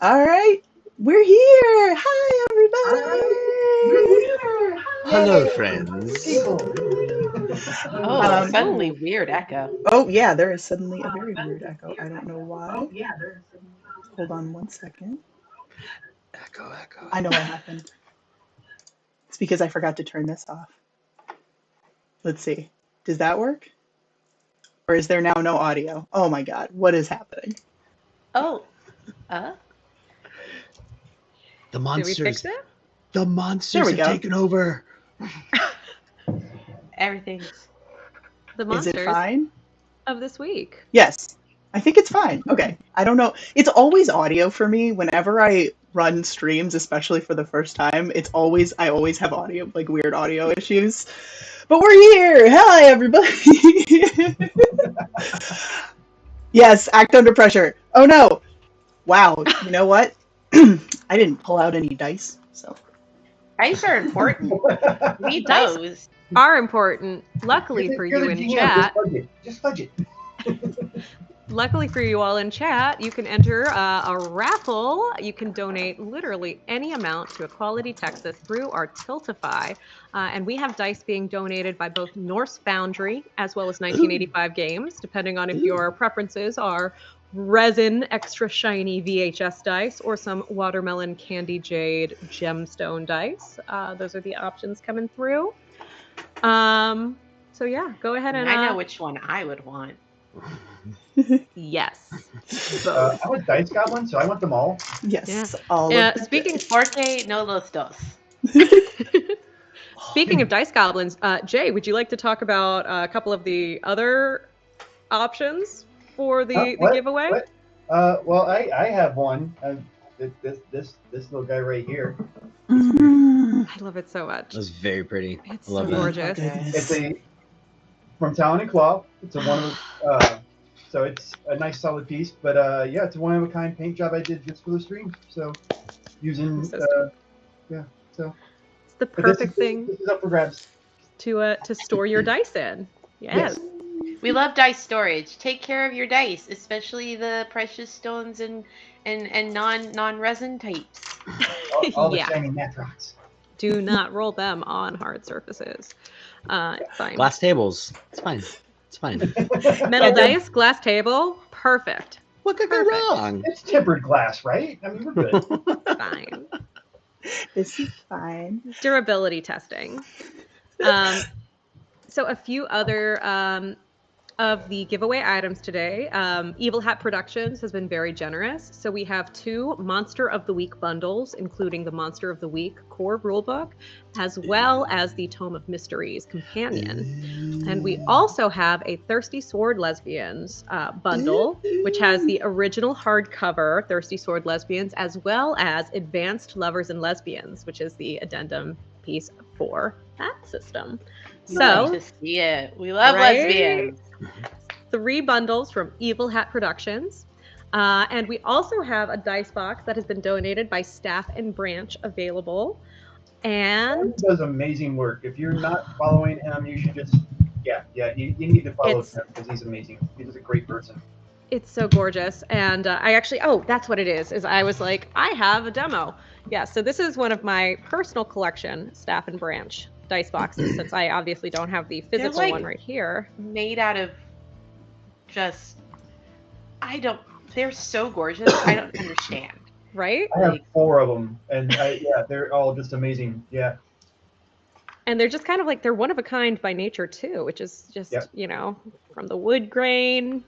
All right, we're here. Hi, everybody. Hello, Yay! friends. People. Oh, Um, suddenly weird echo. oh, yeah, there is suddenly a very weird echo. I don't know why. Hold on one second. Echo, echo. I know what happened. It's because I forgot to turn this off. Let's see. Does that work? Or is there now no audio? Oh my God, what is happening? Oh, The Did we fix monsters. it? The There monsters we have go. taken over. everything's. The Is it monsters fine? of this week. Yes. I think it's fine. Okay. I don't know. It's always audio for me whenever I run streams, especially for the first time. I always have audio, like weird audio issues. But we're here. Hi, everybody. Yes, act under pressure. Oh no. Wow. You know what? I didn't pull out any dice, so. Dice are important. Need Dice those. are important. Luckily for You're you the in GM. chat, Just fudge it. luckily for you all in chat, you can enter a raffle. You can donate literally any amount to Equality Texas through our Tiltify. And we have dice being donated by both Norse Foundry as well as 1985 Games, depending on if your preferences are resin extra shiny VHS dice or some watermelon candy jade gemstone dice. Those are the options coming through. So yeah, go ahead and I know which one I would want. yes. I want Dice Goblin, so I want them all. Yes, Yeah. all of them. Speaking Porque no los dos. Speaking of dice goblins, Jay, would you like to talk about a couple of the other options for the What? giveaway? What? Well, I have one. This little guy right here. Mhm. I love it so much. That was very pretty. It's I love so that. gorgeous. It's from Talon and Claw. It's a one of so it's a nice solid piece. But yeah, it's a one of a kind paint job I did just for the stream. So using yeah. So It's the but this perfect is- thing This is up for grabs. to store your dice in. Yes. We love dice storage. Take care of your dice, especially the precious stones and non-resin types. All the Yeah. shiny nat rocks. Do not roll them on hard surfaces. It's fine. Glass tables. It's fine. It's fine. Metal dice, glass table, perfect. What could go Perfect. wrong? It's tempered glass, right? I mean, we're good. Fine. This is fine. Durability testing. So a few other of the giveaway items today. Evil Hat Productions has been very generous. So we have 2 Monster of the Week bundles, including the Monster of the Week core rulebook, as well as the Tome of Mysteries companion. And we also have a Thirsty Sword Lesbians bundle, which has the original hardcover Thirsty Sword Lesbians, as well as Advanced Lovers and Lesbians, which is the addendum piece for that system. We love to see it. We love lesbians. 3 bundles from Evil Hat Productions. And we also have a dice box that has been donated by Staff and Branch available. And He does amazing work. If you're not following him, you should just you need to follow him because he's amazing. He's a great person. it's so gorgeous. And I actually, that's what it is I was like, I have a demo. Yeah, so this is one of my personal collection Staff and Branch dice boxes, since I obviously don't have the physical one right here. Made out of they're so gorgeous. I don't understand. Right? I have 4 of them, and they're all just amazing. Yeah. And they're just kind of like, they're one of a kind by nature too, which is just, from the wood grain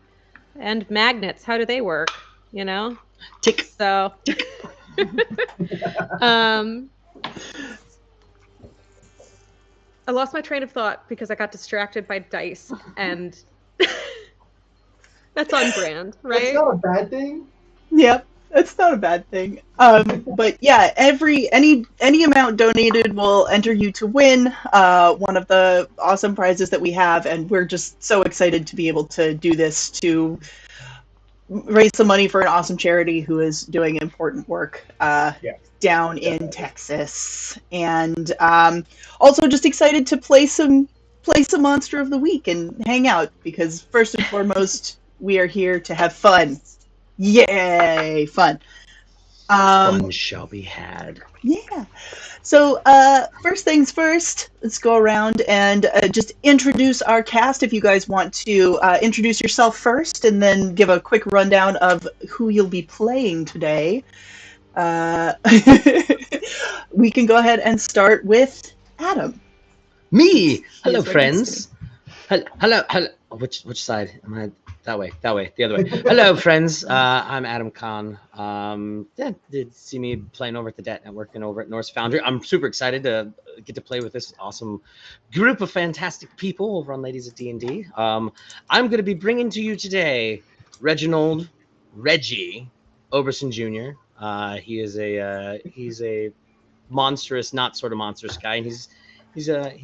and magnets. How do they work? Tick. So, I lost my train of thought because I got distracted by dice, and that's on brand, right? That's not a bad thing. Yep, that's not a bad thing. But yeah, any amount donated will enter you to win one of the awesome prizes that we have, and we're just so excited to be able to do this to raise some money for an awesome charity who is doing important work down in Texas. And also just excited to play some Monster of the Week and hang out, because first and foremost, we are here to have fun. Yay, fun. Um, Fun shall be had. yeah. So, first things first, let's go around and just introduce our cast. If you guys want to introduce yourself first and then give a quick rundown of who you'll be playing today, uh, we can go ahead and start with Adam. Me. He Hello, is right next to me. friends. Hello. Which side am I? That way. The other way. Hello, friends. I'm Adam Kahn. Yeah, did see me playing over at the Det Network and over at Norse Foundry. I'm super excited to get to play with this awesome group of fantastic people over on Ladies of D&D. I'm going to be bringing to you today Reggie Oberson Jr. He's a monstrous, not sort of monstrous guy, and he's a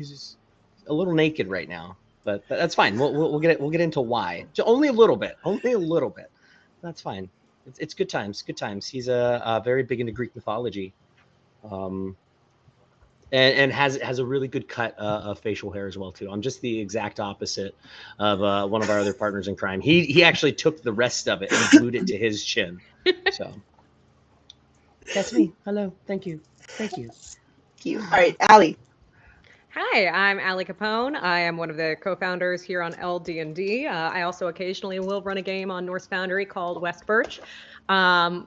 little naked right now, but that's fine. We'll get into why. Only a little bit. That's fine. It's good times. Good times. He's very big into Greek mythology, and has a really good cut of facial hair as well too. I'm just the exact opposite of one of our other partners in crime. He actually took the rest of it and glued it to his chin. So that's me. Hello. Thank you. Cute. All right, Allie. Hi, I'm Allie Capone. I am one of the co-founders here on LD&D. I also occasionally will run a game on Norse Foundry called West Birch,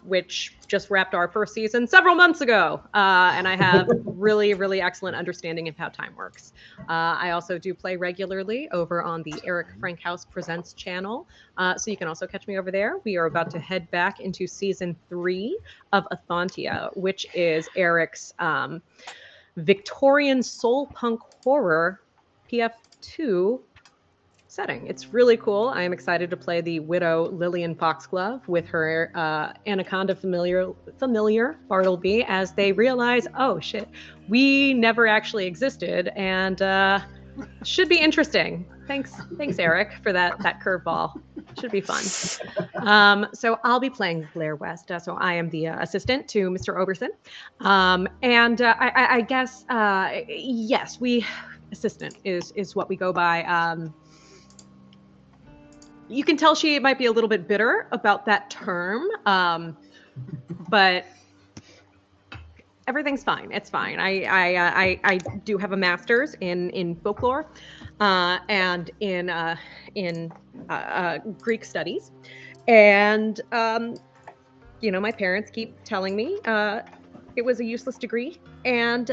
which just wrapped our first season several months ago. And I have really, really excellent understanding of how time works. I also do play regularly over on the Eric Frankhouse Presents channel. So you can also catch me over there. We are about to head back into season 3 of Athontia, which is Eric's Victorian soul punk horror PF2 setting. It's really cool. I am excited to play the widow Lillian Foxglove with her anaconda familiar Bartleby as they realize, oh shit, we never actually existed, and should be interesting. Thanks Eric for that curveball. Should be fun. So I'll be playing Blair West. So I am the assistant to Mr. Oberson. And I guess, yes, assistant is what we go by. You can tell she might be a little bit bitter about that term, but everything's fine. It's fine. I do have a master's in folklore and in Greek studies, and my parents keep telling me it was a useless degree, and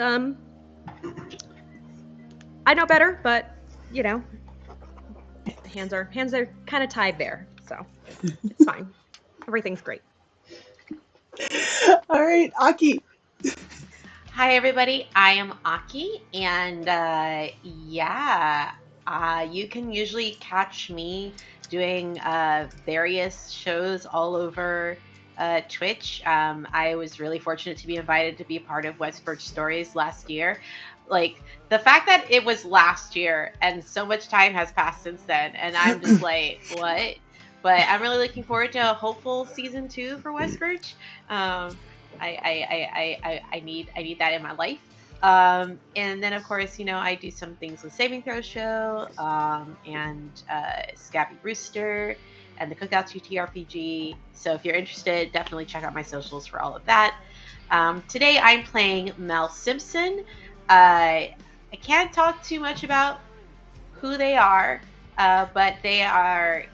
I know better, but hands are kind of tied there, so it's fine. Everything's great. All right, Aki. Hi, everybody. I am Aki, and you can usually catch me doing various shows all over Twitch. I was really fortunate to be invited to be a part of West Birch Stories last year. Like, the fact that it was last year and so much time has passed since then, and I'm just like, what? But I'm really looking forward to a hopeful season 2 for West Birch. I need that in my life. And then of course, I do some things with Saving Throw Show, and Scabby Rooster, and the Cookout TTRPG. So if you're interested, definitely check out my socials for all of that. Today I'm playing Mel Simpson. I can't talk too much about who they are, but they are,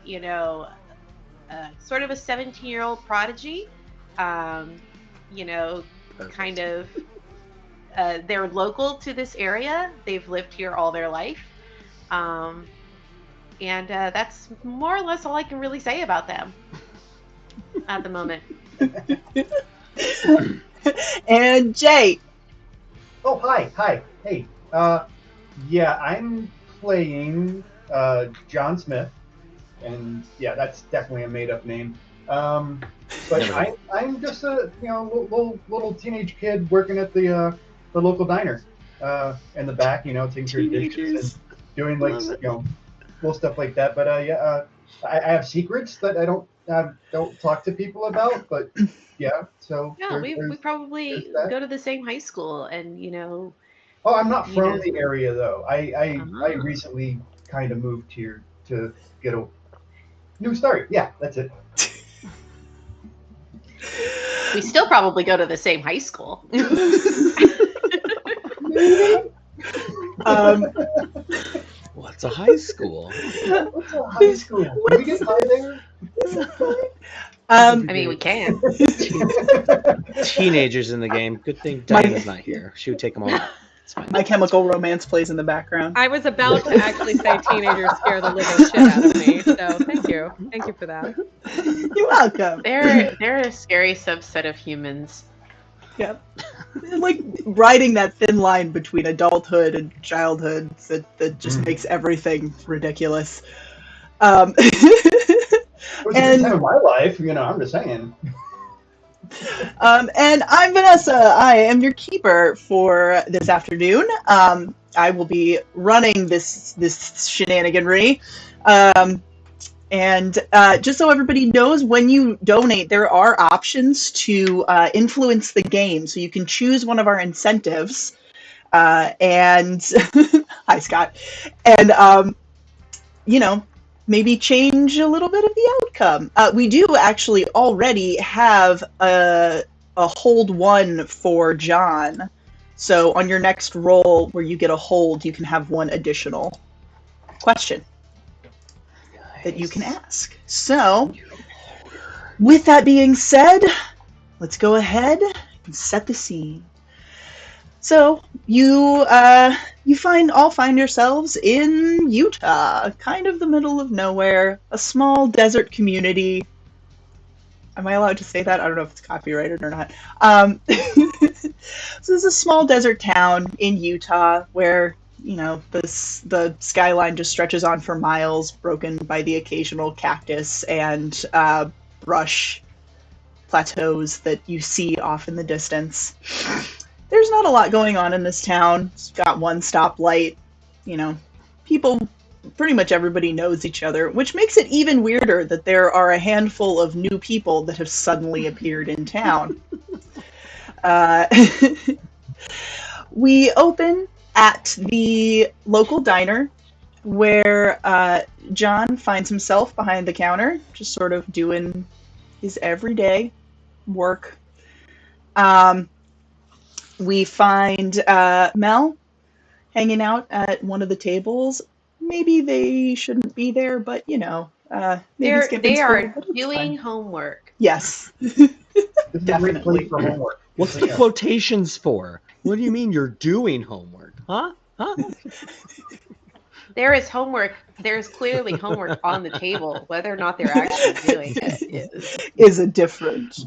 sort of a 17-year-old prodigy. Kind of, they're local to this area. They've lived here all their life. And that's more or less all I can really say about them at the moment. And Jay. Oh, hi. Hey. Yeah, I'm playing John Smith, and yeah, that's definitely a made-up name. But I'm just a little teenage kid working at the local diner in the back, taking care of dishes and doing cool stuff like that. But I have secrets that I don't talk to people about. But yeah, so yeah, we probably go to the same high school, and Oh, I'm not from the area though. I recently kind of moved here to get a new start. Yeah, that's it. We still probably go to the same high school. What's a high school? What's a high school? Can we get high there? I mean, we can. Teenagers in the game. Good thing Diana's not here. She would take them all out. It's fine. My Chemical Romance plays in the background. I was about to actually say teenagers scare the living shit out of me. So thank you. Thank you for that. You're welcome. They're a scary subset of humans. Yep. Like riding that thin line between adulthood and childhood that just makes everything ridiculous. It was a good time of my life, I'm just saying. And I'm Vanessa. I am your keeper for this afternoon. I will be running this shenaniganry. And just so everybody knows, when you donate, there are options to influence the game. So you can choose one of our incentives. And hi, Scott. And, maybe change a little bit of the outcome. We do actually already have a hold one for John. So on your next roll where you get a hold, you can have one additional question that you can ask. So with that being said, let's go ahead and set the scene. So you find yourselves in Utah, kind of the middle of nowhere, a small desert community. Am I allowed to say that? I don't know if it's copyrighted or not. So this is a small desert town in Utah where, the skyline just stretches on for miles, broken by the occasional cactus and brush plateaus that you see off in the distance. There's not a lot going on in this town. It's got one stoplight. People, pretty much everybody knows each other, which makes it even weirder that there are a handful of new people that have suddenly appeared in town. We open at the local diner where John finds himself behind the counter, just sort of doing his everyday work. We find Mel hanging out at one of the tables. Maybe they shouldn't be there, but maybe They school, are but it's doing fine. homework. Yes. This is a great Definitely. place for homework. What's the quotations for? What do you mean you're doing homework? Huh? There is homework. There's clearly homework on the table. Whether or not they're actually doing it is a different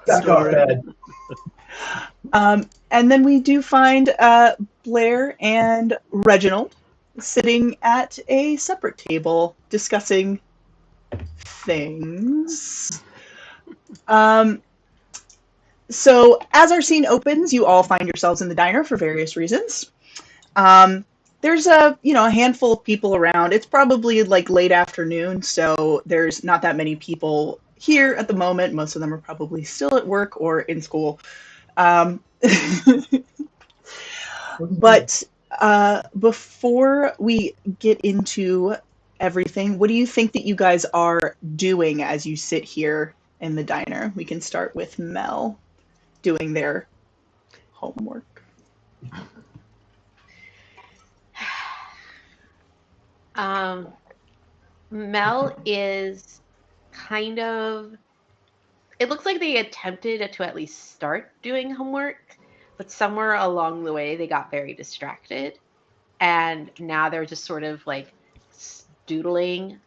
Back off, story. Ed. And then we do find Blair and Reginald sitting at a separate table discussing things. So as our scene opens, you all find yourselves in the diner for various reasons. There's a handful of people around. It's probably like late afternoon, so there's not that many people here at the moment. Most of them are probably still at work or in school. But before we get into everything, what do you think that you guys are doing as you sit here in the diner? We can start with Mel doing their homework. Mel is kind of. It looks like they attempted to at least start doing homework, but somewhere along the way they got very distracted, and now they're just sort of like doodling,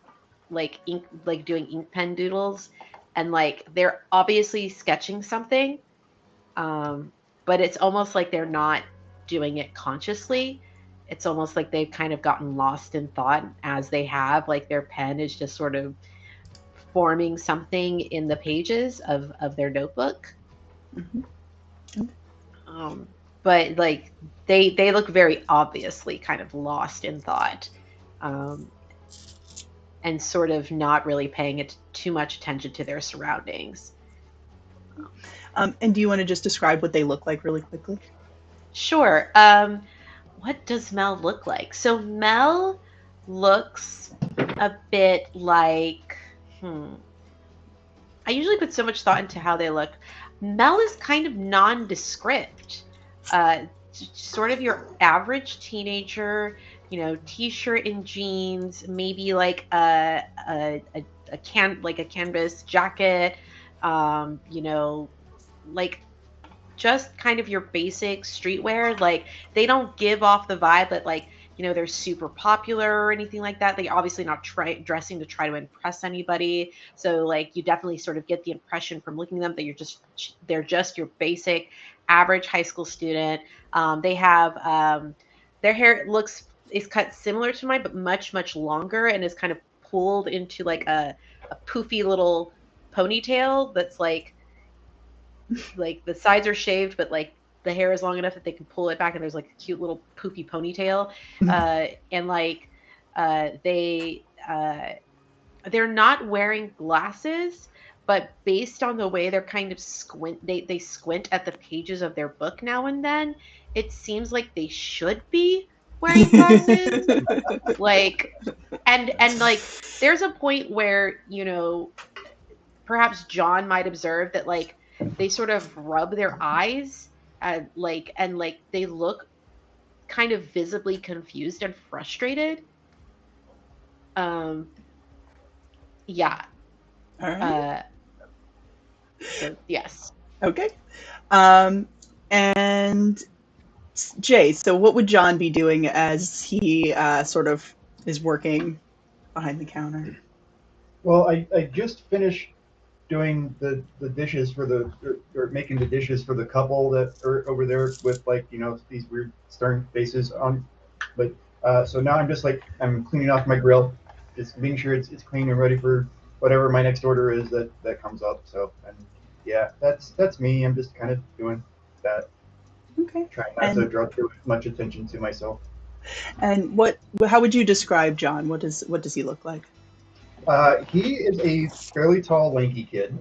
like doing ink pen doodles, and like they're obviously sketching something, but it's almost like they're not doing it consciously. It's almost like they've kind of gotten lost in thought as they have, like their pen is just sort of forming something in the pages of their notebook. Mm-hmm. But like they look very obviously kind of lost in thought, and sort of not really paying it too much attention to their surroundings. And do you want to just describe what they look like really quickly? Sure. What does Mel look like? So Mel looks a bit like, I usually put so much thought into how they look. Mel is kind of nondescript. Sort of your average teenager, t-shirt and jeans, maybe like a canvas jacket, like just kind of your basic streetwear. Like they don't give off the vibe that like they're super popular or anything like that. They're obviously not dressing to try to impress anybody. So like you definitely sort of get the impression from looking at them that they're just your basic average high school student. They have their hair is cut similar to mine, but much longer and is kind of pulled into like a poofy little ponytail that's like the sides are shaved, but like the hair is long enough that they can pull it back, and there's like a cute little poofy ponytail. And like they're not wearing glasses, but based on the way they're kind of they squint at the pages of their book now and then, it seems like they should be wearing glasses. Like and like there's a point where perhaps John might observe that like they sort of rub their eyes and like they look kind of visibly confused and frustrated. Yeah. All right. So yes. Okay. And Jay, so what would John be doing as he sort of is working behind the counter? Well, I just finished doing the dishes for or making the dishes for the couple that are over there with like these weird stern faces on. But so now I'm just like I'm cleaning off my grill, just making sure it's clean and ready for whatever my next order is that comes up. So and yeah, that's me. I'm just kind of doing that. Okay. Trying not to draw too much attention to myself. And how would you describe John? What does he look like? He is a fairly tall, lanky kid.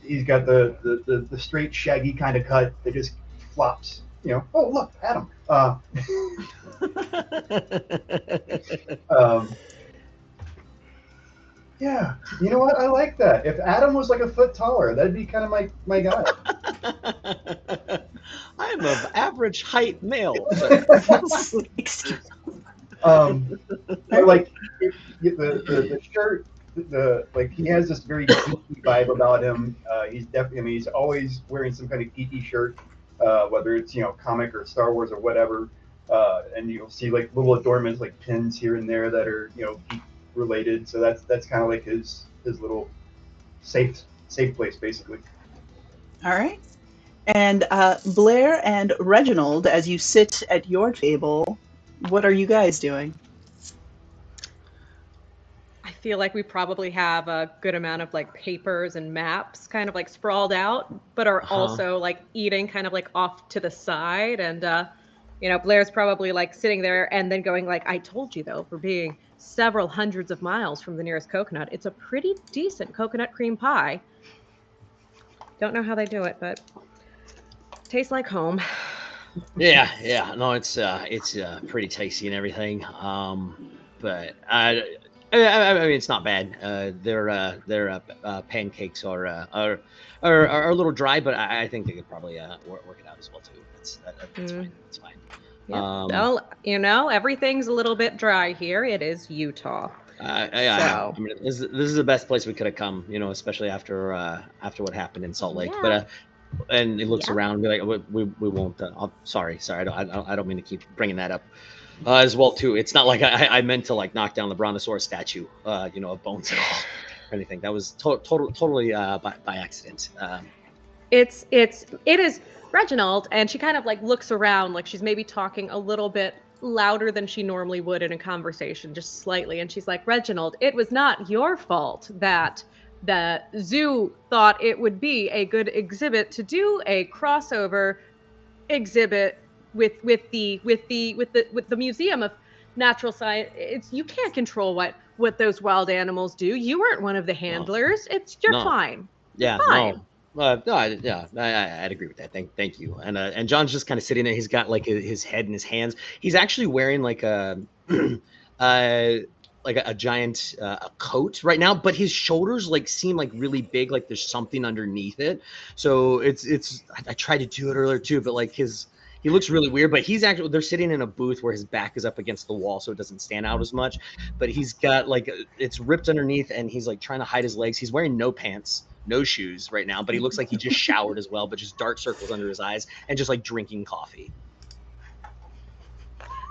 He's got the straight, shaggy kind of cut that just flops. Oh look, Adam. Yeah, you know what? I like that. If Adam was like a foot taller, that'd be kind of my guy. I'm of average height male. Excuse Like the shirt, like he has this very geeky vibe about him. He's definitely. I mean, he's always wearing some kind of geeky shirt, whether it's comic or Star Wars or whatever. And you'll see like little adornments like pins here and there that are geek related. So that's kind of like his little safe place basically. All right. And Blair and Reginald, as you sit at your table, what are you guys doing? I feel like we probably have a good amount of like papers and maps kind of like sprawled out, but are also like eating kind of like off to the side. And, Blair's probably like sitting there and then going like, I told you though, for being several hundreds of miles from the nearest coconut, it's a pretty decent coconut cream pie. Don't know how they do it, but tastes like home. Yeah. No, it's pretty tasty and everything. But I mean, it's not bad. Their pancakes are a little dry, but I think they could probably work it out as well too. That's fine. That's fine. Yep. Well, everything's a little bit dry here. It is Utah. I mean, this is the best place we could have come. Especially after what happened in Salt Lake. Yeah. But and he looks around and be like, we won't. Sorry. I don't mean to keep bringing that up. As well too. It's not like I meant to like knock down the brontosaurus statue, of bones and all or anything. That was totally by accident. It is Reginald, and she kind of like looks around like she's maybe talking a little bit louder than she normally would in a conversation, just slightly. And she's like, Reginald, it was not your fault that the zoo thought it would be a good exhibit to do a crossover exhibit with the Museum of Natural Science. You can't control what those wild animals do. You weren't one of the handlers. You're fine. Yeah, fine. No, I'd agree with that. Thank you. And John's just kind of sitting there. He's got like his head in his hands. He's actually wearing like a like a giant a coat right now, but his shoulders like seem like really big, like there's something underneath it. So I tried to do it earlier too, but like he looks really weird, but they're sitting in a booth where his back is up against the wall, so it doesn't stand out as much. But he's got like it's ripped underneath, and he's like trying to hide his legs. He's wearing no pants, no shoes right now, but he looks like he just showered as well, but just dark circles under his eyes and just like drinking coffee.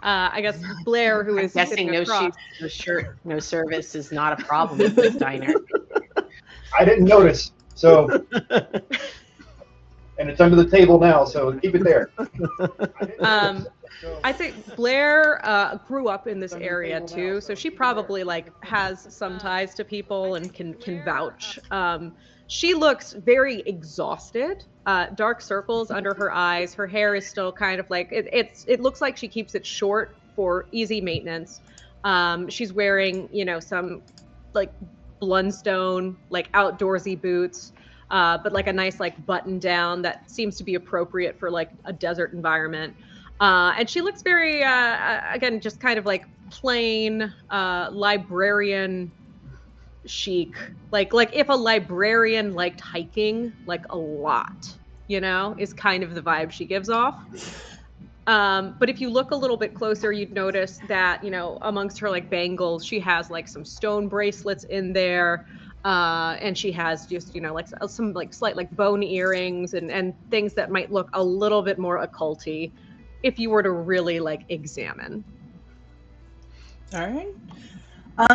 I guess Blair, who is guessing no shoes, no shirt, no service is not a problem at this diner. I didn't notice, so and it's under the table now, so keep it there. I think Blair grew up in this area too, so she probably like has some ties to people and can vouch. She looks very exhausted. Dark circles under her eyes. Her hair is still kind of like it looks like she keeps it short for easy maintenance. She's wearing, some like Blundstone, like outdoorsy boots, but like a nice like button down that seems to be appropriate for like a desert environment. And she looks very, again, just kind of like plain librarian chic. Like if a librarian liked hiking like a lot, is kind of the vibe she gives off. But if you look a little bit closer, you'd notice that, amongst her like bangles, she has like some stone bracelets in there. And she has just, like some like slight like bone earrings and things that might look a little bit more occulty if you were to really like examine. All right.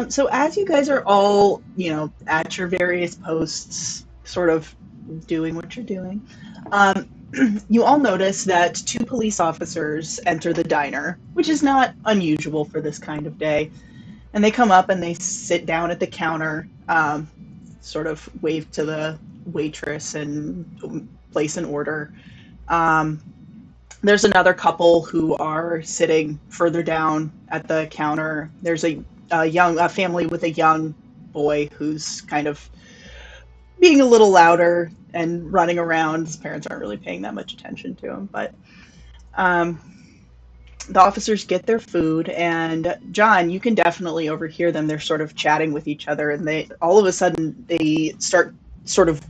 So as you guys are all, at your various posts, sort of doing what you're doing, you all notice that 2 police officers enter the diner, which is not unusual for this kind of day. And they come up and they sit down at the counter, sort of wave to the waitress and place an order. There's another couple who are sitting further down at the counter. There's a family with a young boy who's kind of being a little louder and running around. His parents aren't really paying that much attention to him, but the officers get their food, and John, you can definitely overhear them. They're sort of chatting with each other, and they all of a sudden they start sort of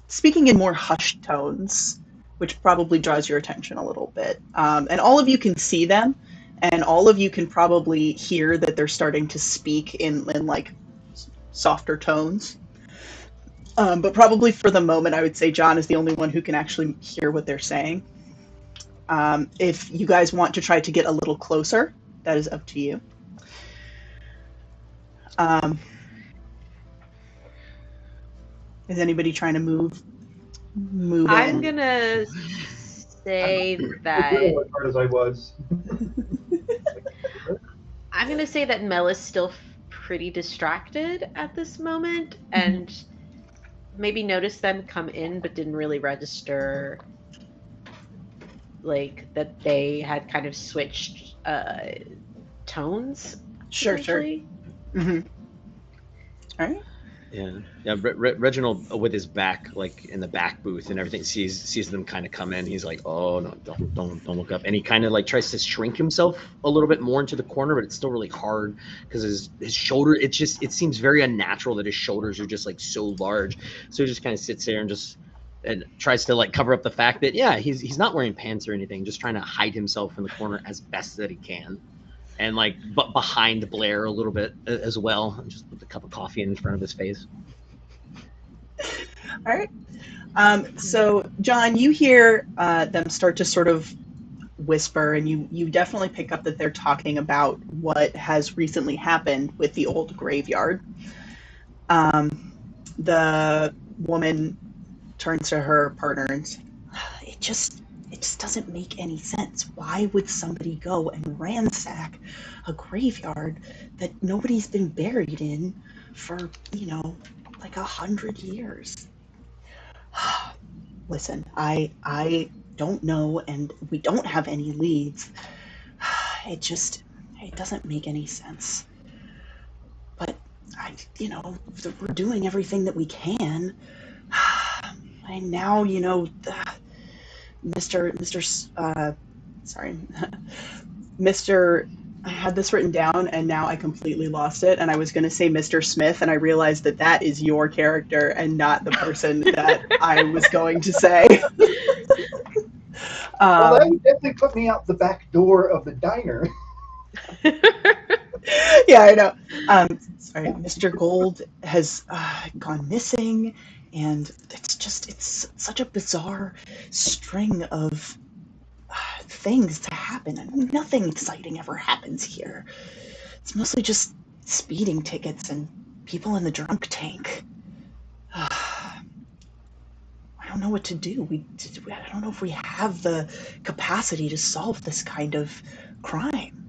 speaking in more hushed tones, which probably draws your attention a little bit. And all of you can see them, and all of you can probably hear that they're starting to speak in like softer tones. But probably for the moment, I would say John is the only one who can actually hear what they're saying. If you guys want to try to get a little closer, that is up to you. Is anybody trying to move I'm in? gonna say that As hard as I was. I'm gonna say that Mel is still pretty distracted at this moment, and maybe noticed them come in, but didn't really register like that they had kind of switched tones. Sure. Mm-hmm. All right. Yeah. Reginald with his back, like in the back booth and everything, sees them kind of come in. He's like, "Oh no, don't look up." And he kind of like tries to shrink himself a little bit more into the corner, but it's still really hard because his shoulder. It seems very unnatural that his shoulders are just like so large. So he just kind of sits there and tries to like cover up the fact that he's not wearing pants or anything, just trying to hide himself in the corner as best that he can. And like but behind Blair a little bit as well, and just put a cup of coffee in front of his face. All right. So John, you hear them start to sort of whisper, and you definitely pick up that they're talking about what has recently happened with the old graveyard. The woman turns to her partner and says, it just doesn't make any sense. Why would somebody go and ransack a graveyard that nobody's been buried in for, like 100 years? Listen, I don't know, and we don't have any leads. It doesn't make any sense. But we're doing everything that we can. And now, Mr. I had this written down and now I completely lost it. And I was going to say Mr. Smith, and I realized that that is your character and not the person that I was going to say. Well, that would definitely put me out the back door of the diner. Yeah, I know. Sorry, Mr. Gold has gone missing, and it's such a bizarre string of things to happen. I mean, nothing exciting ever happens here. It's mostly just speeding tickets and people in the drunk tank. I don't know what to do. I don't know if we have the capacity to solve this kind of crime.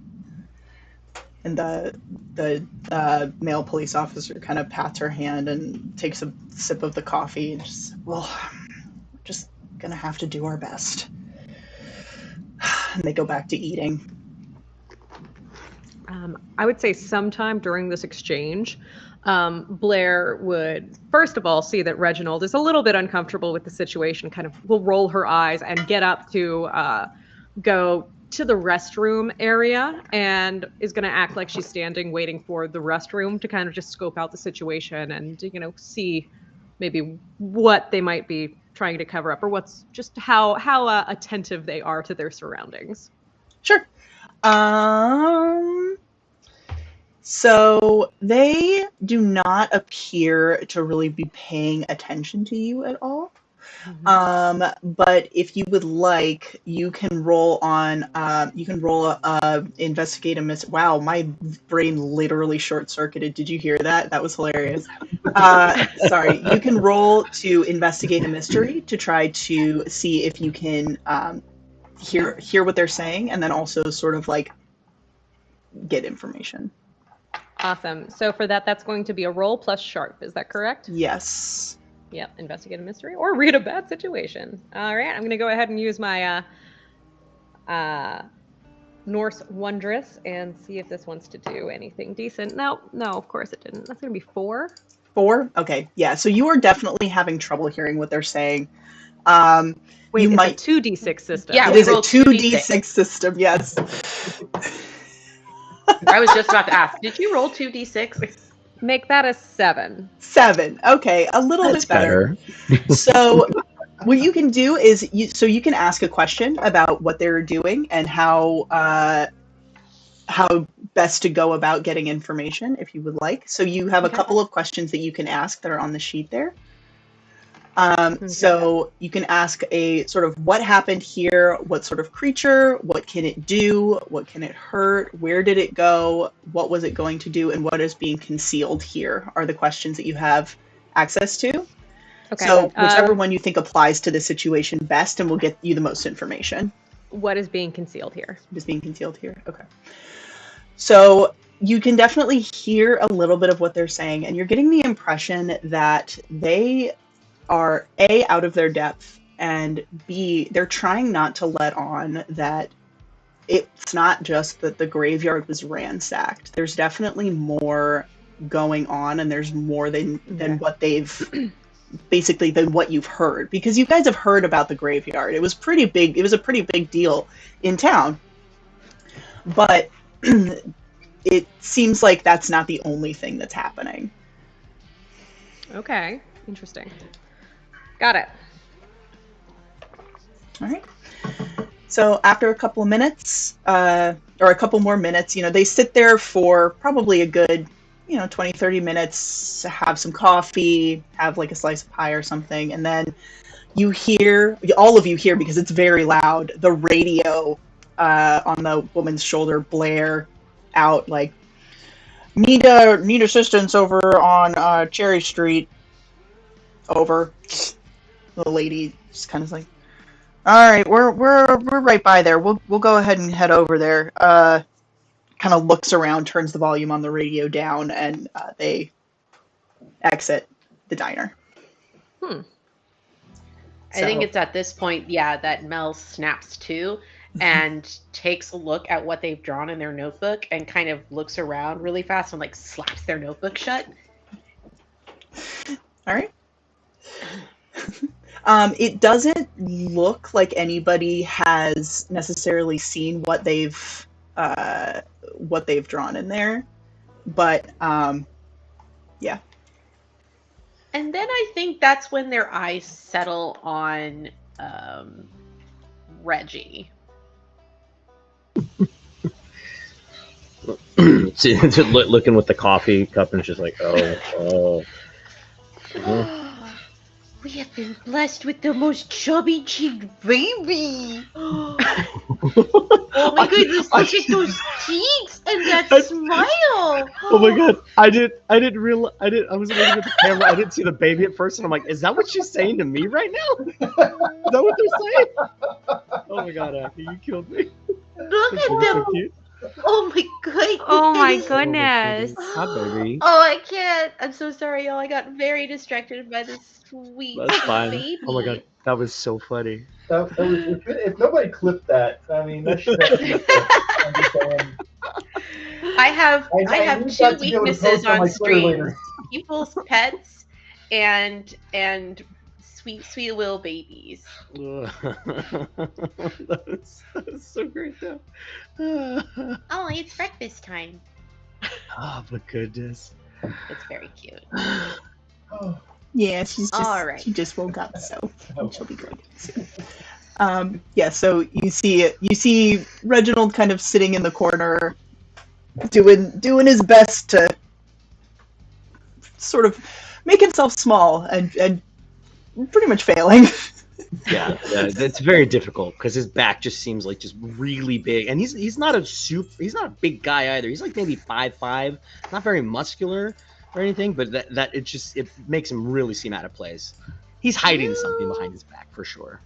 And the male police officer kind of pats her hand and takes a sip of the coffee and just, well, we're just gonna have to do our best. And they go back to eating. I would say sometime during this exchange, Blair would, first of all, see that Reginald is a little bit uncomfortable with the situation, kind of will roll her eyes and get up to go to the restroom area and is going to act like she's standing waiting for the restroom to kind of just scope out the situation and, see maybe what they might be trying to cover up or what's just how attentive they are to their surroundings. Sure. So they do not appear to really be paying attention to you at all. But if you would like, you can roll investigate a miss. Wow, my brain literally short circuited. Did you hear that? That was hilarious. Sorry, you can roll to investigate a mystery to try to see if you can hear what they're saying, and then also sort of like get information. Awesome. So for that, that's going to be a roll plus sharp. Is that correct? Yes. Yep. Investigate a mystery or read a bad situation. All right. I'm going to go ahead and use my Norse Wondrous and see if this wants to do anything decent. No, of course it didn't. That's going to be 4. 4? Okay. Yeah. So you are definitely having trouble hearing what they're saying. Wait, you it's might... a 2d6 system. Yeah, it we is a rolled 2d6 system. Yes. I was just about to ask, did you roll 2d6? Make that a 7. 7. Okay, a little That's bit better. better. So what you can do is you can ask a question about what they're doing and how best to go about getting information if you would like. So you have a couple of questions that you can ask that are on the sheet there. So you can ask a sort of what happened here, what sort of creature, what can it do, what can it hurt, where did it go, what was it going to do, and what is being concealed here are the questions that you have access to. Okay. So whichever one you think applies to the situation best and will get you the most information. What is being concealed here? What is being concealed here? Okay. So you can definitely hear a little bit of what they're saying, and you're getting the impression that they are A, out of their depth, and B, they're trying not to let on that it's not just that the graveyard was ransacked. There's definitely more going on, and there's more than what they've basically than what you've heard, because you guys have heard about the graveyard. It was pretty big. It was a pretty big deal in town, but it seems like that's not the only thing that's happening. Okay, interesting. Got it. All right. So after a couple of minutes, or a couple more minutes, they sit there for probably a good, 20, 30 minutes to have some coffee, have like a slice of pie or something. And then all of you hear, because it's very loud, the radio on the woman's shoulder blare out like, need assistance over on Cherry Street. Over. The lady just kind of like, all right, we're right by there. We'll go ahead and head over there. Kind of looks around, turns the volume on the radio down, and they exit the diner. I think it's at this point, that Mel snaps to and takes a look at what they've drawn in their notebook and kind of looks around really fast and like slaps their notebook shut. All right. It doesn't look like anybody has necessarily seen what they've what they've drawn in there. But yeah. And then I think that's when their eyes settle on Reggie. Looking with the coffee cup, and it's just like, oh. We have been blessed with the most chubby-cheeked baby. Oh my goodness! Look at those cheeks and that smile. Oh my god! I didn't realize. I was looking at the camera. I didn't see the baby at first, and I'm like, is that what she's saying to me right now? Is that what they're saying? Oh my god, Abby, you killed me. Look at So them. cute. Oh my goodness. Oh my goodness. Hi, baby. Oh, I can't. I'm so sorry, y'all. I got very distracted by this sweet That's fine. baby. Oh my god, that was so funny. That was, if nobody clipped that, I mean, that should have been I have need two that to be able to weaknesses post on my on Twitter stream: later. people's pets and sweet little babies. that was so great though. Oh, it's breakfast time. Oh my goodness. It's very cute. Oh, Yeah, she's just All right. she just woke up, so she'll be good soon. Yeah, so you see Reginald kind of sitting in the corner, doing his best to sort of make himself small and pretty much failing. Yeah, it's very difficult because his back just seems like just really big, and he's not a big guy either. He's like maybe 5'5", not very muscular or anything, but that it makes him really seem out of place. He's hiding something behind his back for sure.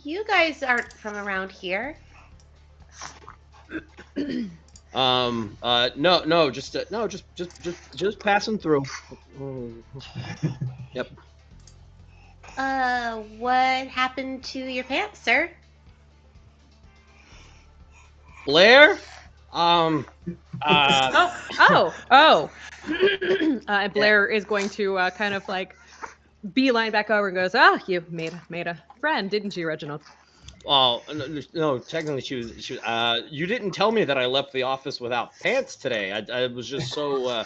You guys aren't from around here. No, just passing through. Yep. What happened to your pants, sir? Blair? And Blair is going to kind of like beeline back over and goes, "Oh, you made a friend, didn't you, Reginald?" Oh no! Technically, she was. You didn't tell me that I left the office without pants today. I was just so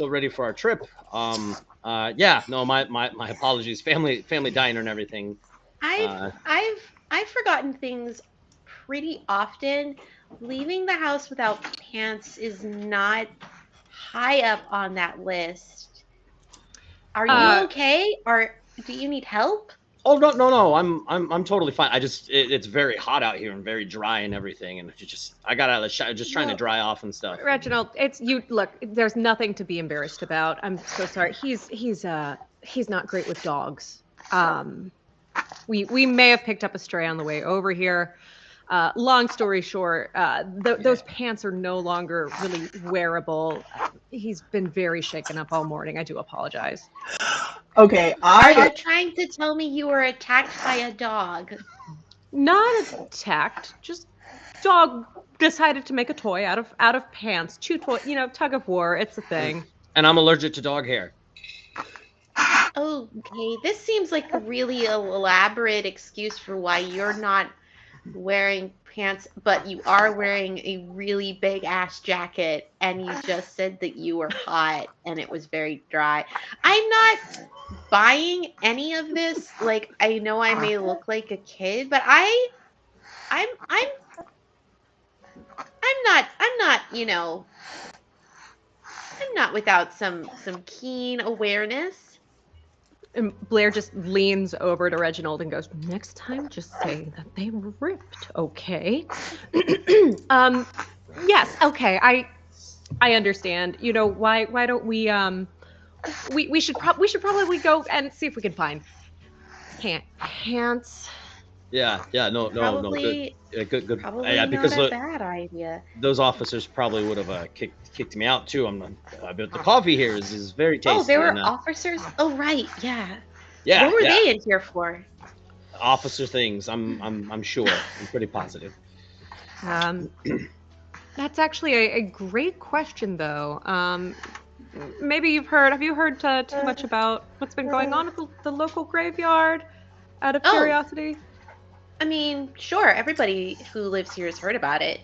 ready for our trip. Yeah. No, my apologies. Family diner and everything. I've forgotten things pretty often. Leaving the house without pants is not high up on that list. Are you okay? Or do you need help? Oh no! I'm totally fine. It's very hot out here and very dry and everything, and I got out of the shower just trying to dry off and stuff. Reginald, it's you. Look, there's nothing to be embarrassed about. I'm so sorry. He's not great with dogs. We may have picked up a stray on the way over here. Long story short, those pants are no longer really wearable. He's been very shaken up all morning. I do apologize. Okay, Are you trying to tell me you were attacked by a dog? Not attacked, just dog decided to make a toy out of pants. Chew toy, tug of war. It's a thing. And I'm allergic to dog hair. Okay, this seems like a really elaborate excuse for why you're not wearing pants, but you are wearing a really big ass jacket, and you just said that you were hot and it was very dry. I'm not buying any of this. Like, I know I may look like a kid, but I'm not without some keen awareness. And Blair just leans over to Reginald and goes, "Next time, just say that they were ripped, okay?" Yes, okay. I understand. Why don't we we should probably go and see if we can find pants. Yeah, no, Probably, good. Probably Yeah, not because a bad idea. those officers probably would have kicked me out too. But the coffee here is very tasty. Oh, there were officers? Oh, right, yeah. Yeah. What were they in here for? Officer things. I'm sure. I'm pretty positive. That's actually a great question, though. Maybe have you heard too much about what's been going on at the local graveyard? Out of curiosity? I mean, sure, everybody who lives here has heard about it.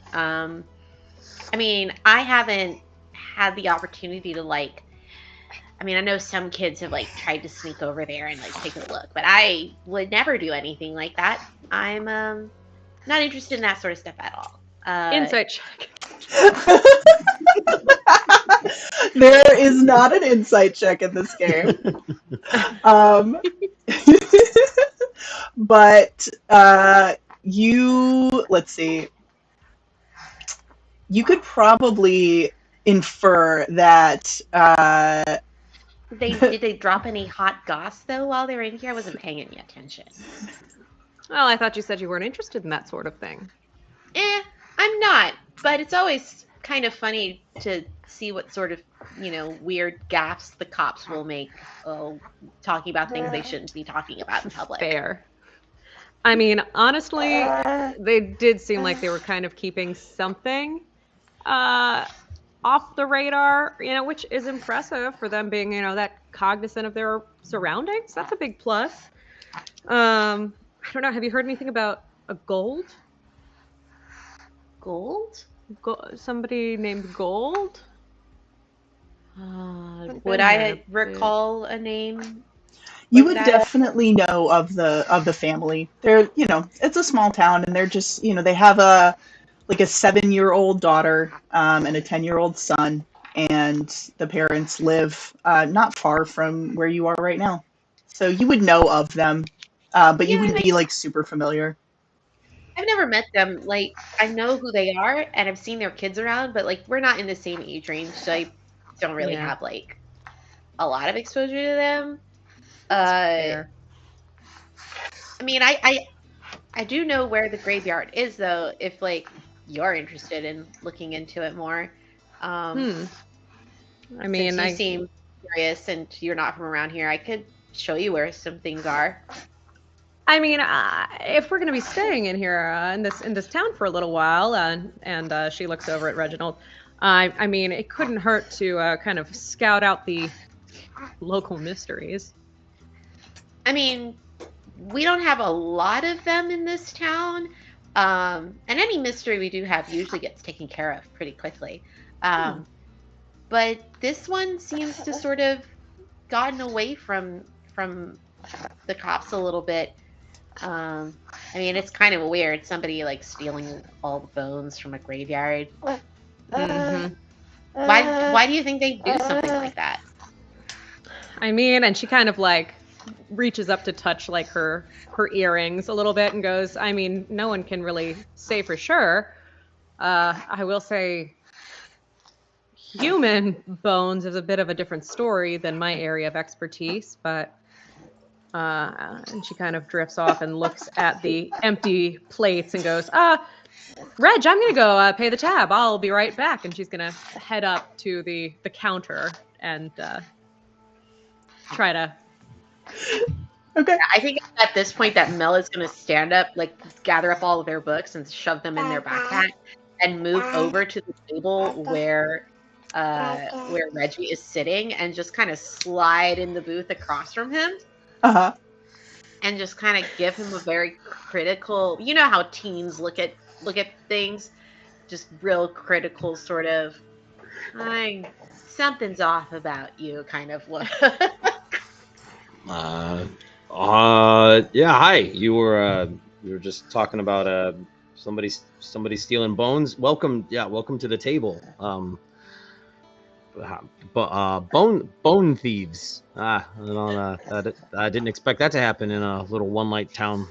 I mean, I haven't had the opportunity to like. I mean, I know some kids have like tried to sneak over there and like take a look, but I would never do anything like that. I'm not interested in that sort of stuff at all. Insight check. There is not an insight check in this game. Um, but let's see. You could probably infer that Did they drop any hot goss though while they were in here? I wasn't paying any attention. Well, I thought you said you weren't interested in that sort of thing. I'm not. But it's always kind of funny to see what sort of, weird gaffes the cops will make talking about things they shouldn't be talking about in public. Fair. I mean, honestly, they did seem like they were kind of keeping something off the radar, which is impressive for them being, that cognizant of their surroundings. That's a big plus. I don't know. Have you heard anything about a Gold? Gold? Somebody named Gold? Would I recall a name? You like would that? definitely know of the family. They're, it's a small town, and they're just, they have a 7-year-old daughter and a 10-year-old son, and the parents live not far from where you are right now. So you would know of them, but you wouldn't be like super familiar. I've never met them. Like, I know who they are, and I've seen their kids around, but like we're not in the same age range, so I don't really have like a lot of exposure to them. I mean, I do know where the graveyard is, though. If like you're interested in looking into it more, I mean, since you seem curious and you're not from around here, I could show you where some things are. I mean, if we're going to be staying in here in this town for a little while, and she looks over at Reginald, I mean, it couldn't hurt to kind of scout out the local mysteries. I mean, we don't have a lot of them in this town, and any mystery we do have usually gets taken care of pretty quickly. But this one seems to sort of gotten away from the cops a little bit. I mean, it's kind of weird. Somebody like stealing all the bones from a graveyard. Mm-hmm. Why do you think they do something like that? I mean, and she kind of like reaches up to touch like her earrings a little bit and goes, I mean, no one can really say for sure. I will say human bones is a bit of a different story than my area of expertise, but and she kind of drifts off and looks at the empty plates and goes, Reg, I'm gonna go pay the tab. I'll be right back. And she's gonna head up to the counter and try to. Okay. I think at this point that Mel is gonna stand up, like gather up all of their books and shove them in their backpack and move over to the table where Reggie is sitting and just kind of slide in the booth across from him. Uh-huh. And just kind of give him a very critical, you know how teens look at things, just real critical sort of, something's off about you kind of look. Yeah, hi. You were just talking about somebody stealing bones. Welcome to the table. Bone thieves. I didn't expect that to happen in a little one-light town.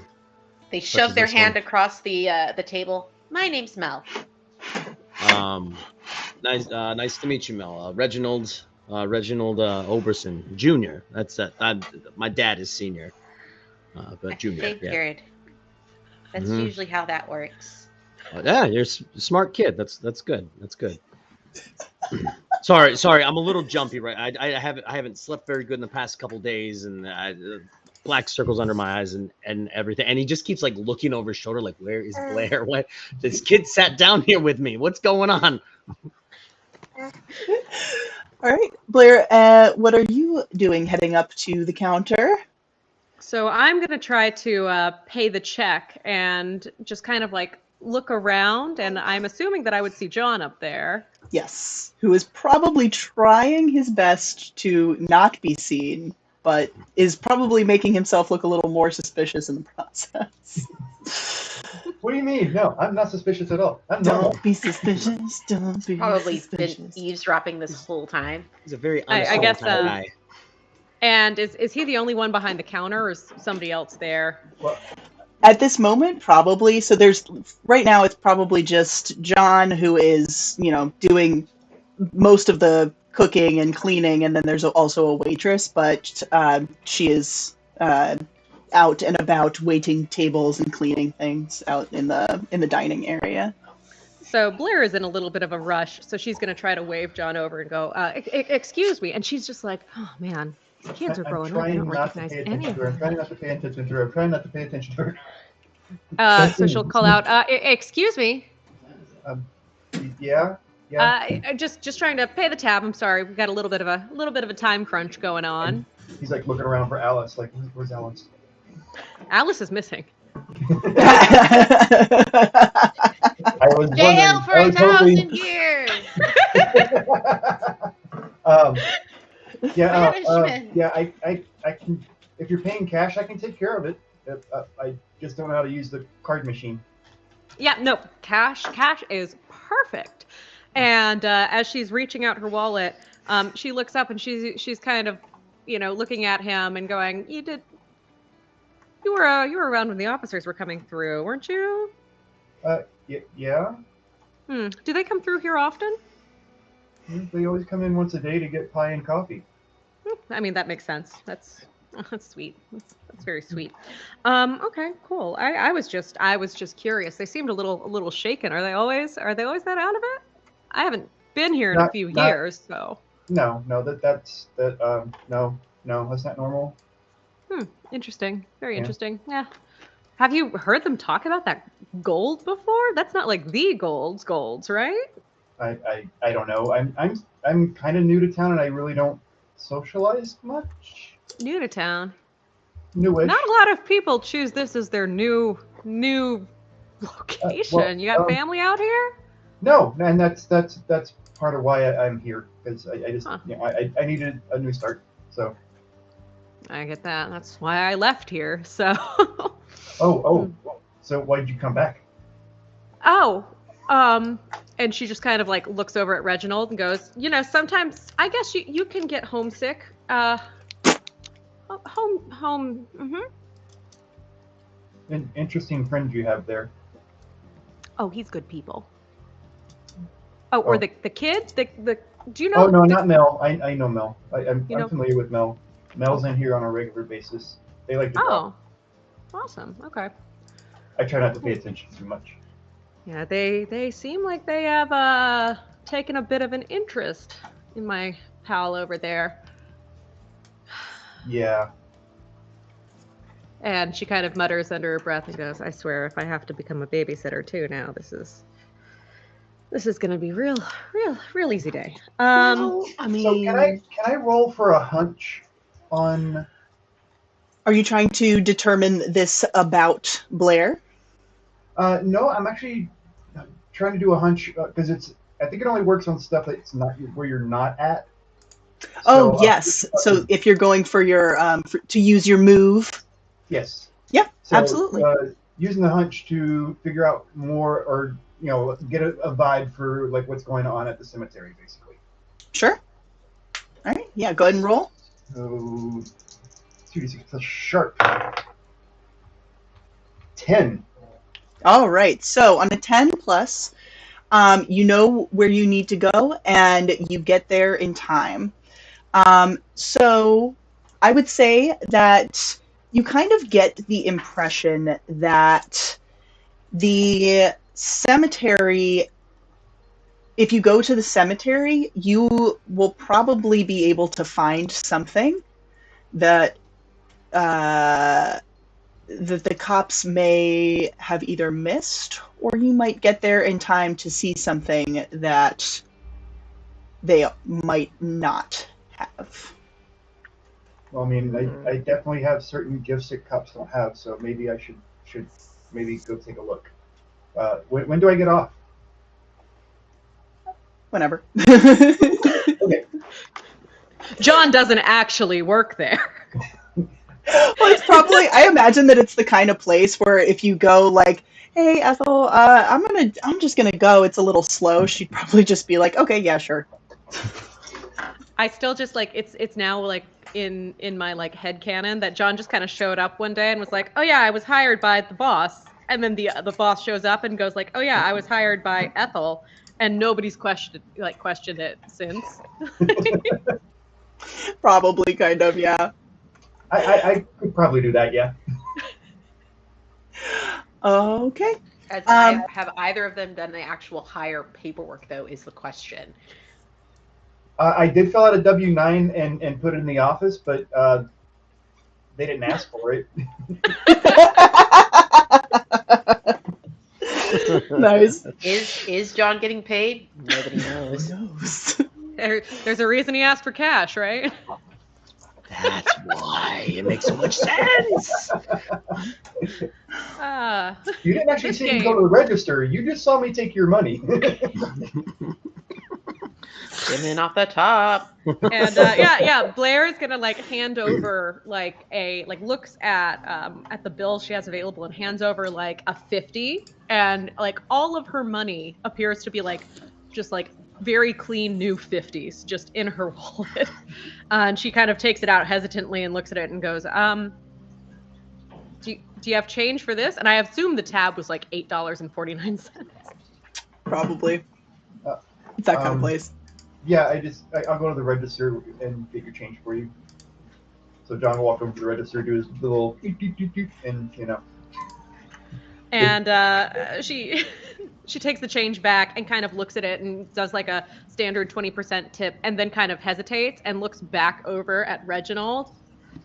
They shove their hand across the table. My name's Mel. Nice to meet you, Mel. Reginald Oberson Jr. That's that. My dad is senior, but Junior. Figured. That's usually how that works. Yeah, you're a smart kid. That's good. That's good. Sorry. I'm a little jumpy, right? I haven't slept very good in the past couple days, and black circles under my eyes and everything. And he just keeps like looking over his shoulder, like, where is Blair? What? This kid sat down here with me. What's going on? All right, Blair. What are you doing? Heading up to the counter. So I'm gonna try to pay the check and just kind of like look around, and I'm assuming that I would see John up there. Yes, who is probably trying his best to not be seen, but is probably making himself look a little more suspicious in the process. What do you mean? No, I'm not suspicious at all. I'm normal. Don't be suspicious. Don't be Probably suspicious. been eavesdropping this whole time. He's a very I unassuming guess, kind of guy. And is he the only one behind the counter, or is somebody else there? Well, At this moment, probably. So there's right now it's probably just John who is, doing most of the cooking and cleaning, and then there's also a waitress, but she is out and about waiting tables and cleaning things out in the dining area. So Blair is in a little bit of a rush, so she's going to try to wave John over and go, excuse me. And she's just like, oh man, these kids are growing up. They don't recognize any of I'm them. trying not to pay attention to her. I'm trying not to pay attention to her. So she'll call out, excuse me. Yeah. Just trying to pay the tab. I'm sorry. We've got a little bit of a time crunch going on. He's like looking around for Alice. Like, where's Alice? Alice is missing. I was Jail for wondering. I was 1,000 years. Punishment. Yeah. I can. If you're paying cash, I can take care of it. I just don't know how to use the card machine. Yeah, no, cash is perfect. And as she's reaching out her wallet, she looks up and she's kind of, looking at him and going, you were around when the officers were coming through, weren't you? Yeah. Do they come through here often? They always come in once a day to get pie and coffee. I mean, that makes sense. That's sweet. That's very sweet. Okay, cool. I was just curious. They seemed a little shaken. Are they always that out of it? I haven't been here in a few years, so. No, that's not normal. Interesting. Very Yeah. interesting. Yeah. Have you heard them talk about that gold before? That's not like the golds, right? I don't know. I'm kind of new to town and I really don't socialize much. New to town. Newish. Not a lot of people choose this as their new location. You got family out here? No, and that's part of why I'm here, because I just I needed a new start. So. I get that. That's why I left here. So. So why did you come back? And she just kind of like looks over at Reginald and goes, sometimes I guess you can get homesick. Home. An interesting friend you have there. Oh, he's good people. Oh, or the kid? Do you know? Oh no, not Mel. I know Mel. I'm familiar with Mel. Mel's in here on a regular basis. They like to talk. Awesome. Okay. I try not to pay attention too much. Yeah, they seem like they have taken a bit of an interest in my pal over there. Yeah. And she kind of mutters under her breath and goes, I swear, if I have to become a babysitter too now, this is gonna be real easy day. So can I roll for a hunch on? Are you trying to determine this about Blair? No, I'm actually trying to do a hunch because I think it only works on stuff that's not where you're not at. So, yes. So if you're going for your to use your move. Yes. Yeah, so, absolutely. Using the hunch to figure out more, or get a vibe for like what's going on at the cemetery, basically. Sure. All right. Yeah. Go ahead and roll. So 2d6 plus sharp. 10. All right. So on a 10 plus, you know where you need to go, and you get there in time. So I would say that you kind of get the impression that the cemetery, if you go to the cemetery, you will probably be able to find something that that the cops may have either missed, or you might get there in time to see something that they might not have. Well, I mean, I definitely have certain gifts that cops don't have, so maybe I should maybe go take a look. When do I get off? Whenever. Okay. John doesn't actually work there. Well, it's probably. I imagine that it's the kind of place where if you go like, "Hey, Ethel, I'm just gonna go. It's a little slow." She'd probably just be like, "Okay, yeah, sure." I still just like it's now like in my like head canon that John just kind of showed up one day and was like, "Oh yeah, I was hired by the boss," and then the boss shows up and goes like, "Oh yeah, I was hired by Ethel," and nobody's questioned it since. Probably, kind of, yeah. I could probably do that, yeah. Okay. Have either of them done the actual hire paperwork, though, is the question. I did fill out a W-9 and put it in the office, but they didn't ask for it. Nice. Is John getting paid? Nobody knows. Who knows? There's a reason he asked for cash, right? That's why it makes so much sense. You didn't actually This see me go to game. the register. You just saw me take your money. Skimming off the top. And yeah, Blair is gonna like hand over like looks at the bill she has available and hands over like a 50, and like all of her money appears to be like just like very clean new 50s just in her wallet. And she kind of takes it out hesitantly and looks at it and goes, do you have change for this? And I assume the tab was like $8.49. Probably. It's that kind of place. Yeah, I'll go to the register and get your change for you. So John will walk over to the register, do his little and And she takes the change back and kind of looks at it and does like a standard 20% tip, and then kind of hesitates and looks back over at Reginald,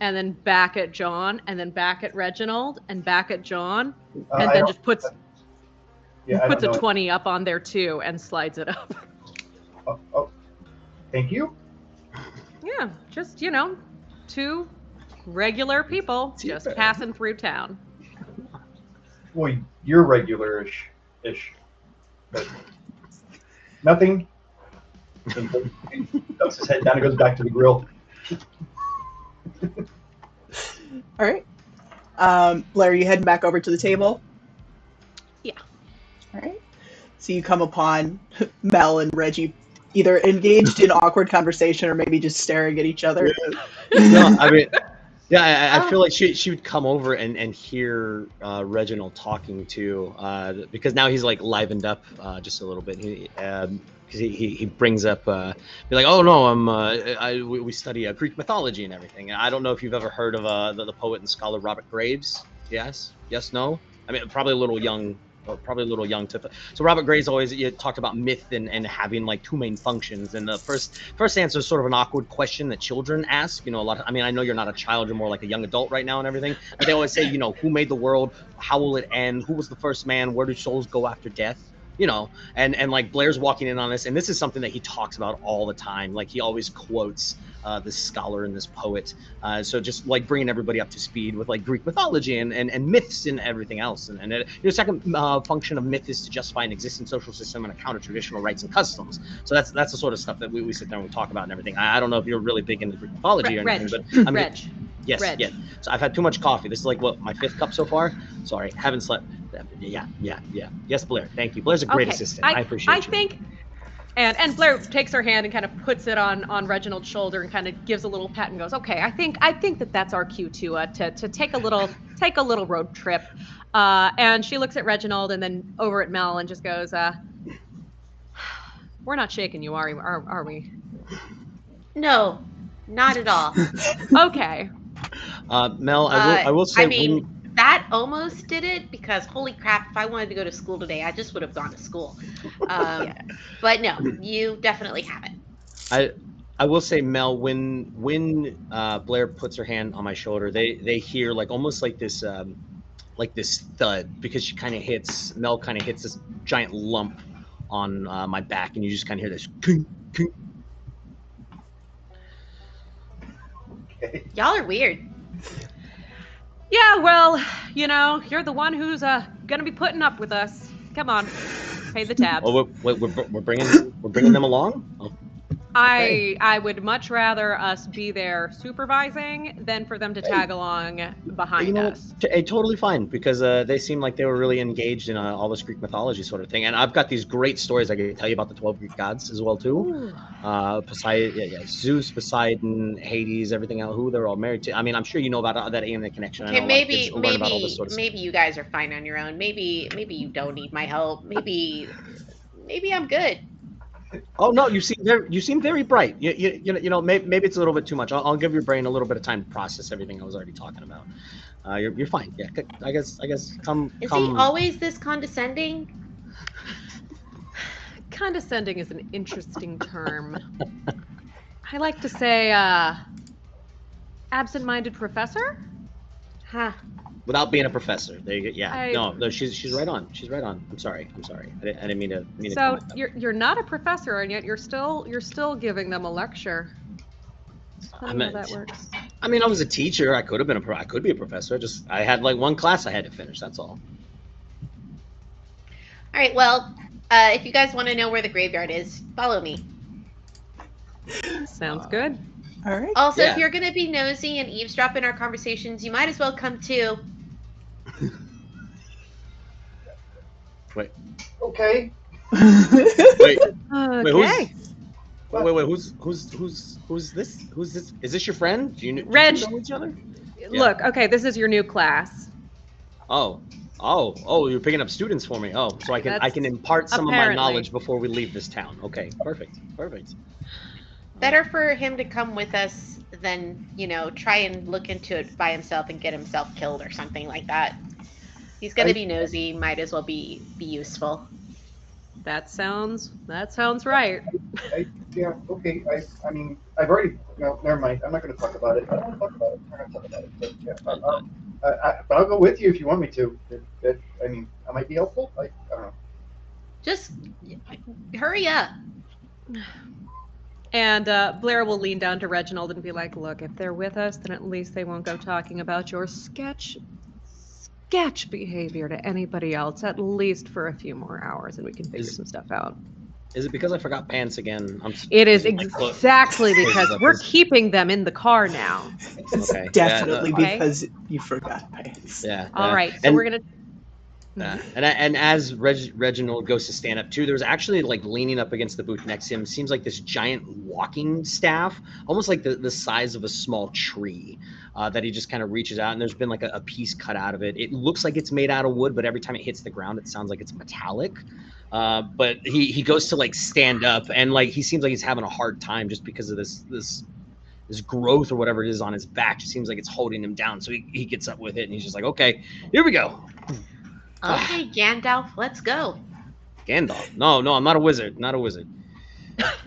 and then back at John, and then back at Reginald, and back at John, and then just puts a 20 up on there too and slides it up. Oh, thank you. Yeah, just two regular people just passing through town. Well, you're regular-ish, but nothing. And he ducks his head down and goes back to the grill. All right. Blair, you heading back over to the table? Yeah. All right. So you come upon Mel and Reggie either engaged in awkward conversation or maybe just staring at each other. No, I mean, yeah, I feel like she would come over and hear Reginald talking to because now he's like livened up just a little bit. Because he brings up be like, oh no, we study Greek mythology and everything. And I don't know if you've ever heard of the poet and scholar Robert Graves. Yes, no. I mean, probably a little young to. So Robert Graves always talked about myth and having like two main functions. And the first answer is sort of an awkward question that children ask. A lot. I mean, I know you're not a child; you're more like a young adult right now and everything. But they always say, who made the world? How will it end? Who was the first man? Where do souls go after death? And like Blair's walking in on this, and this is something that he talks about all the time. Like he always quotes this scholar and this poet. So just like bringing everybody up to speed with like Greek mythology and myths and everything else. And the second function of myth is to justify an existing social system and account of traditional rights and customs. So that's the sort of stuff that we sit there and we talk about and everything. I don't know if you're really big into Greek mythology or anything, but Reg. Yes. So I've had too much coffee. This is like my 5th cup so far. Sorry, haven't slept. Yeah. Yes, Blair. Thank you. Blair's a great assistant. I appreciate you. I think, and Blair takes her hand and kind of puts it on Reginald's shoulder and kind of gives a little pat and goes, "Okay, I think that's our cue to take a little road trip." And she looks at Reginald and then over at Mel and just goes, "We're not shaking you, are we?" No, not at all. Okay. Mel, I will say. I mean, that almost did it because holy crap! If I wanted to go to school today, I just would have gone to school. But no, you definitely haven't. I will say, Mel, when Blair puts her hand on my shoulder, they hear like almost like this thud because Mel kind of hits this giant lump on my back, and you just kind of hear this kink, kink. Y'all are weird. Yeah, well, you're the one who's gonna be putting up with us. Come on, pay the tabs. Oh, we're bringing them along. Oh, okay. I would much rather us be there supervising than for them to tag along You behind know what? us. Totally fine, because they seem like they were really engaged in all this Greek mythology sort of thing, and I've got these great stories I can tell you about the 12 Greek gods as well too. Ooh. Poseidon, Zeus, Poseidon, Hades, everything else. Who they're all married to. I mean, I'm sure you know about that alien connection. I Okay, know a lot of kids learn about all this maybe sort of stuff. maybe you guys are fine on your own. Maybe you don't need my help. Maybe I'm good. Oh no, you seem very bright. Maybe it's a little bit too much. I'll give your brain a little bit of time to process everything I was already talking about. You're fine. Yeah, I guess come. Is he always this condescending? Condescending is an interesting term. I like to say, absent-minded professor? Huh. Without being a professor. There you go. Yeah. I- No, she's right on. She's right on. I'm sorry. I didn't mean to. So you're not a professor, and yet you're still giving them a lecture. Tell me how that works. I mean, I was a teacher. I could have been I could be a professor. I had like one class I had to finish. That's all. All right. Well, if you guys want to know where the graveyard is, follow me. Sounds good. All right. Also, Yeah. if you're gonna be nosy and eavesdrop in our conversations, you might as well come too. Wait. Okay. Wait. Okay. Wait. Who's this? Who's this? Is this your friend? Do you Reg. know each other? Look, okay, this is your new class. Oh, you're picking up students for me. Oh, so I can impart some of my Apparently. knowledge before we leave this town. Okay, perfect. Better for him to come with us than, try and look into it by himself and get himself killed or something like that. He's gonna be nosy, might as well be useful. That sounds right. Yeah. Okay. I mean, I've already. No, never mind. I'm not going to talk about it. I don't want to talk about it. I'm not going to talk about it. But yeah. But I'll go with you if you want me to. I mean, I might be helpful. I don't know. Just hurry up. And Blair will lean down to Reginald and be like, look, if they're with us, then at least they won't go talking about your sketch behavior to anybody else, at least for a few more hours, and we can figure some stuff out. Is it because I forgot pants again? It is exactly because we're keeping them in the car now. It's Okay. definitely Okay. because you forgot pants. Yeah. All right, so we're gonna. And as Reginald goes to stand up too, there's actually like leaning up against the booth next to him seems like this giant walking staff, almost like the size of a small tree, that he just kind of reaches out, and there's been like a piece cut out of it. It looks like it's made out of wood, but every time it hits the ground, it sounds like it's metallic. But he goes to like stand up, and like he seems like he's having a hard time just because of this growth or whatever it is on his back. It seems like it's holding him down. So he gets up with it, and he's just like, okay, here we go. Okay, Gandalf, let's go. Gandalf? No, I'm not a wizard. Not a wizard.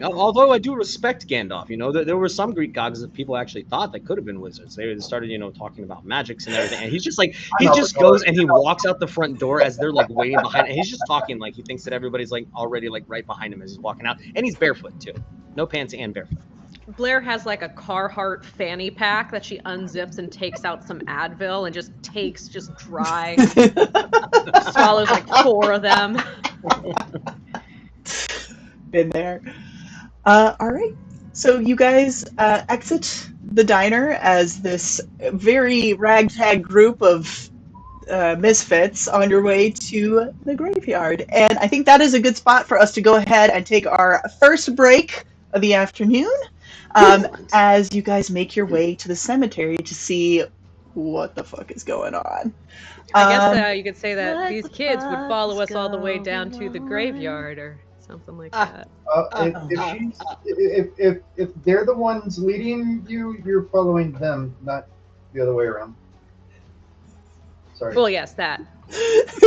Although I do respect Gandalf. There were some Greek gods that people actually thought that could have been wizards. They started, talking about magics and everything. And he's just like, he just goes and he walks out the front door as they're like waiting behind. And he's just talking like he thinks that everybody's like already like right behind him as he's walking out. And he's barefoot too. No pants and barefoot. Blair has like a Carhartt fanny pack that she unzips and takes out some Advil and just dry, swallows like 4 of them. Been there. All right. So you guys exit the diner as this very ragtag group of misfits on your way to the graveyard. And I think that is a good spot for us to go ahead and take our first break of the afternoon. As you guys make your way to the cemetery to see what the fuck is going on. I guess you could say that what these the kids would follow us fuck's all the way down to the going graveyard or something like that. If they're the ones leading you, you're following them, not the other way around. Sorry. Well, yes, that.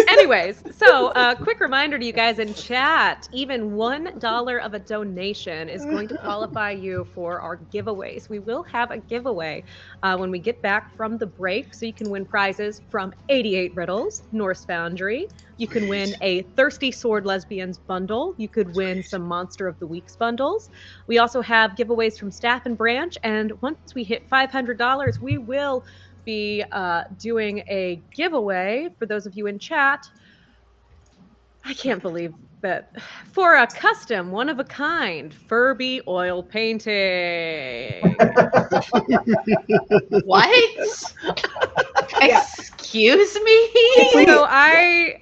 Anyways, so quick reminder to you guys in chat, even $1 of a donation is going to qualify you for our giveaways. We will have a giveaway when we get back from the break, so you can win prizes from 88 Riddles, Norse Foundry. You can win a Thirsty Sword Lesbians bundle. You could win some Monster of the Weeks bundles. We also have giveaways from Staff and Branch, and once we hit $500, we will be doing a giveaway for those of you in chat I can't believe that. For a custom, one-of-a-kind Furby oil painting. What? Yeah. Excuse me? If we- So I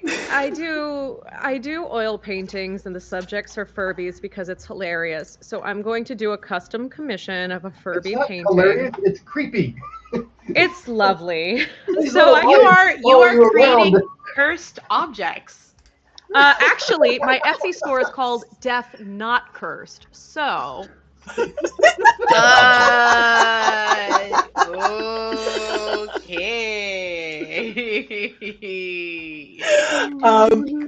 do oil paintings and the subjects are Furbies because it's hilarious. So I'm going to do a custom commission of a It's Furby not painting. hilarious. It's creepy. It's lovely. These So little You lights are follow you creating around. cursed objects. actually my Etsy store is called Death Not Cursed. So Okay.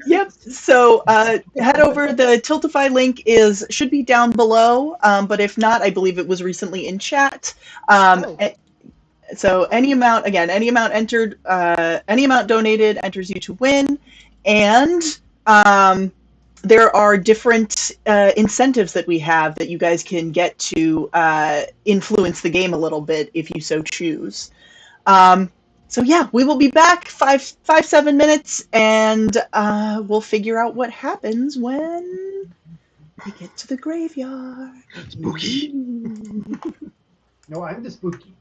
Yep. So head over. The Tiltify link should be down below. But if not, I believe it was recently in chat. Oh. So any amount, again, any amount entered, any amount donated enters you to win, and there are different incentives that we have that you guys can get to influence the game a little bit if you so choose. So yeah, we will be back 7 minutes, and we'll figure out what happens when we get to the graveyard. Spooky. No, I'm the spooky.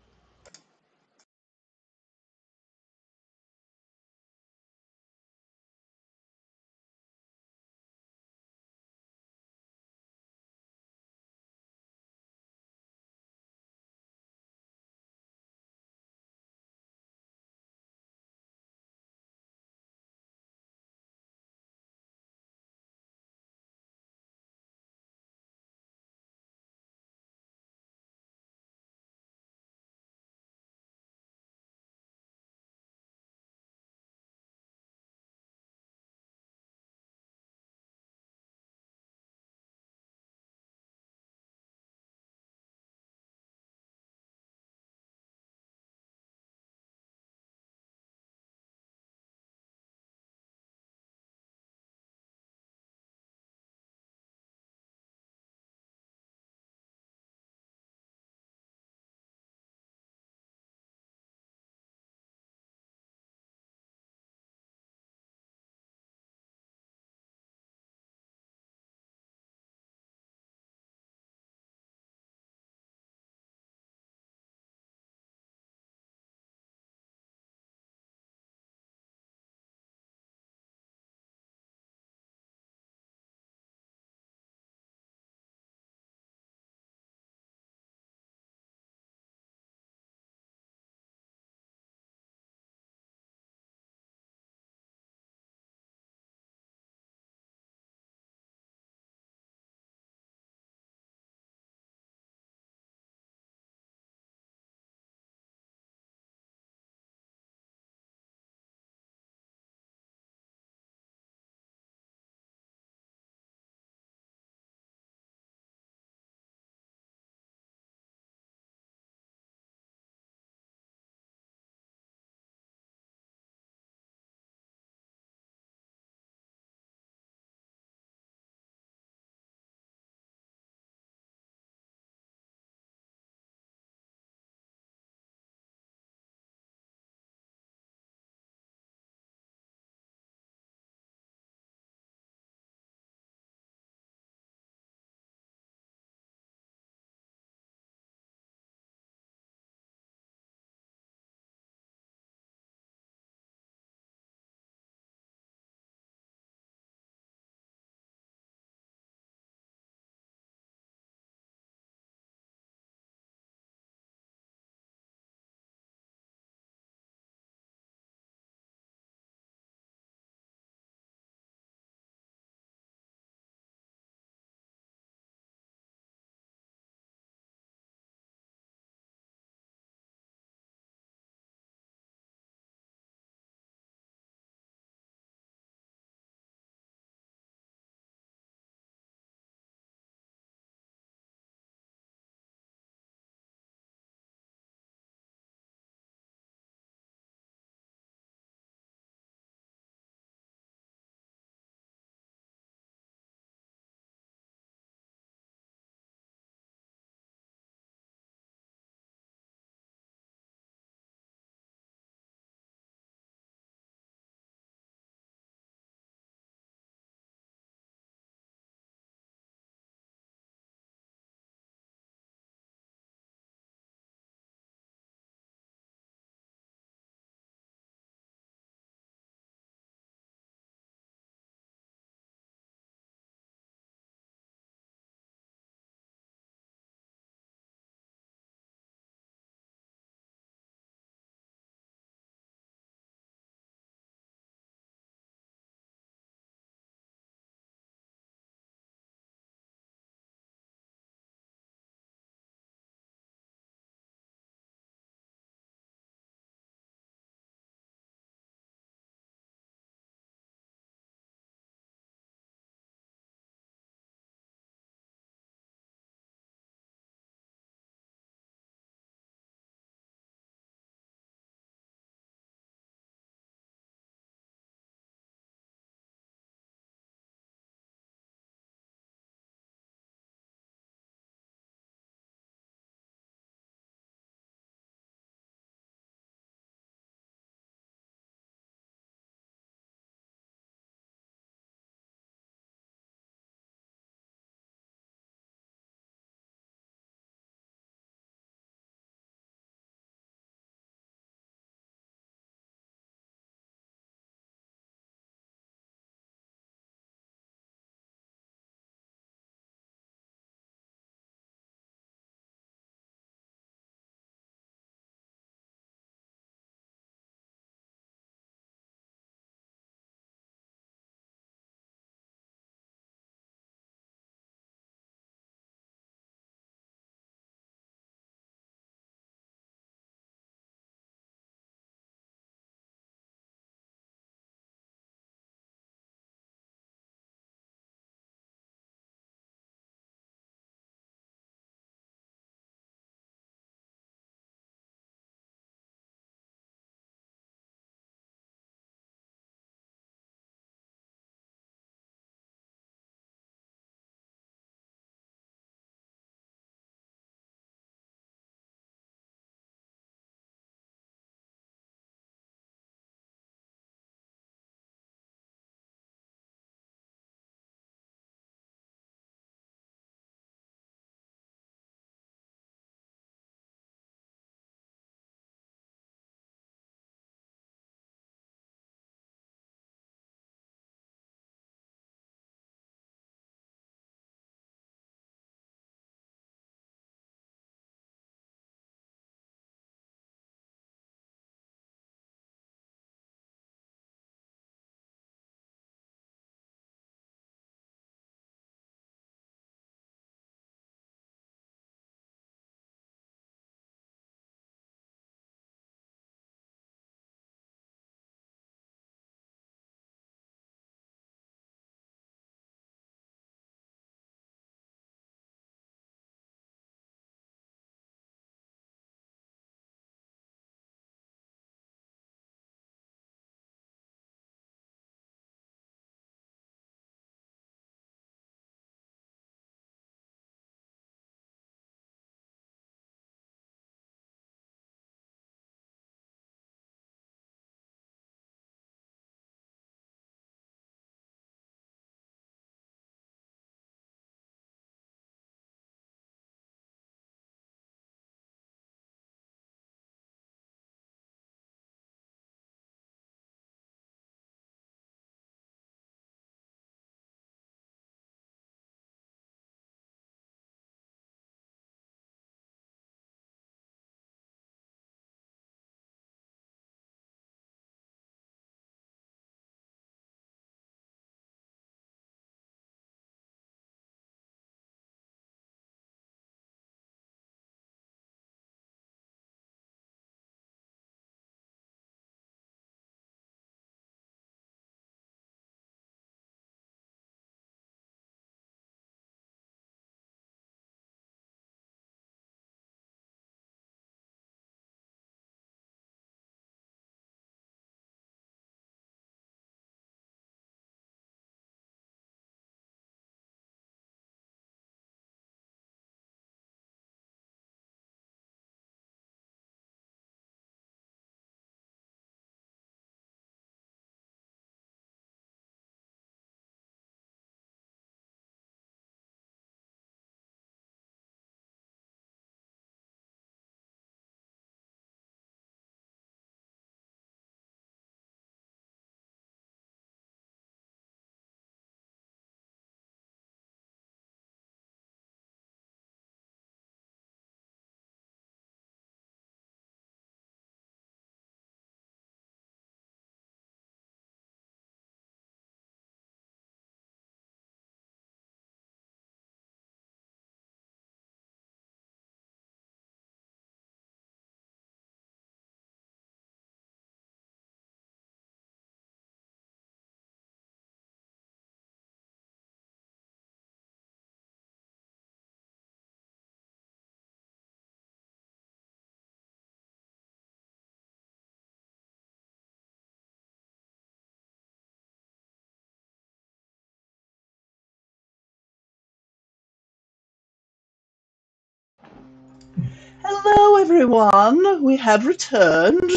Hello, everyone. We have returned.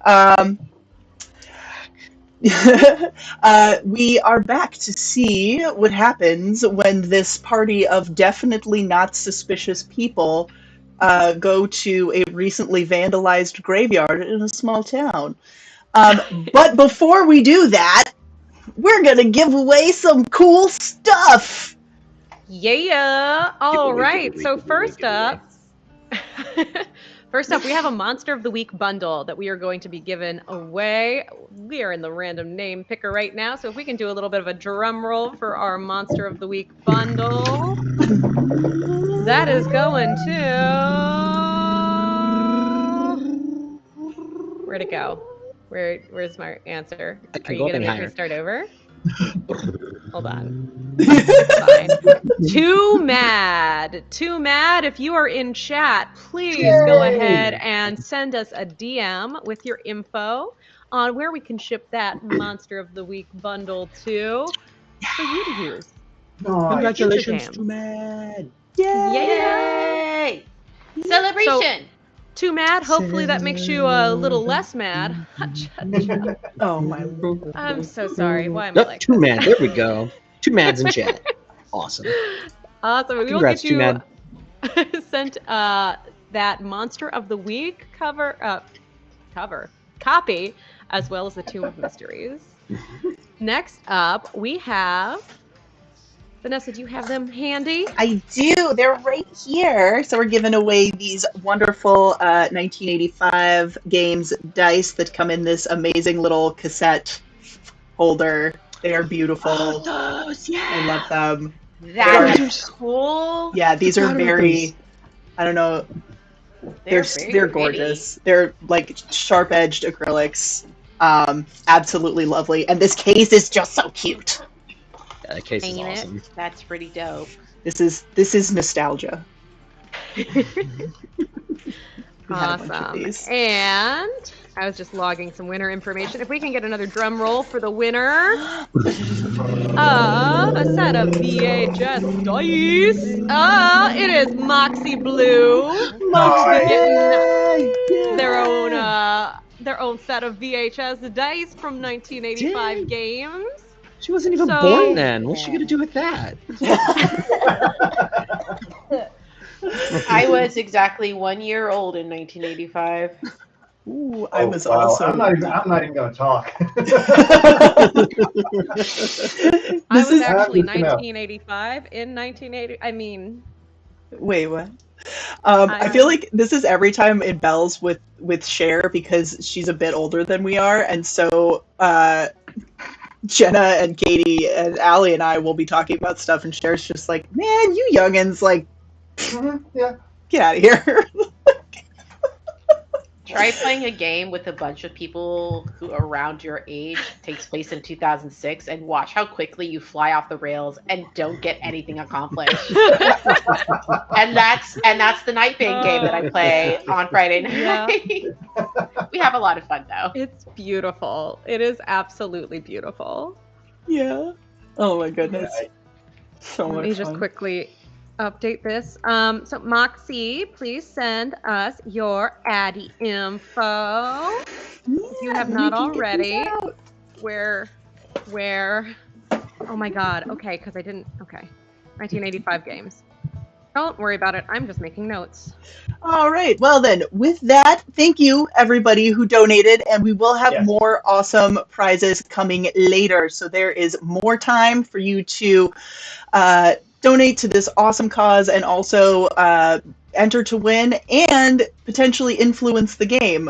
Um, we are back to see what happens when this party of definitely not suspicious people go to a recently vandalized graveyard in a small town. But before we do that, we're gonna give away some cool stuff. Yeah. All Giveaway, right. giveaway, So giveaway, first up, we have a Monster of the Week bundle that we are going to be giving away. We are in the random name picker right now, so if we can do a little bit of a drum roll for our Monster of the Week bundle, that is going to. Where'd it go? Where's my answer? I Are can you go gonna any make me higher. start over? Hold on. Fine. Too mad. If you are in chat, please go ahead and send us a DM with your info on where we can ship that Monster of the Week bundle to for you to use. Nice. Congratulations, games. Too Mad. Yay! Celebration! Too mad. Hopefully that makes you a little less mad. Oh my lord. I'm so sorry. Why am I Yep, like Too this? Mad. There we go. Two Mads in chat. Awesome. Awesome. We will Congrats, get you Too Mad. sent that Monster of the Week copy, as well as the Tomb of Mysteries. Next up, we have Vanessa. Do you have them handy? I do. They're right here. So we're giving away these wonderful 1985 games dice that come in this amazing little cassette holder. They are beautiful. Those, yeah. I love them. That's cool. Yeah, these are Forgot about very. those. I don't know. They're They're very gorgeous. They're like sharp-edged acrylics. Absolutely lovely. And this case is just so cute. Yeah, that case is Ain't it? awesome. That's pretty dope. This is nostalgia. We had a bunch of Awesome. these. And I was just logging some winner information. If we can get another drum roll for the winner of a set of VHS dice, it is Moxie Blue. Who'll be getting their own set of VHS dice from 1985 Dang. games. She wasn't even So- born then. What's she gonna do with that? I was exactly 1 year old in 1985. Ooh, I was wow. also. I'm not even going to talk. I was is actually good to know. 1985 in 1980. I mean, wait, what? I feel like this is every time it bells with Cher because she's a bit older than we are, and so Jenna and Katie and Allie and I will be talking about stuff, and Cher's just like, "Man, you youngins, like, Yeah. get out of here." Try playing a game with a bunch of people who are around your age, takes place in 2006, and watch how quickly you fly off the rails and don't get anything accomplished. and that's the Night Bane game that I play on Friday night. Yeah. We have a lot of fun though. It's beautiful. It is absolutely beautiful. Yeah. Oh my goodness. So Let much me just fun. quickly update this. So Moxie, please send us your Addy info. If you have not already, where, oh my God. Okay, because I didn't, okay. 1985 games. Don't worry about it. I'm just making notes. All right. Well, then, with that, thank you, everybody who donated, and we will have more awesome prizes coming later. So there is more time for you to donate to this awesome cause and also enter to win and potentially influence the game.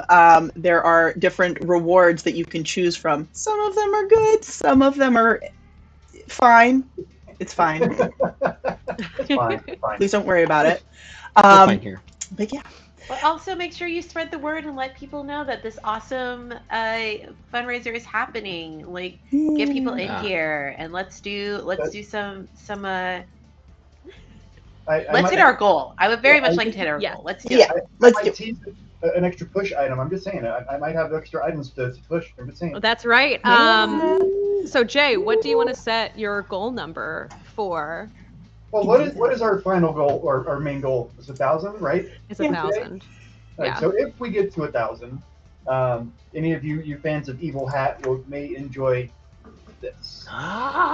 There are different rewards that you can choose from. Some of them are good. Some of them are fine. It's fine. It's fine. Please don't worry about it. We're fine here. But yeah. But also make sure you spread the word and let people know that this awesome fundraiser is happening. Like, get people in here and let's do some let's hit our goal. I would very much like to hit our goal. Let's do it. Let's do it. An extra push item. I'm just saying. I might have extra items to push. I'm just saying. That's right. So Jay, what do you want to set your goal number for? Well, what is our final goal or our main goal? It's 1,000, right? It's Yeah. 1,000. Right, Yeah. so if we get to 1,000, any of you fans of Evil Hat may enjoy this. Right?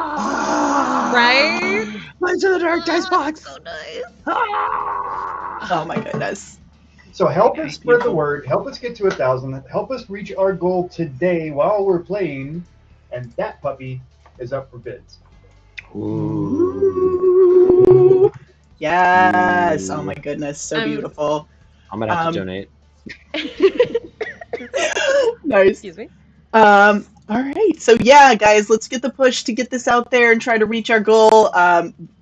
Mine's in the dark dice box. So nice. Oh my goodness. So help Okay, us spread the beautiful. word. Help us get to 1,000. Help us reach our goal today while we're playing, and that puppy is up for bids. Ooh. Yes. Oh my goodness. So beautiful. I'm gonna have to donate. Nice. Excuse me. All right. So yeah, guys, let's get the push to get this out there and try to reach our goal.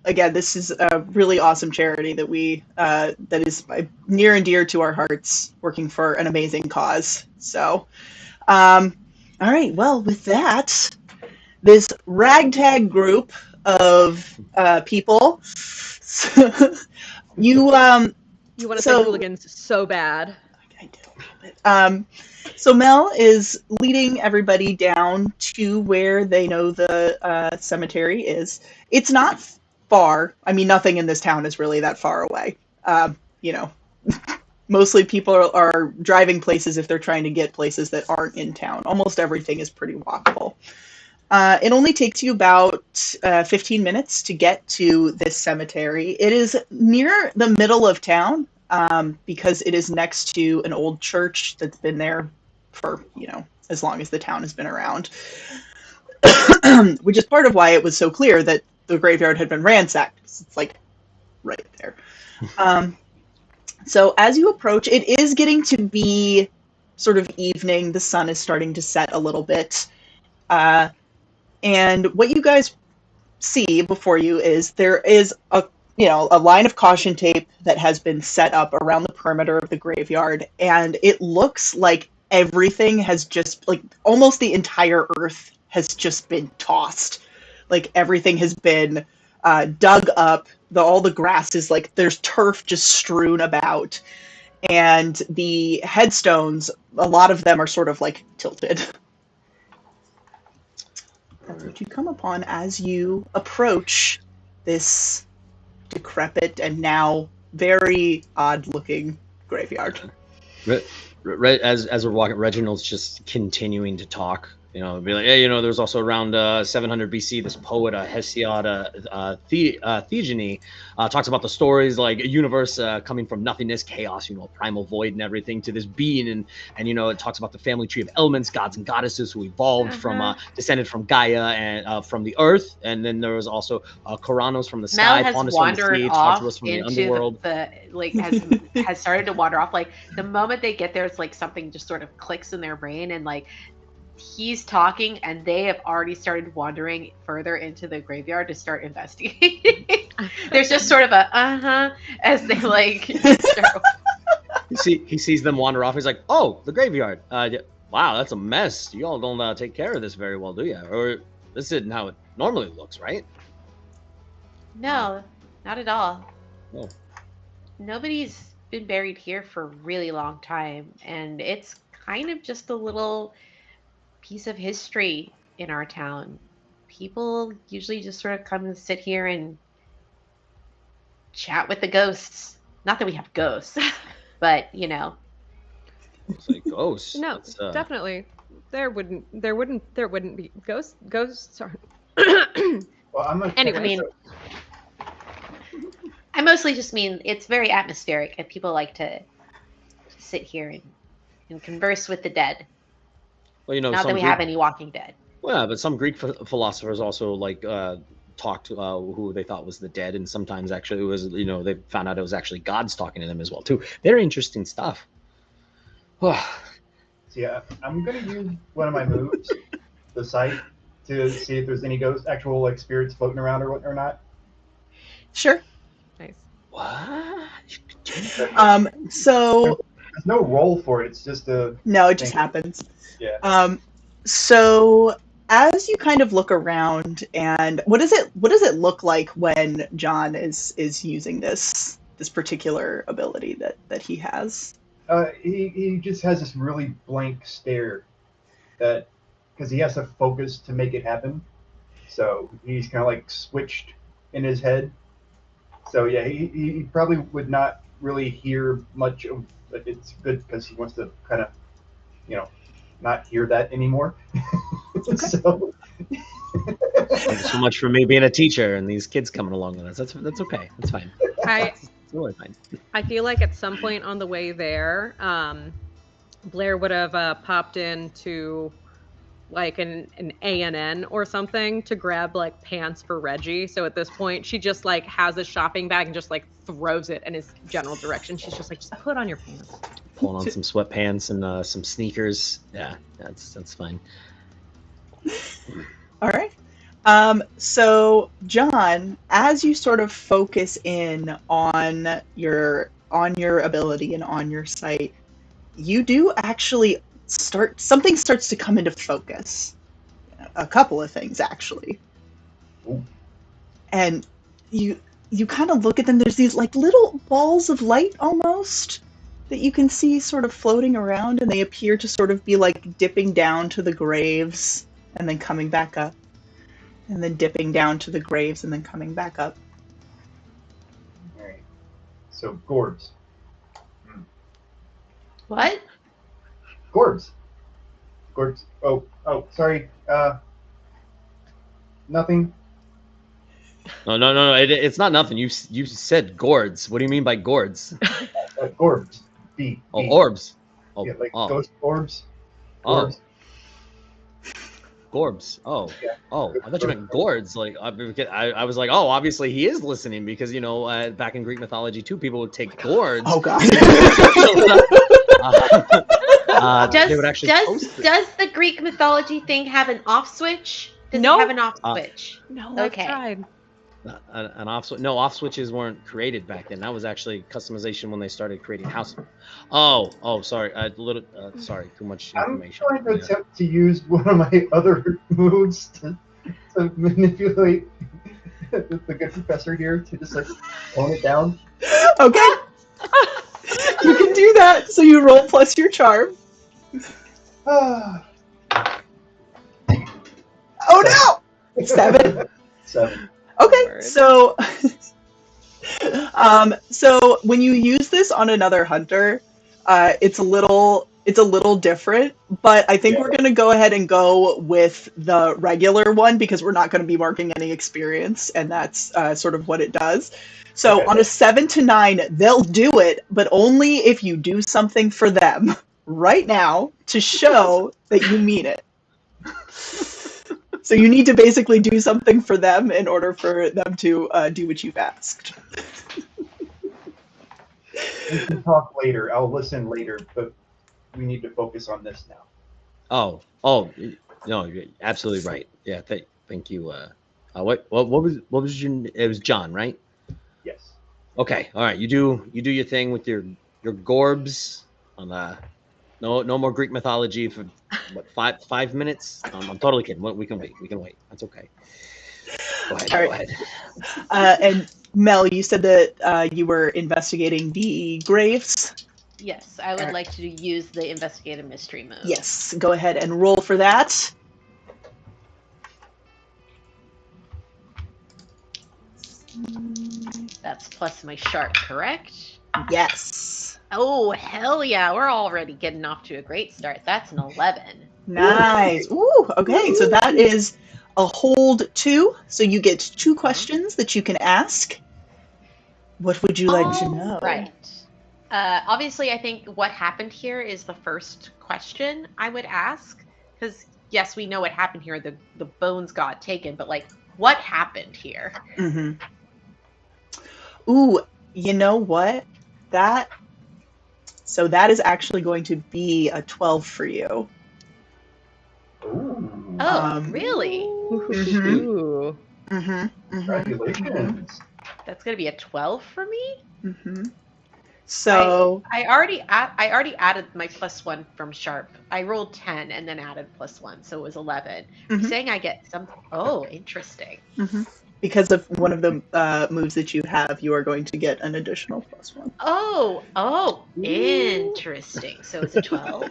Again, this is a really awesome charity that we that is near and dear to our hearts, working for an amazing cause. So, all right. Well, with that, this ragtag group of people, you You want to say So- hooligans so bad. I do a little bit. So Mel is leading everybody down to where they know the cemetery is. It's not far. I mean, nothing in this town is really that far away. You know, mostly people are driving places if they're trying to get places that aren't in town. Almost everything is pretty walkable. It only takes you about 15 minutes to get to this cemetery. It is near the middle of town because it is next to an old church that's been there for, as long as the town has been around. Which is part of why it was so clear that the graveyard had been ransacked. It's like right there. So as you approach, it is getting to be sort of evening. The sun is starting to set a little bit. And what you guys see before you is there is a line of caution tape that has been set up around the perimeter of the graveyard, and it looks like everything has just, like, almost the entire earth has just been tossed. Like, everything has been dug up. All the grass is, like, there's turf just strewn about, and the headstones, a lot of them are sort of, like, tilted. That's what you come upon as you approach this decrepit and now very odd-looking graveyard. Right as we're walking, Reginald's just continuing to talk. Be like, hey, there's also around 700 BC, this poet, Hesiod Theogony, talks about the stories like a universe coming from nothingness, chaos, primal void and everything, to this being, and it talks about the family tree of elements, gods and goddesses who evolved from descended from Gaia and from the earth, and then there was also Koranos from the sky, Mel has Pontus from the wandered sea, off Tartarus from the into underworld. has started to wander off. Like the moment they get there, it's like something just sort of clicks in their brain, and like he's talking, and they have already started wandering further into the graveyard to start investigating. There's just sort of a as they like start. He sees them wander off. He's like, "Oh, the graveyard. Wow, that's a mess. You all don't take care of this very well, do you? Or this isn't how it normally looks, right?" No, not at all. Oh. Nobody's been buried here for a really long time, and it's kind of just a little piece of history in our town. People usually just sort of come and sit here and chat with the ghosts. Not that we have ghosts, but It's like ghosts. No, That's, definitely. There wouldn't be ghosts are Well, I'm not. Anyway. I mean, I mostly just mean it's very atmospheric, and people like to sit here and converse with the dead. well, Not that we have any Walking Dead. Well, but some Greek philosophers also talked who they thought was the dead, and sometimes actually it was they found out it was actually gods talking to them as well too. Very interesting stuff. Yeah, I'm gonna use one of my moves, the sight, to see if there's any actual like spirits floating around or not. Sure. nice. What? So There's no roll for it. It's just a. no, it just happens. Yeah. So as you kind of look around, and what does it look like when John is using this particular ability that he has? He just has this really blank stare, that because he has to focus to make it happen. So he's kind of like switched in his head, So yeah, he probably would not really hear much of, but it's good because he wants to kind of, not hear that anymore. So So much for me being a teacher and these kids coming along with us. That's okay. That's fine. It's really fine. I feel like at some point on the way there, Blair would have popped into like an A&N or something to grab like pants for Reggie. So at this point, she just like has a shopping bag and just like throws it in his general direction. She's just like, just put on your pants. Pulling on some sweatpants and some sneakers. Yeah, that's fine. All right. So John, as you sort of focus in on your ability and on your sight, you do actually something starts to come into focus. A couple of things actually. Ooh. And you kind of look at them. There's these like little balls of light almost that you can see sort of floating around, and they appear to sort of be like dipping down to the graves and then coming back up, and then dipping down to the graves and then coming back up. all right. So Gorbs. What? Gorbs. Oh, sorry. Nothing. No. It's not nothing. You said gourds. What do you mean by gourds? Gorbs. B. Oh, orbs. Oh, Yeah, like oh, ghost orbs. oh, Gorbs. gorbs. Oh, Yeah. oh. I thought you meant gourds. Like I was like, oh, obviously he is listening because back in Greek mythology too, people would take gourds. Oh God. They would actually Does the Greek mythology thing have an off switch? Does No. it have an off switch? No, Okay. I've tried. an off switch. No, off switches weren't created back then. That was actually customization when they started creating house. Oh, sorry. Sorry, too much I'm information. trying to attempt to use one of my other moves to manipulate the good professor here to just like tone it down. Okay. You can do that. So you roll plus your charm. Ah. Oh no! 7. 7. Okay, Word. so so when you use this on another hunter, it's a little different, but I think we're gonna go ahead and go with the regular one because we're not gonna be marking any experience, and that's sort of what it does. So on a 7 to 9, they'll do it, but only if you do something for them right now to show that you mean it. So you need to basically do something for them in order for them to do what you've asked. We can talk later. I'll listen later, but we need to focus on this now. Oh, no, you're absolutely right. Yeah, thank you. What was your? It was John, right? Yes. Okay, all right. You do your thing with your gorbs on no more Greek mythology for what 5 minutes. I'm totally kidding. We can wait. That's okay. Go ahead. All right. And Mel, you said that you were investigating the graves. Yes, I would like to use the investigative mystery move. Yes, go ahead and roll for that. That's plus my sharp, correct? Yes. Oh, hell yeah. We're already getting off to a great start. That's an 11. Nice. Ooh, okay, so that is a hold 2. So you get 2 questions that you can ask. What would you like to know? Right. Obviously, I think what happened here is the first question I would ask. Because, yes, we know what happened here. The bones got taken. But, like, what happened here? Mm-hmm. Ooh, you know what? So that is actually going to be a 12 for you. Ooh. Oh, really? Mhm. Ooh. Congratulations. That's going to be a 12 for me? Mm-hmm. So I already added my +1 from sharp. I rolled 10 and then added +1, so it was 11. You're saying I get some. Oh, interesting. Because of one of the moves that you have, you are going to get an additional +1. Oh, interesting. So it's a 12.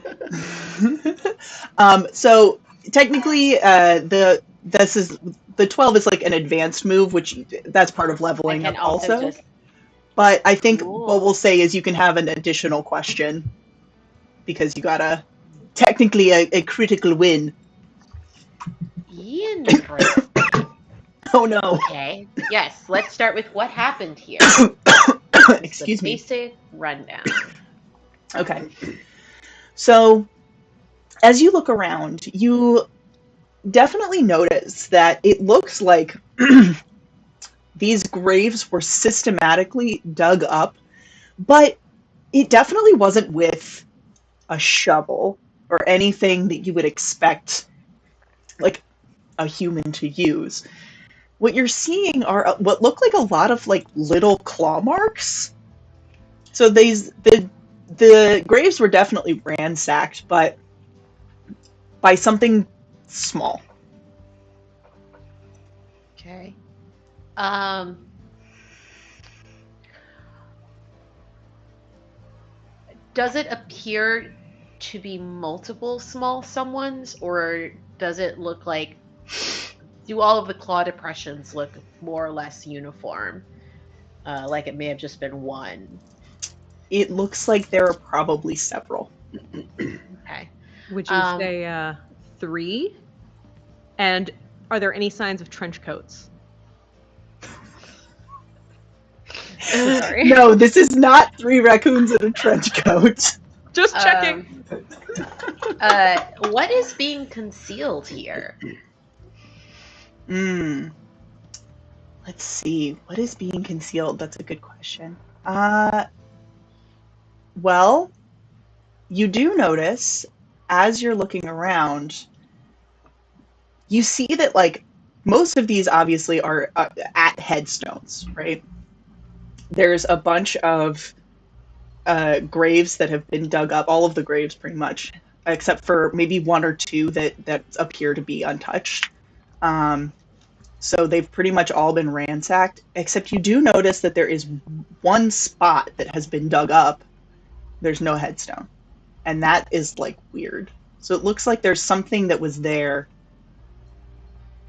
So technically, the 12 is like an advanced move, which that's part of I leveling can up also also. just But I think Cool. what we'll say is you can have an additional question because you got technically a critical win. Interesting. Oh no. Okay. Yes, let's start with what happened here. Excuse the me. basic rundown. Okay. So as you look around, you definitely notice that it looks like these graves were systematically dug up, but it definitely wasn't with a shovel or anything that you would expect like a human to use. What you're seeing are what look like a lot of like little claw marks. So the graves were definitely ransacked, but by something small. Okay. Does it appear to be multiple small someones, or does it look like, do all of the claw depressions look more or less uniform? Like it may have just been one. It looks like there are probably several. Okay. Would you say 3? And are there any signs of trench coats? Sorry. No, this is not 3 raccoons in a trench coat. Just checking. What is being concealed here? Let's see. What is being concealed? That's a good question. Well, you do notice as you're looking around, you see that like most of these obviously are at headstones, right? There's a bunch of graves that have been dug up, all of the graves pretty much, except for maybe 1 or 2 that appear to be untouched. So they've pretty much all been ransacked, except you do notice that there is one spot that has been dug up. There's no headstone. And that is like weird. So it looks like there's something that was there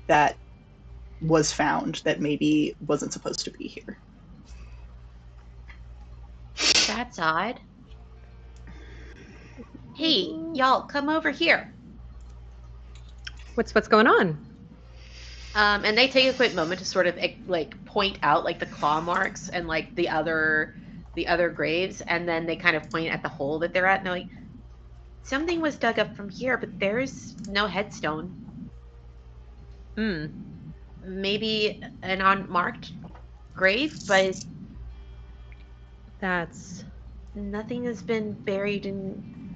that was found that maybe wasn't supposed to be here. That's odd. Hey, y'all, come over here. What's going on? And they take a quick moment to sort of like point out like the claw marks and like the other graves, and then they kind of point at the hole that they're at, and they're like, something was dug up from here, but there's no headstone. Maybe an unmarked grave, but That's nothing has been buried in.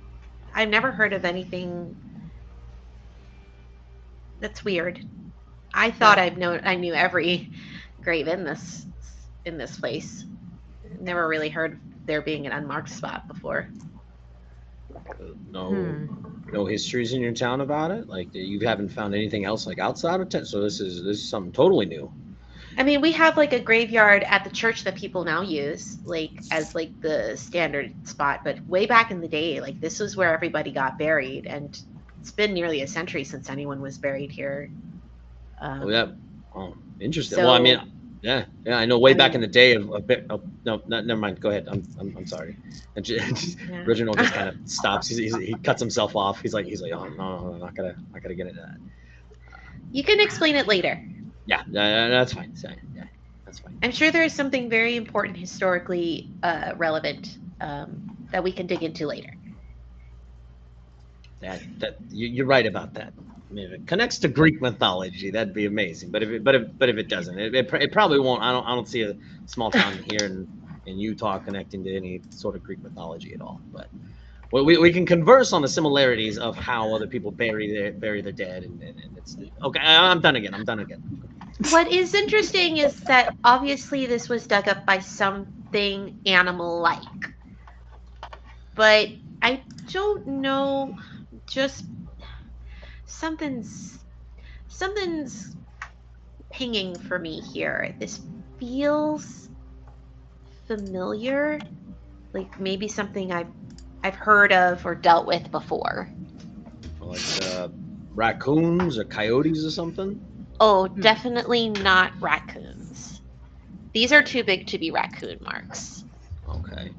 I've never heard of anything. That's weird. I thought I knew every grave in this place. Never really heard there being an unmarked spot before. No histories in your town about it. Like you haven't found anything else like outside of town. So this is something totally new. I mean, we have like a graveyard at the church that people now use like as like the standard spot, but way back in the day, like this was where everybody got buried, and it's been nearly a century since anyone was buried here. Interesting. So, well, I mean, yeah, I know. Back in the day of a bit. Oh, no, never mind. Go ahead. I'm sorry. And Reginald just kind of stops. He cuts himself off. He's like, oh no, I'm not gonna get into that. You can explain it later. Yeah, that's fine. Yeah, that's fine. I'm sure there is something very important historically relevant that we can dig into later. That you're right about that. I mean, if it connects to Greek mythology, that'd be amazing. But if it doesn't, it probably won't. I don't see a small town here in Utah connecting to any sort of Greek mythology at all. But we can converse on the similarities of how other people bury their dead, and it's okay. I'm done again. What is interesting is that obviously this was dug up by something animal-like, but I don't know. Just something's pinging for me here. This feels familiar, like maybe something I've heard of or dealt with before. Like raccoons or coyotes or something. Oh, definitely not raccoons. These are too big to be raccoon marks. Okay.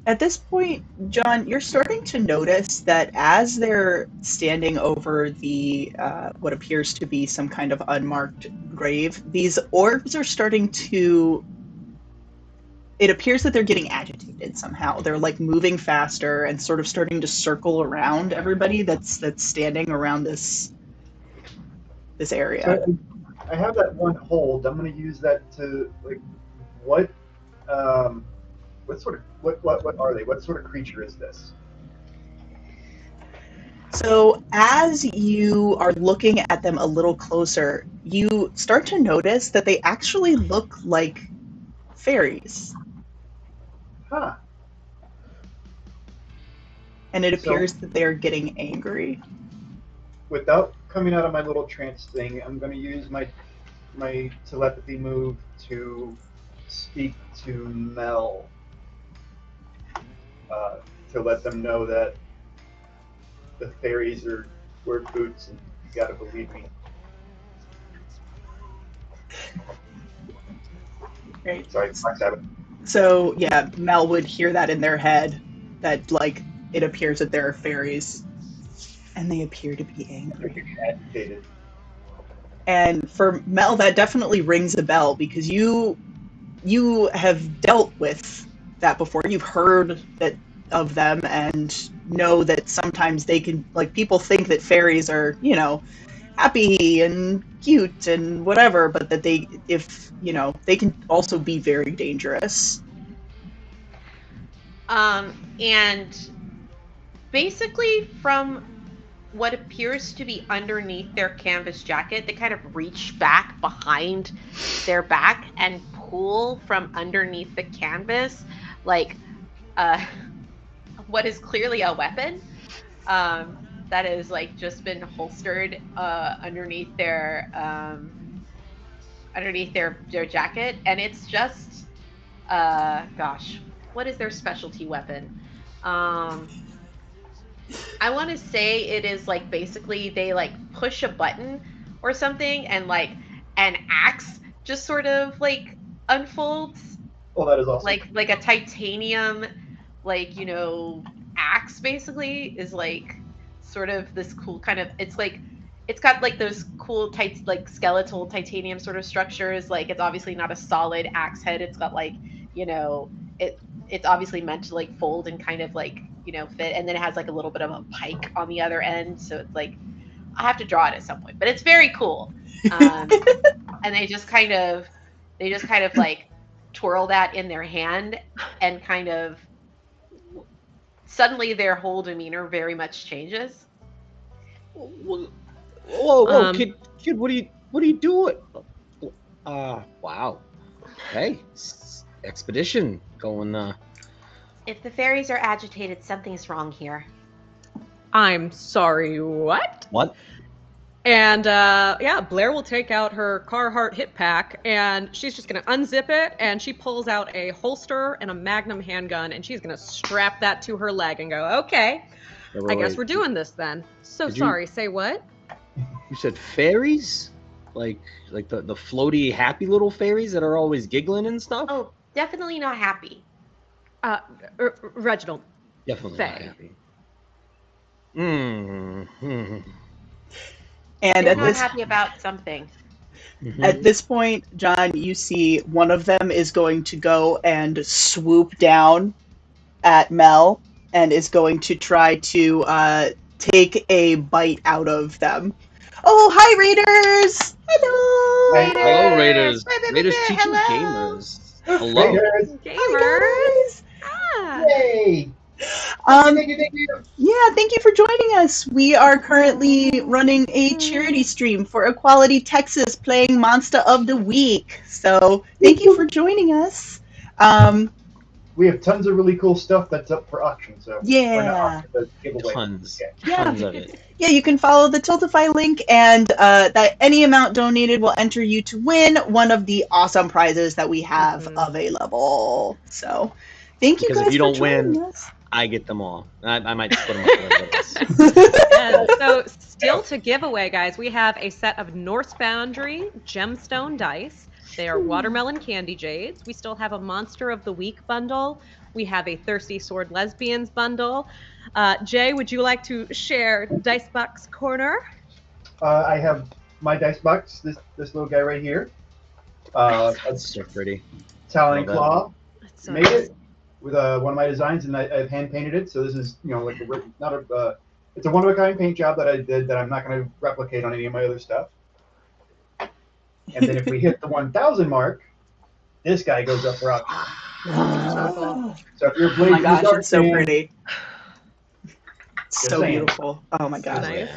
At this point, John, you're starting to notice that as they're standing over the what appears to be some kind of unmarked grave, these orbs are starting to. It appears that they're getting agitated somehow. They're like moving faster and sort of starting to circle around everybody that's standing around this area. So I have that one hold. I'm going to use that to like what what are they? What sort of creature is this? So, as you are looking at them a little closer, you start to notice that they actually look like fairies. Huh. And it So- appears that they are getting angry. Without coming out of my little trance thing, I'm going to use my telepathy move to speak to Mel to let them know that the fairies wear boots and you got to believe me. Right. Sorry, Fox Habit. So, yeah, Mel would hear that in their head that, like, it appears that there are fairies and they appear to be angry. Agitated. And for Mel, that definitely rings a bell because you have dealt with that before. You've heard that of them and know that sometimes they can, like, people think that fairies are, you know, happy and cute and whatever, but that they, if, you know, they can also be very dangerous. And basically from what appears to be underneath their canvas jacket, they kind of reach back behind their back and pull from underneath the canvas, like what is clearly a weapon that has like just been holstered underneath their jacket, and it's just gosh, what is their specialty weapon? I want to say it is like basically they like push a button or something, and like an axe just sort of like unfolds, Oh, that is awesome. like a titanium, like, you know, axe basically is like sort of this cool kind of, it's like it's got like those cool tight like skeletal titanium sort of structures. Like it's obviously not a solid axe head. It's got like, you know, it's obviously meant to like fold and kind of like, you know, fit, and then it has like a little bit of a pike on the other end, so it's like I have to draw it at some point, but it's very cool. And they just kind of like twirl that in their hand, and kind of suddenly their whole demeanor very much changes. Whoa, kid, what are you doing? Wow. Hey, expedition going. If the fairies are agitated, something's wrong here. I'm sorry, what? What? And yeah, Blair will take out her Carhartt hip pack, and she's just gonna unzip it, and she pulls out a holster and a Magnum handgun, and she's gonna strap that to her leg and go, okay, I guess we're doing this then. So sorry, say what? You said fairies? Like the floaty, happy little fairies that are always giggling and stuff? Oh, definitely not happy. Reginald. Definitely Faye. not happy. Mm-hmm. And They're at not this happy about something. at this point, John, you see one of them is going to go and swoop down at Mel and is going to try to take a bite out of them. Oh, hi, Raiders! Hello! Hello, Raiders. Raiders. Raiders teaching Hello. gamers. Hello. Raiders. Gamers. Hi, guys! Ah. Yay! Thank you. Yeah, thank you for joining us. We are currently running a charity stream for Equality Texas playing Monster of the Week. So thank you for joining us. We have tons of really cool stuff that's up for auction, so Yeah. we're not auction, but giveaway. Tons. Yeah. Tons of it. Yeah, you can follow the Tiltify link, and that any amount donated will enter you to win one of the awesome prizes that we have available. So thank you Because guys if you for don't joining win, us. I get them all. I might split them up a little bit. And so still to give away, guys, we have a set of Norse Boundary gemstone dice. They are watermelon candy jades. We still have a Monster of the Week bundle. We have a Thirsty Sword Lesbians bundle. Jay, would you like to share Dicebox Corner? I have my dice box. This little guy right here. That's so pretty. Talon and Claw. That's so Made nice. it with one of my designs, and I've hand painted it. So this is like it's a one of a kind paint job that I did that I'm not going to replicate on any of my other stuff. And then if we hit the 1,000 mark, this guy goes up for auction. So if you're a Oh Blade my gosh, Dark it's so fan, pretty. So saying. beautiful. Oh my gosh. Nice.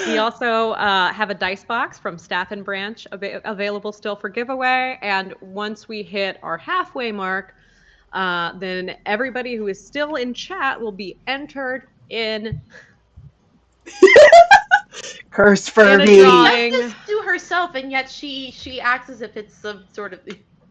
We also have a dice box from Staff and Branch available still for giveaway. And once we hit our halfway mark, then everybody who is still in chat will be entered in Cursed a Furby. drawing. Does this do herself, and yet she acts as if it's some sort of.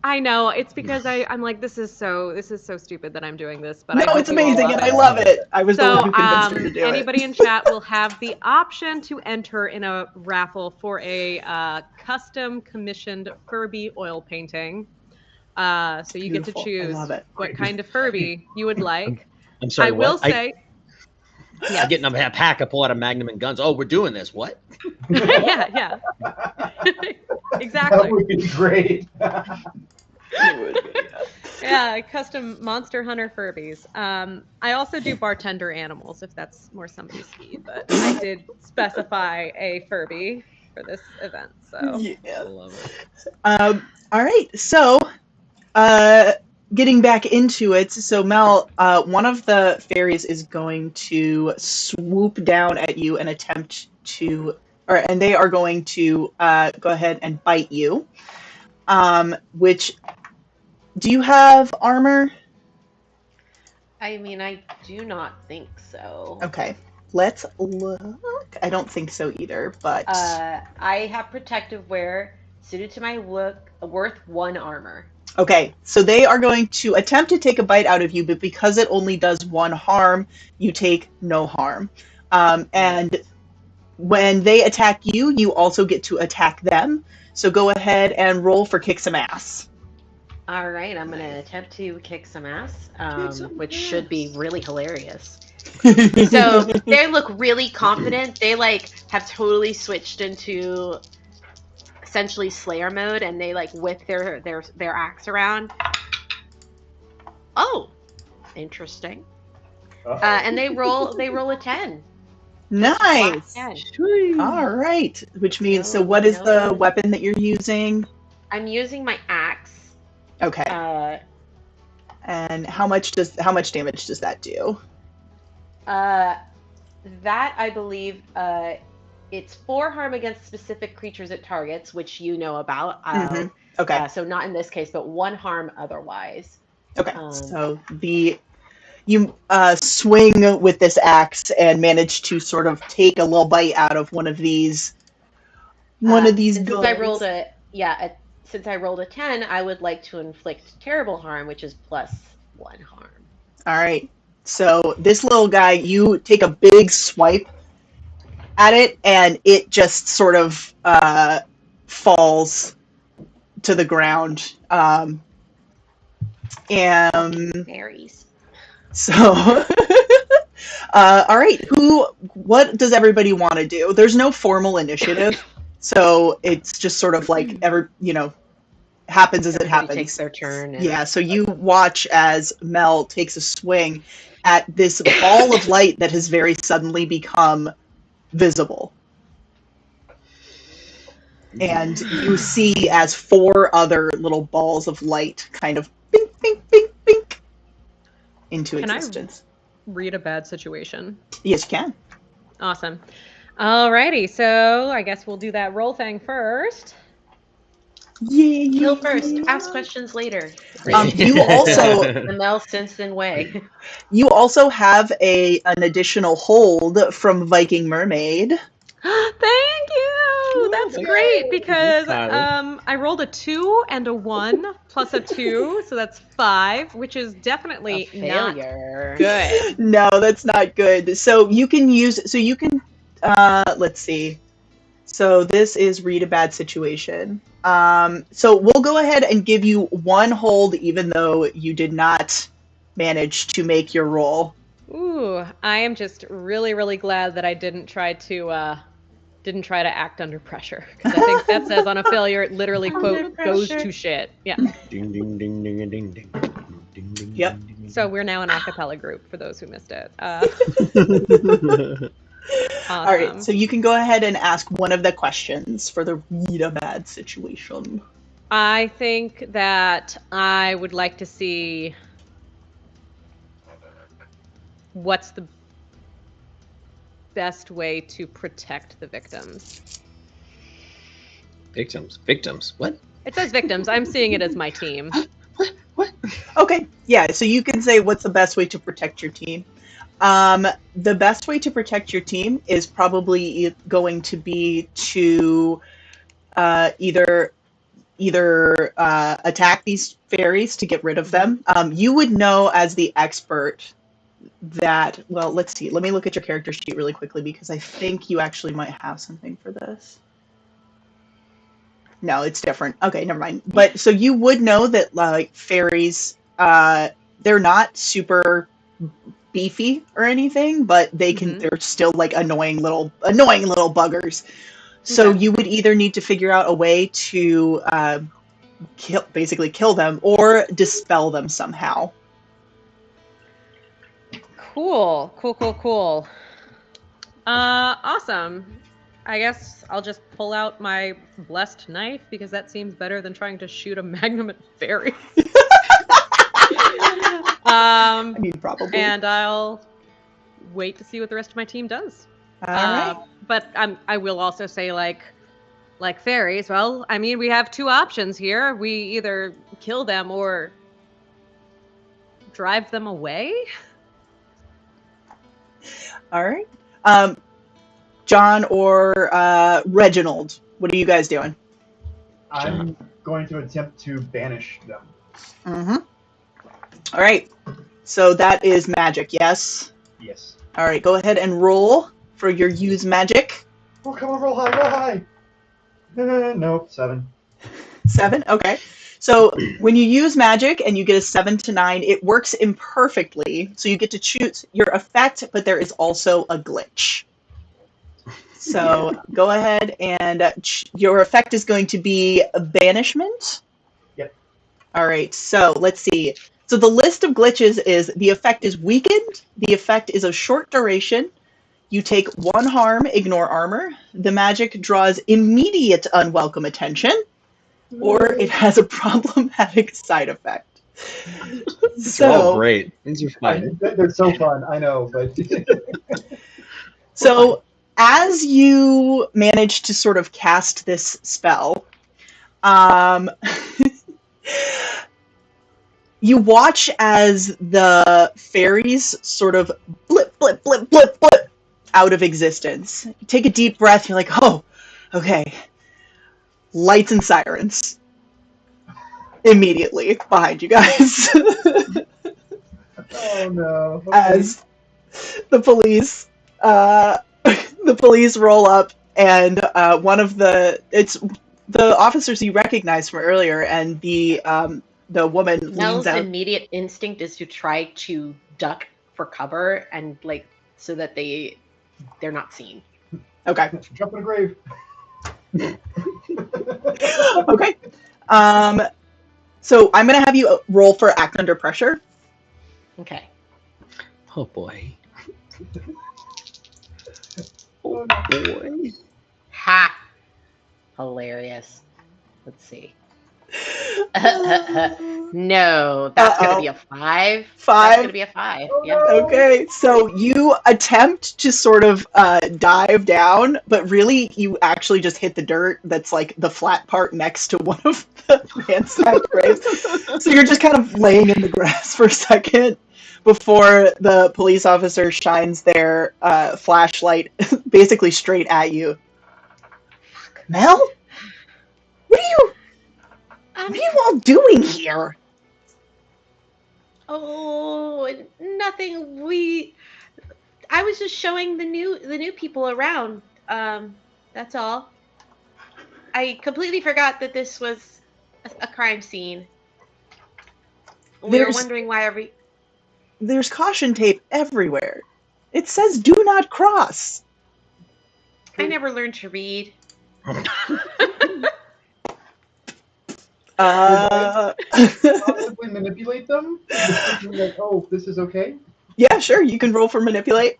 I know, it's because I'm like, this is so stupid that I'm doing this, but No, I hope it's you all amazing, love and it. I love it. I was the So one who convinced her to do anybody it. in chat will have the option to enter in a raffle for a custom commissioned Furby oil painting. So you get to Beautiful. I choose love it. what kind of Furby you would like. I'm sorry, I will what? say, I get in a pack, I pull out a Magnum and guns. Oh, we're doing this. What? yeah, that exactly. would be great. Yeah, custom Monster Hunter Furbies. I also do bartender animals if that's more somebody's speed, but I did specify a Furby for this event. So I Yeah. love it. All right. So, getting back into it. So, Mel, one of the fairies is going to swoop down at you and attempt to, and they are going to go ahead and bite you. Which, do you have armor? I mean, I do not think so. Okay. Let's look. I don't think so either, but I have protective wear suited to my look, worth 1 armor. okay. So they are going to attempt to take a bite out of you, but because it only does 1 harm, you take no harm. And when they attack you, you also get to attack them. So go ahead and roll for kick some ass. All right, I'm going to attempt to kick some ass, which ass. should be really hilarious. So they look really confident. They have totally switched into essentially Slayer mode, and they whip their axe around. Oh, interesting. And they roll a 10. Nice. 10. All right. Which means, so what is the weapon that you're using? I'm using my axe. Okay. And how much damage does that do? That I believe it's 4 harm against specific creatures it targets, which you know about. Okay. So not in this case, but 1 harm otherwise. Okay. So you swing with this axe and manage to sort of take a little bite out of one of these guns. Since I rolled a 10, I would like to inflict terrible harm, which is plus 1 harm. All right. So this little guy, you take a big swipe at it, and it just sort of falls to the ground. And Fairies. so, all right. What does everybody want to do? There's no formal initiative, so it's just sort of like happens as it happens. Takes their turn. Yeah, so you watch as Mel takes a swing at this ball of light that has very suddenly become visible. And you see as 4 other little balls of light kind of bink, bink, bink, bink into existence. Read a bad situation. Yes, you can. Awesome. Alrighty, so I guess we'll do that roll thing first. Yeah. Kill first, ask questions later. You also The Mel Simpson way. You also have an additional hold from Viking Mermaid. Thank you. Woo, that's great because Tyler. I rolled a 2 and a 1 plus a 2, so that's 5, which is definitely A not failure. good. No, that's not good. So you can let's see. So this is read a bad situation. So we'll go ahead and give you 1 hold even though you did not manage to make your roll. Ooh, I am just really, really glad that I didn't try to act under pressure, because I think that says on a failure it literally Under quote goes pressure. to shit. Yeah. Ding ding ding ding ding ding. Ding ding. Yep. ding, ding, So we're now an a cappella group for those who missed it. ding. All right, Awesome. so you can go ahead and ask one of the questions for the read a bad situation. I think that I would like to see what's the best way to protect the victims. Victims. What? It says victims. I'm seeing it as my team. What? Okay, yeah, so you can say what's the best way to protect your team. The best way to protect your team is probably going to be to either attack these fairies to get rid of them. You would know as the expert that, well, let's see. Let me look at your character sheet really quickly because I think you actually might have something for this. No, it's different. Okay, never mind. But so you would know that like fairies, they're not super beefy or anything, but they're still like annoying little buggers. So Okay. you would either need to figure out a way to kill them or dispel them somehow. Cool. Awesome. I guess I'll just pull out my blessed knife because that seems better than trying to shoot a magnum at fairies. I mean, probably. And I'll wait to see what the rest of my team does. All right. But I will also say, like fairies, well, I mean, we have 2 options here. We either kill them or drive them away. All right. John or Reginald, what are you guys doing? I'm going to attempt to banish them. Mm-hmm. All right. So that is magic, yes? Yes. All right, go ahead and roll for your use magic. Oh, come on, roll high. Nope, 7. 7, okay. So when you use magic and you get a 7 to 9, it works imperfectly. So you get to choose your effect, but there is also a glitch. So go ahead and your effect is going to be a banishment. Yep. All right, so let's see. So the list of glitches is the effect is weakened, the effect is of short duration, you take 1 harm, ignore armor, the magic draws immediate unwelcome attention, or it has a problematic side effect. These are all great. These are fun. They're so fun, I know, but... So as you manage to sort of cast this spell, you watch as the fairies sort of blip out of existence. You take a deep breath, you're like, oh, okay. Lights and sirens. Immediately behind you guys. Oh no. Okay. As the police roll up, and one of the officers you recognize from earlier, and the woman leans Nell's out. immediate instinct is to try to duck for cover and like so that they're not seen. Okay. Jump in a grave. Okay. So I'm gonna have you roll for act under pressure. Okay. Oh boy. Oh, Boy. Ha! Hilarious. Let's see. No, that's gonna be a 5. 5. That's gonna be a 5. Yeah. Okay, so you attempt to sort of dive down, but really you actually just hit the dirt that's like the flat part next to one of the ransacked graves. So you're just kind of laying in the grass for a second before the police officer shines their flashlight basically straight at you. Mel? What are you all doing here? Oh, nothing. I was just showing the new people around. That's all. I completely forgot that this was a crime scene. We were wondering why There's caution tape everywhere. It says "Do not cross." I never learned to read. Possibly manipulate them? Like, oh, this is okay? Yeah, sure. You can roll for manipulate.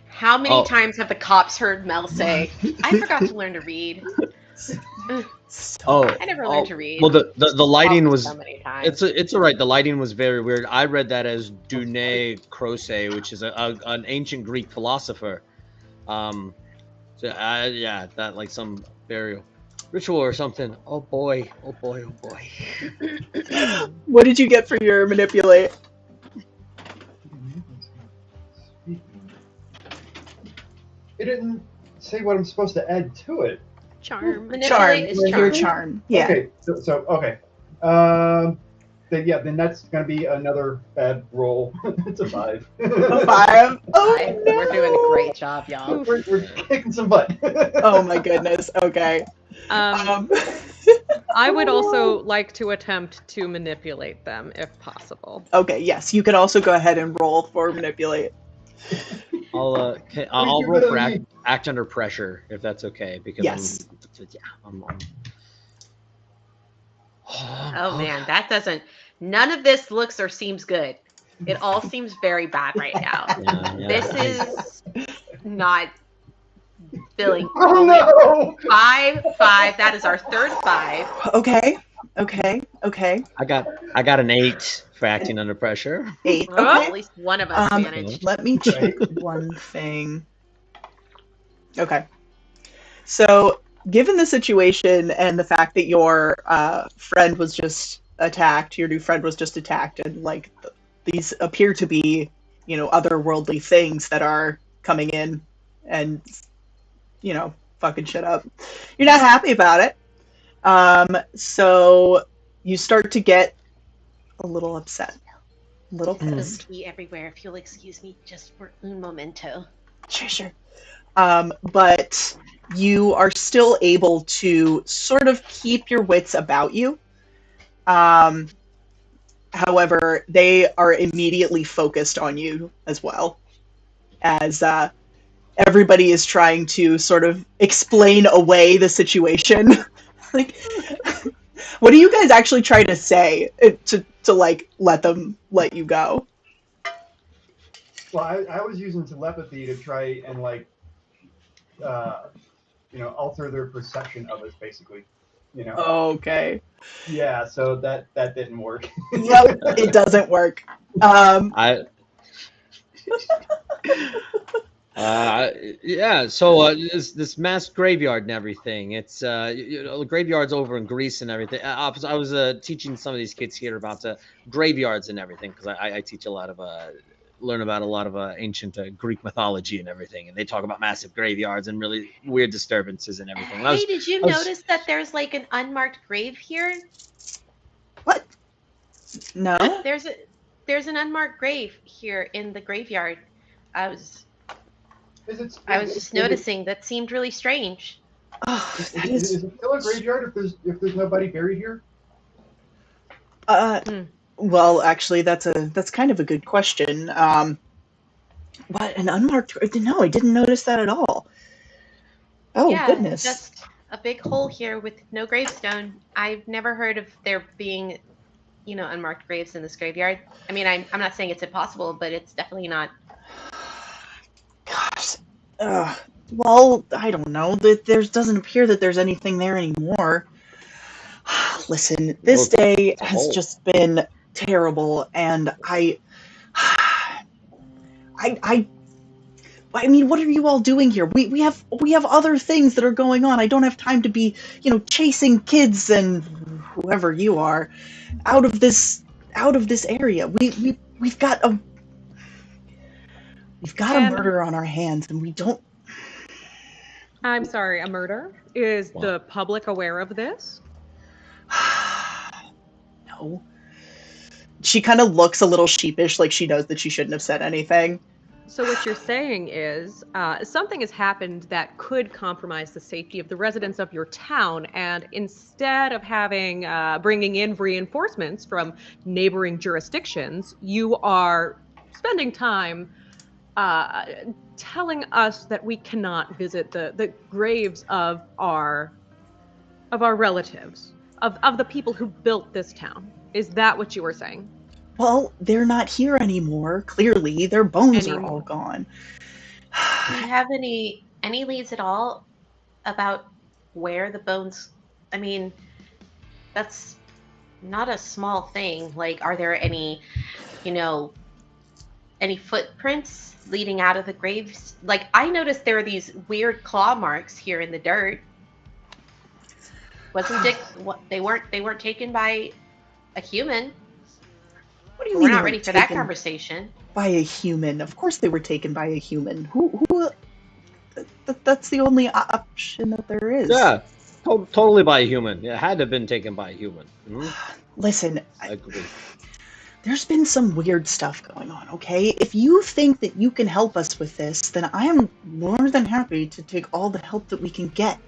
How many times have the cops heard Mel say, "I forgot to learn to read"? I never learned to read. Well, the lighting was. So many times. It's all right. The lighting was very weird. I read that as Dune Crocé, which is an ancient Greek philosopher. Yeah, that like some burial ritual or something. Oh boy. What did you get for your manipulate? It didn't say what I'm supposed to add to it. Charm. Manipulate is Your charm. charm. Yeah. Okay, so okay. Then that's gonna be another bad roll. It's a 5. A 5. Oh no. We're doing a great job, y'all. We're kicking some butt. Oh my goodness. Okay. I would also like to attempt to manipulate them if possible. Okay. Yes, you can also go ahead and roll for manipulate. I'll roll for act under pressure if that's okay because Yes. I'm Oh man, that doesn't. None of this looks or seems good. It all seems very bad right now. Yeah. This is not feeling. Oh no! 5. That is our third 5. Okay. I got an 8 for acting under pressure. 8. Oh, Okay. at least one of us managed. Let me check one thing. Okay. So, given the situation and the fact that your friend was just attacked, your new friend was just attacked, and like these appear to be, otherworldly things that are coming in and, fucking shit up. You're not happy about it. So you start to get a little upset. A little pissed. Pee everywhere. If you'll excuse me, just for un momento. Sure. But you are still able to sort of keep your wits about you. However, they are immediately focused on you as well, as everybody is trying to sort of explain away the situation. Like, what do you guys actually try to say to like let you go? Well, I was using telepathy to try and alter their perception of us, basically. Okay. Yeah, so that didn't work. Yep, it doesn't work. So this mass graveyard and everything. It's the graveyards over in Greece and everything. I was teaching some of these kids here about graveyards and everything because I teach a lot of learn about a lot of ancient Greek mythology and everything, and they talk about massive graveyards and really weird disturbances and everything. Hey, did you notice that there's like an unmarked grave here? What? No. There's an unmarked grave here in the graveyard. I was just noticing. That seemed really strange. Oh, Is it still a graveyard if there's nobody buried here? Well, actually, that's kind of a good question. What, an unmarked? No, I didn't notice that at all. Oh, yeah, goodness. Just a big hole here with no gravestone. I've never heard of there being, unmarked graves in this graveyard. I mean, I'm not saying it's impossible, but it's definitely not. Gosh. Well, I don't know. There doesn't appear that there's anything there anymore. Listen, this day has just been terrible, and I mean, what are you all doing here? We have other things that are going on. I don't have time to be, chasing kids and whoever you are out of this area. We've got a murder on our hands, and we don't. I'm sorry, a murder? Is What? the public aware of this? No. She kind of looks a little sheepish, like she knows that she shouldn't have said anything. So what you're saying is something has happened that could compromise the safety of the residents of your town, and instead of having bringing in reinforcements from neighboring jurisdictions, you are spending time uh, telling us that we cannot visit the graves of our relatives, of the people who built this town. Is that what you were saying? Well, they're not here anymore. Clearly, their bones are all Anymore. gone. Do you have any leads at all about where the bones? I mean, that's not a small thing. Like, are there any, you know, any footprints leading out of the graves? Like, I noticed there were these weird claw marks here in the dirt. Wasn't it? What they weren't taken by a human. What do you We're mean not they ready were for that taken conversation. by a human? Of course they were taken by a human. Who that's the only option that there is. Yeah, totally by a human. It had to have been taken by a human. Listen, I agree. there's been some weird stuff going on, okay? If you think that you can help us with this, then I am more than happy to take all the help that we can get.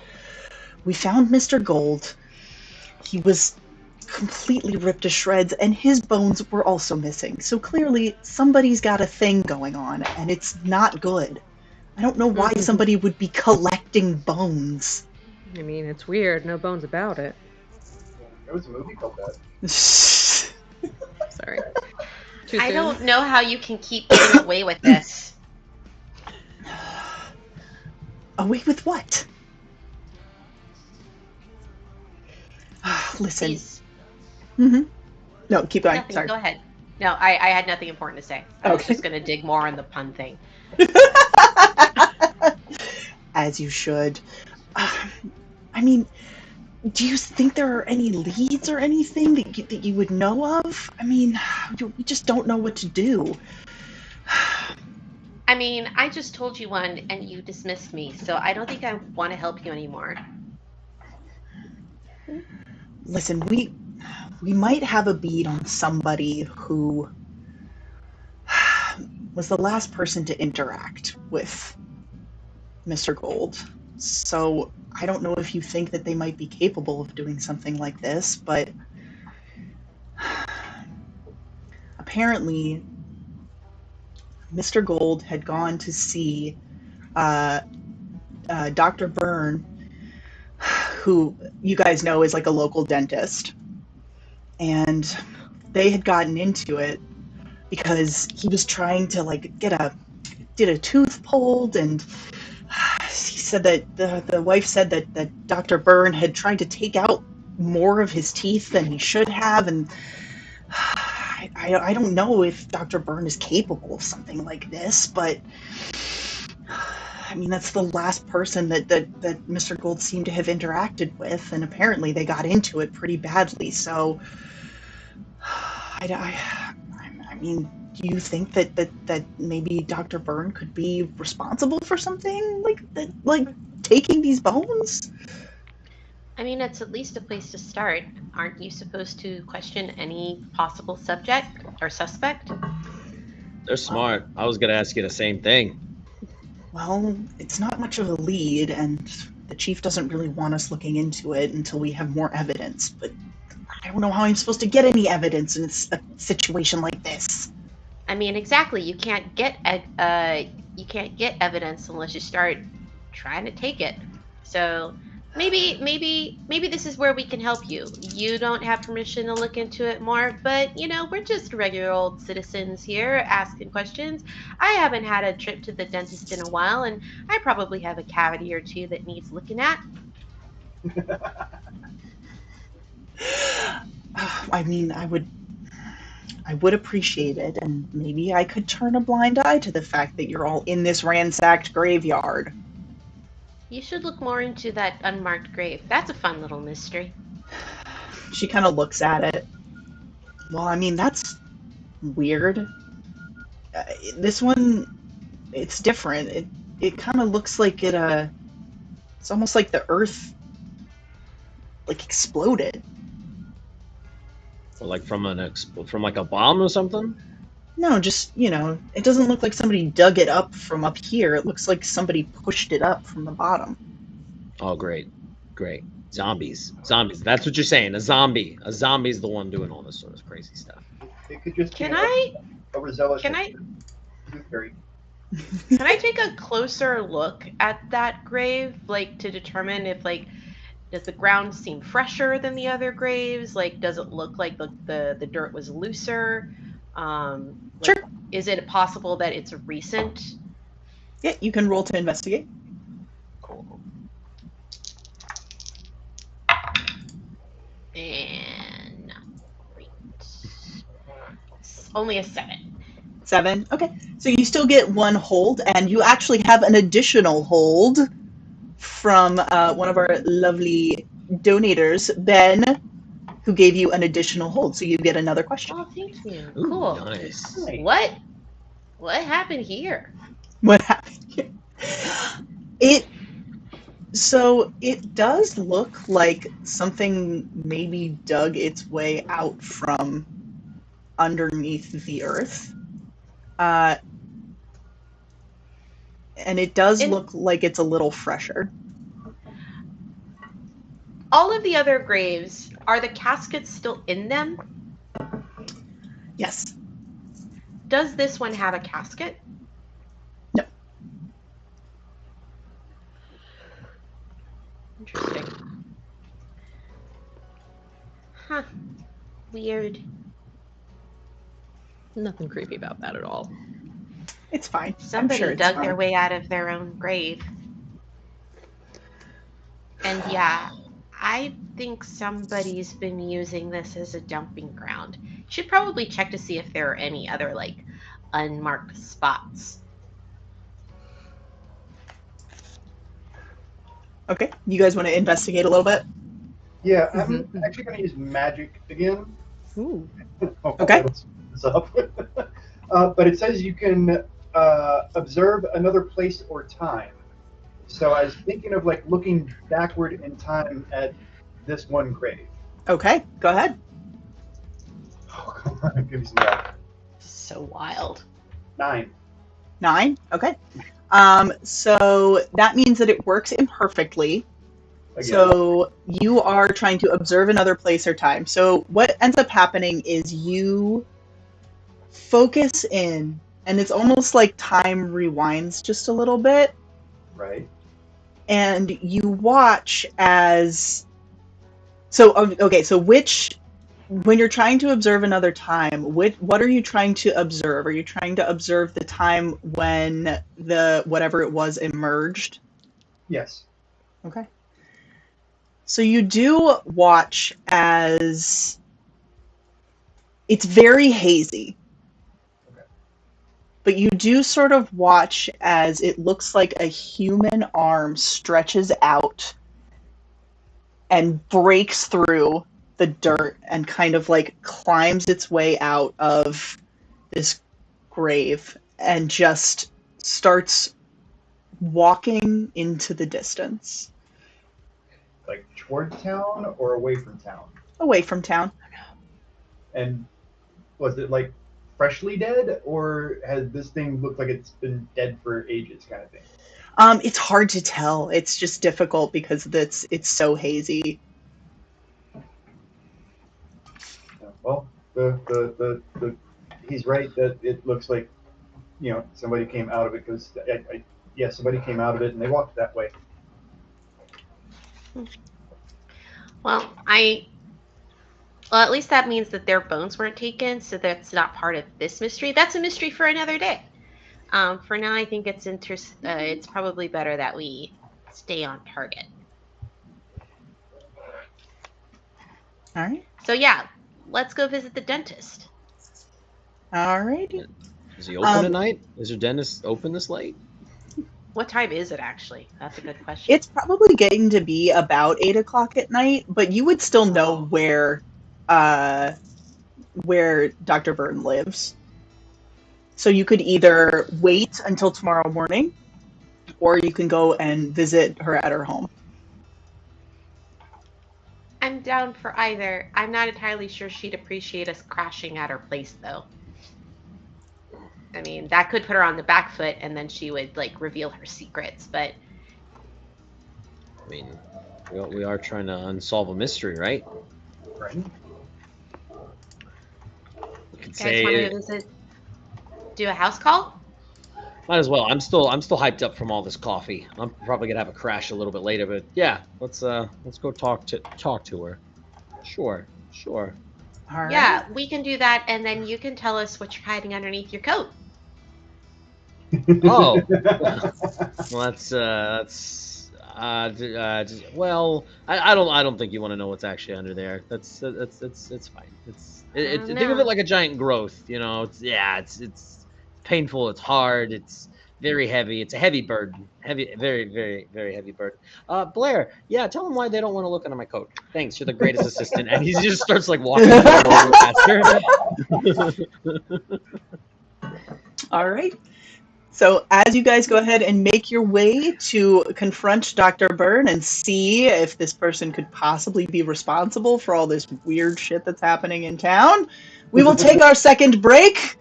We found Mr. Gold. He was completely ripped to shreds, and his bones were also missing. So clearly, somebody's got a thing going on, and it's not good. I don't know why somebody would be collecting bones. I mean, it's weird. No bones about it. There was a movie called that. Sorry. Too I soon? don't know how you can keep getting away with this. Away with what? Listen. Please, No, keep going. nothing. Sorry. Go ahead. No, I had nothing important to say. I was Okay. just going to dig more on the pun thing. As you should. I mean, do you think there are any leads or anything that you would know of? I mean, we just don't know what to do. I mean, I just told you one and you dismissed me, so I don't think I want to help you anymore. Listen, we might have a bead on somebody who was the last person to interact with Mr. Gold. So I don't know if you think that they might be capable of doing something like this, but apparently Mr. Gold had gone to see Dr. Byrne, who you guys know is like a local dentist. And they had gotten into it because he was trying to like get a tooth pulled, and he said that the wife said that Dr. Byrne had tried to take out more of his teeth than he should have, and I don't know if Dr. Byrne is capable of something like this, but I mean, that's the last person that Mr. Gold seemed to have interacted with, and apparently they got into it pretty badly, so I mean, do you think that maybe Dr. Byrne could be responsible for something like that, like taking these bones? I mean, it's at least a place to start. Aren't you supposed to question any possible subject or suspect? They're smart. I was gonna ask you the same thing. Well, it's not much of a lead, and the chief doesn't really want us looking into it until we have more evidence, but I don't know how I'm supposed to get any evidence in a situation like this. I mean, exactly. You can't get evidence unless you start trying to take it. So maybe this is where we can help you. You don't have permission to look into it more, but we're just regular old citizens here asking questions. I haven't had a trip to the dentist in a while, and I probably have a cavity or two that needs looking at. I mean, I would appreciate it, and maybe I could turn a blind eye to the fact that you're all in this ransacked graveyard. You should look more into that unmarked grave. That's a fun little mystery. She kind of looks at it. Well, I mean, that's weird. This one, it's different. It kind of looks like it It's almost like the earth like exploded. Or like from like a bomb or something. No, just, it doesn't look like somebody dug it up from up here. It looks like somebody pushed it up from the bottom. Oh, great. Zombies. That's what you're saying. A zombie's the one doing all this sort of crazy stuff. It could just Can be I overzealous. can I Tooth fairy. can I take a closer look at that grave, like to determine if does the ground seem fresher than the other graves? Like, does it look like the dirt was looser? Sure. Is it possible that it's recent? Yeah, you can roll to investigate. Cool. And great. It's only a 7. 7. Okay. So you still get one hold, and you actually have an additional hold from one of our lovely donators, Ben, who gave you an additional hold. So you get another question. Oh, thank you. Ooh, Cool. nice. What happened here? What happened here? It does look like something maybe dug its way out from underneath the earth. And it does look like it's a little fresher. All of the other graves, are the caskets still in them? Yes. Does this one have a casket? No. Interesting. Huh. Weird. Nothing creepy about that at all. It's fine. Somebody I'm sure dug it's their fine. way out of their own grave. And yeah, I think somebody's been using this as a dumping ground. Should probably check to see if there are any other unmarked spots. Okay. You guys want to investigate a little bit? Yeah, I'm actually going to use magic again. Ooh. Okay. That'll speed this up. But it says you can observe another place or time. So I was thinking of looking backward in time at this one grave. Okay. Go ahead. Oh, come on, give me some luck. So wild. 9. 9. Okay. So that means that it works imperfectly. Again. So you are trying to observe another place or time. So what ends up happening is you focus in, and it's almost like time rewinds just a little bit. Right. And you watch as. So, okay, so when you're trying to observe another time, what are you trying to observe? Are you trying to observe the time when the whatever it was emerged? Yes. Okay. So you do watch as it's very hazy. Okay. But you do sort of watch as it looks like a human arm stretches out and breaks through the dirt and kind of climbs its way out of this grave and just starts walking into the distance. Like toward town or away from town? Away from town. And was it freshly dead, or has this thing looked like it's been dead for ages, kind of thing? It's hard to tell. It's just difficult because it's so hazy. Well, the he's right that it looks like somebody came out of it, because somebody came out of it and they walked that way. Well, at least that means that their bones weren't taken, so that's not part of this mystery. That's a mystery for another day. For now, I think it's probably better that we stay on target. All right. So yeah, let's go visit the dentist. All righty. Is he open at night? Is your dentist open this late? What time is it actually? That's a good question. It's probably getting to be about 8 o'clock at night, but you would still know where Dr. Byrne lives. So you could either wait until tomorrow morning, or you can go and visit her at her home. I'm down for either. I'm not entirely sure she'd appreciate us crashing at her place, though. I mean, that could put her on the back foot, and then she would like reveal her secrets. But I mean, we are trying to unsolve a mystery, right? Right? You could you guys want to say, visit, do a house call? might as well. I'm still hyped up from all this coffee. I'm probably gonna have a crash a little bit later, but yeah, let's go talk to her. Sure, sure. All right. Yeah, we can do that, and then you can tell us what you're hiding underneath your coat. Oh, well, well, I don't think you want to know what's actually under there. It's fine. Think of it No. like a giant growth. It's painful. It's hard. It's very heavy. It's a heavy burden. Heavy, very, very, very heavy burden. Blair, yeah, tell them why they don't want to look under my coat. Thanks, you're the greatest assistant. And he just starts like walking forward faster. All right. So, as you guys go ahead and make your way to confront Dr. Byrne and see if this person could possibly be responsible for all this weird shit that's happening in town, we will take our second break.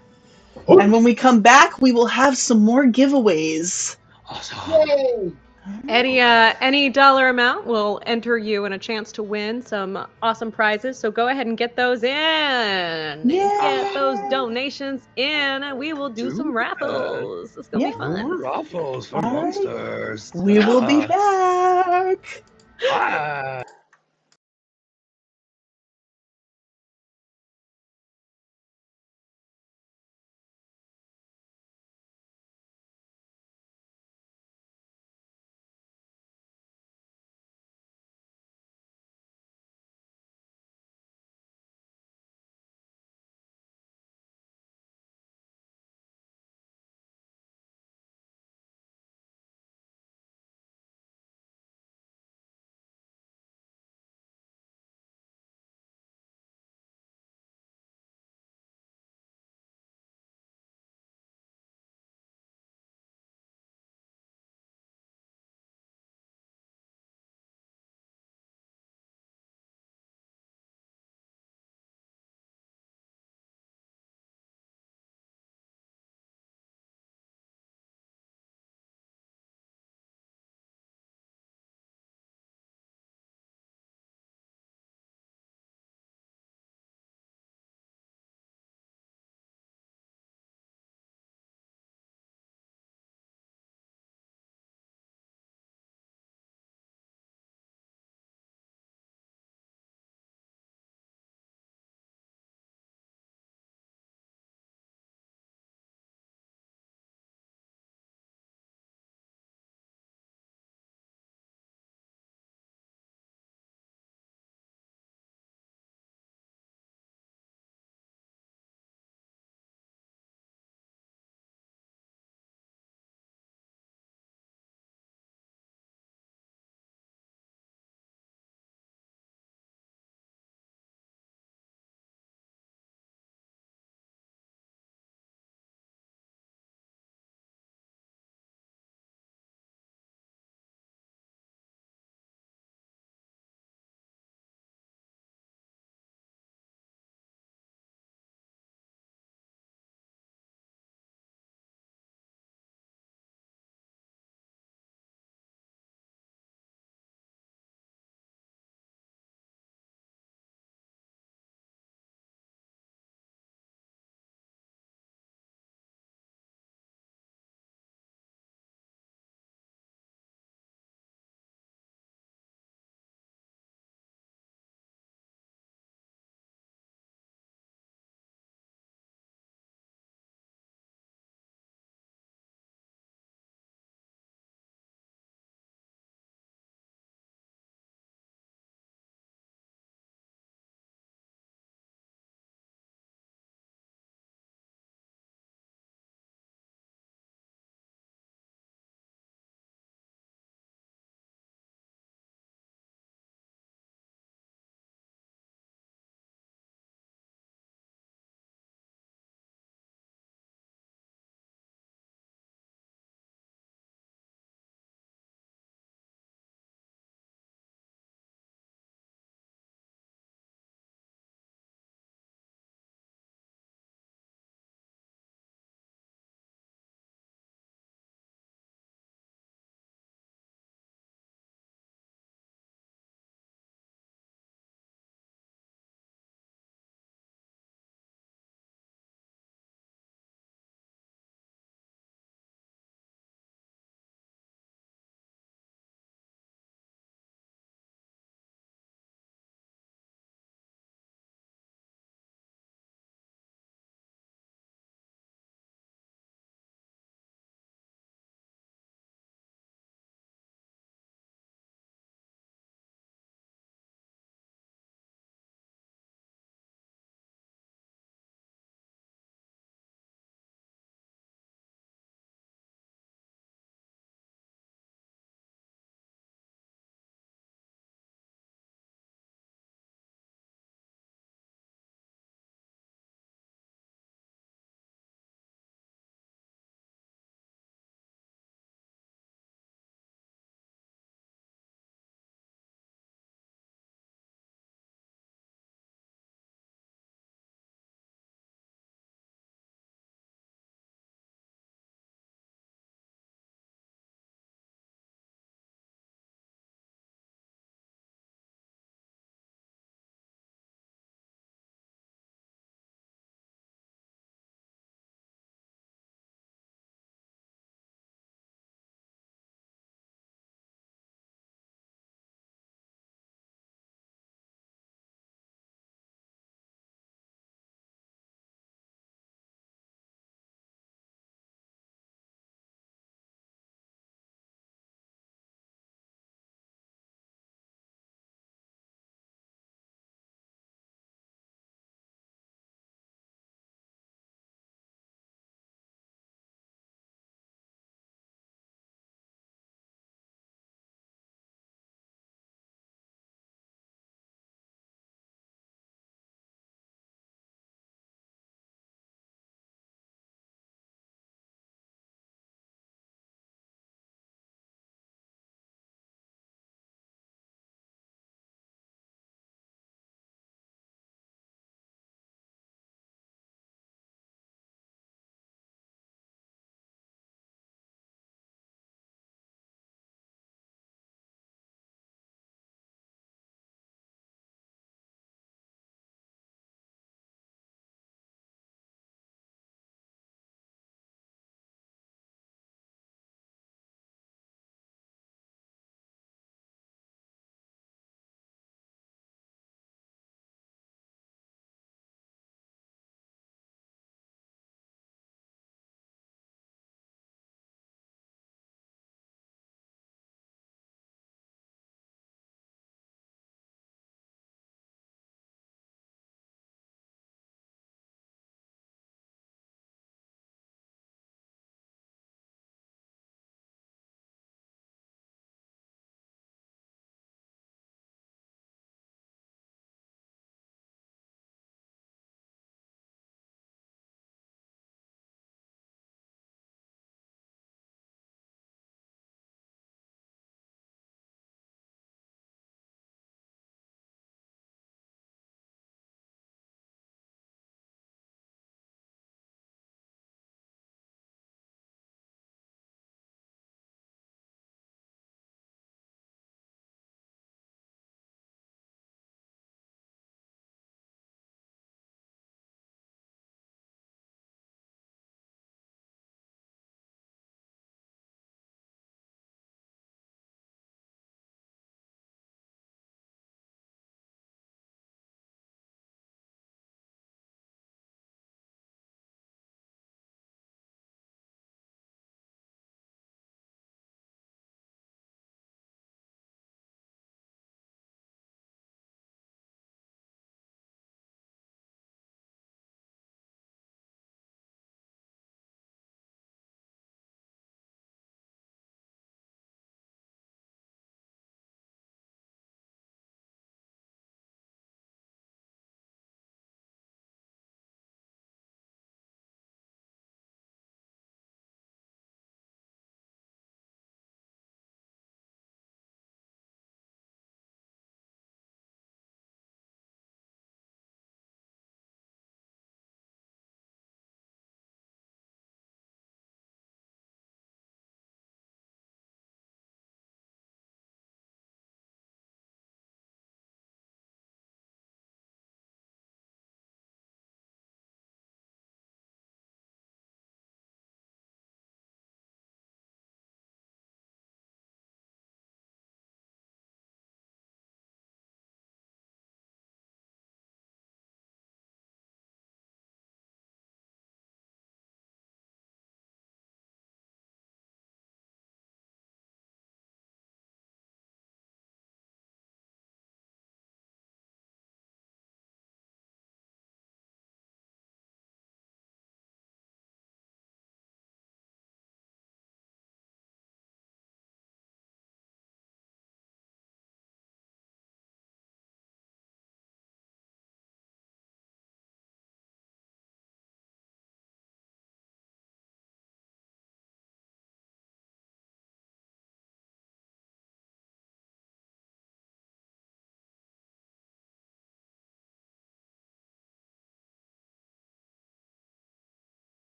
And when we come back, we will have some more giveaways. Awesome. Yay! Any dollar amount will enter you in a chance to win some awesome prizes. So go ahead and get those in. Yay! Get those donations in, and we will do some raffles. It's gonna be Yeah. fun. Raffles for All right. monsters. We will be back. Bye.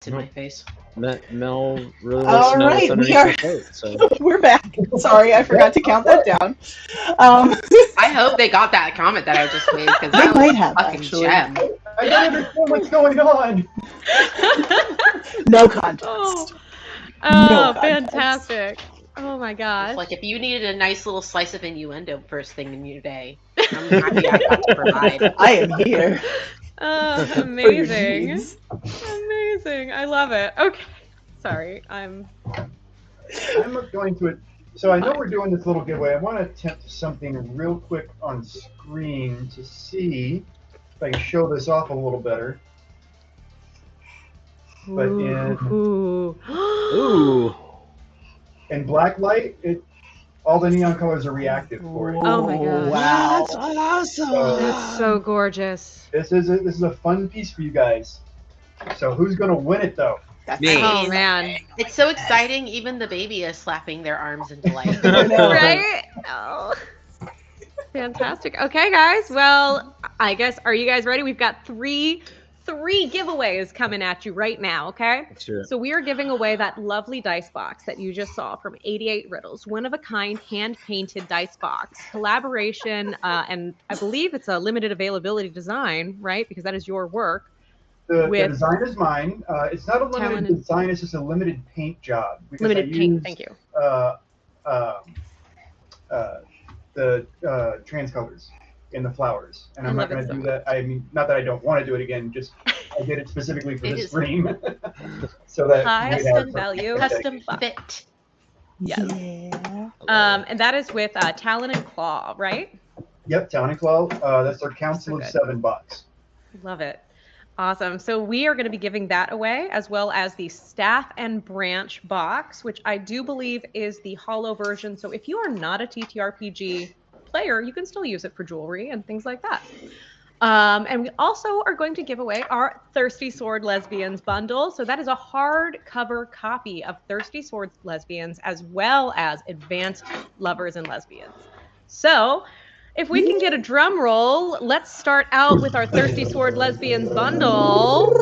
in my face. Mel really wants to know what's Alright, underneath we are- your coat. So We're back. Sorry, I forgot to count that down. I hope they got that comment that I just made because They that was might a have, fucking actually. gem. I don't understand what's going on. No context. Oh, No context. fantastic. Oh my gosh. It's like if you needed a nice little slice of innuendo first thing in your day, I'm happy I got to provide. I am here. Oh, for your amazing. needs. Amazing. I love it. Okay. Sorry. I'm going to. So I know we're doing this little giveaway. I want to attempt something real quick on screen to see if I can show this off a little better. But Ooh. ooh, in black light, all the neon colors are reactive for it. Oh my gosh. Wow. that's awesome. That's so gorgeous. This is a fun piece for you guys. So who's going to win it though? That's Me. Oh man. It's so exciting. Even the baby is slapping their arms in delight. I know. Right? Oh. Fantastic. Okay, guys. Well, I guess, are you guys ready? We've got three giveaways coming at you right now, okay? Sure. So we are giving away that lovely dice box that you just saw from 88 Riddles, one of a kind hand-painted dice box, collaboration, and I believe it's a limited availability design, right? Because that is your work. The With design is mine. It's not a limited talented- design. It's just a limited paint job. Because Limited I paint, used, thank you. The trans colors in the flowers, and I'm I not love going it to so do that. I mean, not that I don't want to do it again. Just I did it specifically for It this is stream, so that High we'd have custom some value. Custom protection. fit. Yes. Yeah. And that is with Talon and Claw, right? Yep, Town and Claw. That's their Council So of good. 7 box. Love it. Awesome. So we are going to be giving that away, as well as the Staff and Branch box, which I do believe is the hollow version. So if you are not a TTRPG player, you can still use it for jewelry and things like that. And we also are going to give away our Thirsty Sword Lesbians bundle. So that is a hardcover copy of Thirsty Sword Lesbians, as well as Advanced Lovers and Lesbians. So if we can get a drum roll, let's start out with our Thirsty Sword Lesbians bundle.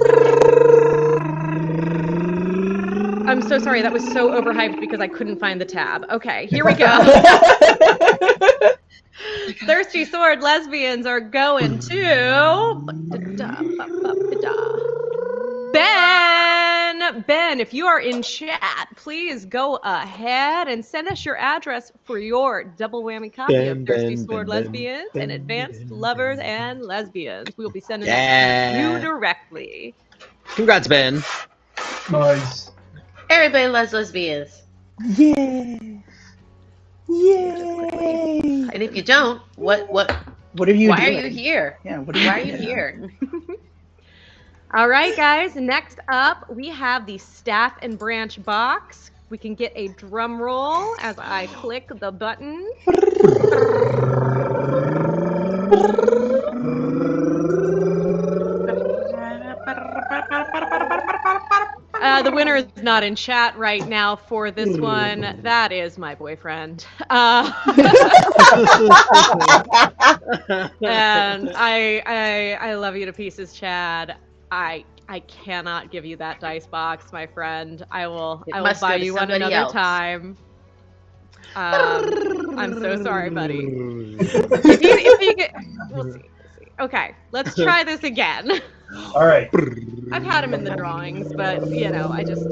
I'm so sorry, that was so overhyped because I couldn't find the tab. Okay, here we go. Thirsty Sword Lesbians are going to Ben. Ben, if you are in chat, please go ahead and send us your address for your double whammy copy of Thirsty Sword Lesbians and Advanced Lovers and Lesbians. We will be sending that to you directly. Congrats, Ben. Nice. Everybody loves lesbians. Yeah. Yay. And if you don't, what What are you why doing? are you here? Yeah, what Why are you here? All right, guys. Next up, we have the Staff and Branch box. We can get a drum roll as I click the button. The winner is not in chat right now for this one. That is my boyfriend. And I love you to pieces, Chad. I cannot give you that dice box, my friend. I will must buy go to you one somebody another else. time. I'm so sorry, buddy. If you get, we'll see. Okay, let's try this again. All right. I've had him in the drawings, but I just.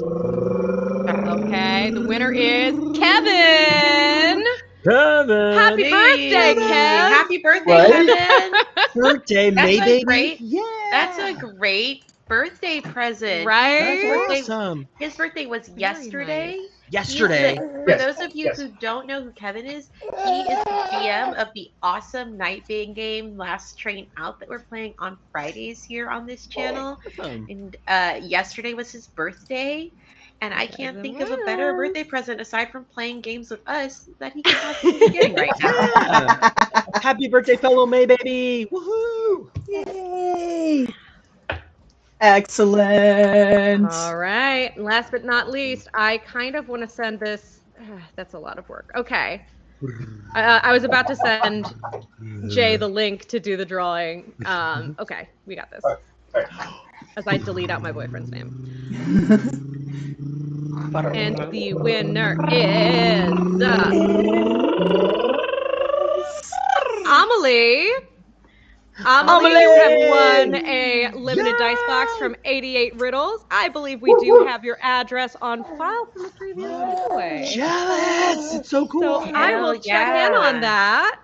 Okay, the winner is Kevin. Kevin. Happy birthday, Kev! Happy birthday, Right? Kevin! birthday, That's May a baby. great. Yeah. That's a great birthday present. Right? That's awesome. His birthday was Very yesterday. nice. Yesterday. For Yes, those of you yes. who don't know who Kevin is, he is the GM of the awesome Night Bane game Last Train Out that we're playing on Fridays here on this channel. Awesome. And yesterday was his birthday. And I can't think of a better Yes. birthday present aside from playing games with us that he could possibly be getting right now. Yeah. Happy birthday, fellow May baby. Woohoo. Yay. Excellent. All right. And last but not least, I kind of want to send this. That's a lot of work. Okay. I was about to send Jay the link to do the drawing. Okay, we got this. All right. as I delete out my boyfriend's name. And the winner is Amelie. Amelie, you have won a limited dice box from 88 Riddles. I believe we do have your address on file from the previous giveaway. Jealous! It's so cool. So I will check in on that.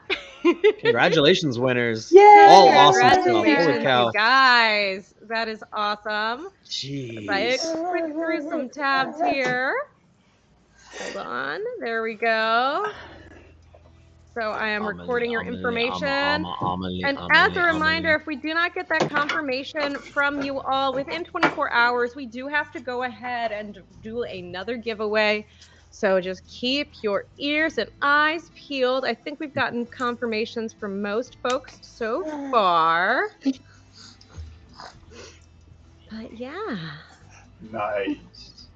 Congratulations, winners. Yay! All awesome stuff. Holy Congratulations, cow. you guys. That is awesome. Right, Jeez. click through some tabs here. Hold on. There we go. So I am recording your information. And as a reminder, if we do not get that confirmation from you all within 24 hours, we do have to go ahead and do another giveaway. So just keep your ears and eyes peeled. I think we've gotten confirmations from most folks so far. But yeah. Nice.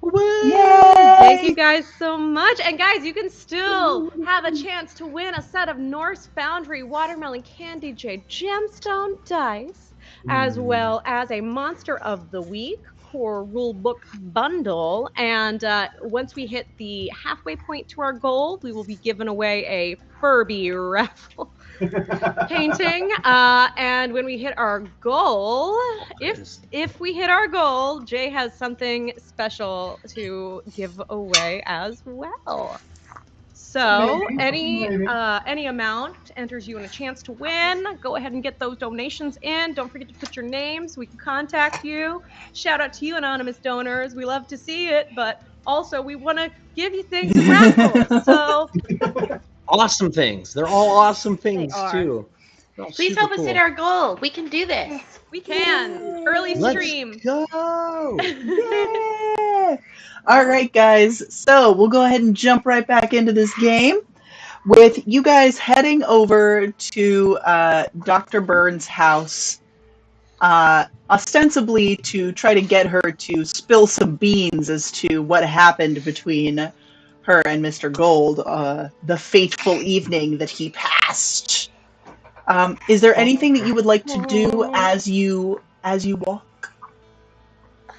Thank you guys so much. And guys, you can still have a chance to win a set of Norse Foundry Watermelon Candy Jade Gemstone dice, as well as a Monster of the Week core rulebook bundle. And once we hit the halfway point to our goal, we will be giving away a Furby raffle painting. And when we hit our goal, if we hit our goal, Jay has something special to give away as well. So any amount enters you in a chance to win. Go ahead and get those donations in. Don't forget to put your names. We can contact you. Shout out to you, anonymous donors. We love to see it, but also we want to give you things in raffles. So awesome things. They're all awesome things too. Please help us hit our goal. We can do this. We can. Early stream. Let's go. Yeah. All right, guys. So we'll go ahead and jump right back into this game with you guys heading over to Dr. Burns' house, ostensibly to try to get her to spill some beans as to what happened between her and Mr. Gold, the fateful evening that he passed. Is there anything that you would like to do as you walk?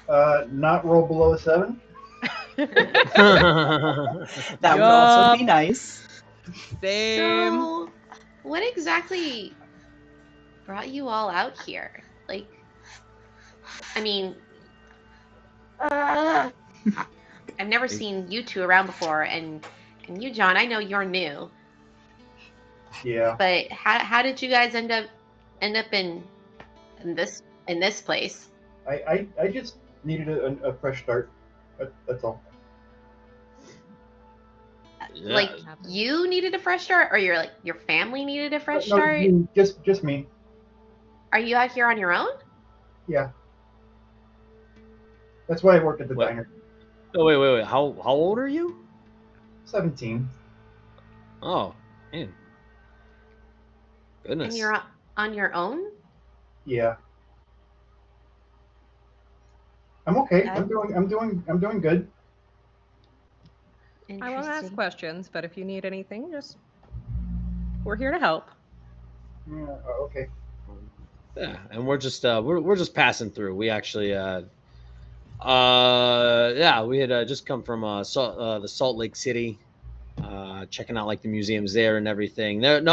Not roll below a 7. That would also be nice. Same. So, what exactly brought you all out here? Like, I mean, I've never seen you two around before, and you, John, I know you're new. Yeah. But how did you guys end up in this place? I just needed a fresh start. That's all. Yeah. Like, you needed a fresh start, or your family needed a fresh No, start? just me. Are you out here on your own? Yeah. That's why I worked at the diner. Oh, wait. How old are you? 17. Oh, man. Goodness. And you're on your own? Yeah. I'm okay. I'm doing good. I won't ask questions, but if you need anything, we're here to help. Yeah, okay. Yeah, and we're just we're just passing through. We actually we had just come from the Salt Lake City, checking out like the museums there and everything. Nothing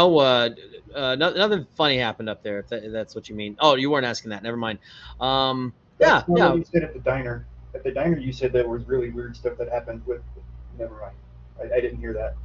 funny happened up there. If that's what you mean. Oh, you weren't asking that. Never mind. That's not what you said at the diner. At the diner, you said there was really weird stuff that happened with. Never mind. I didn't hear that.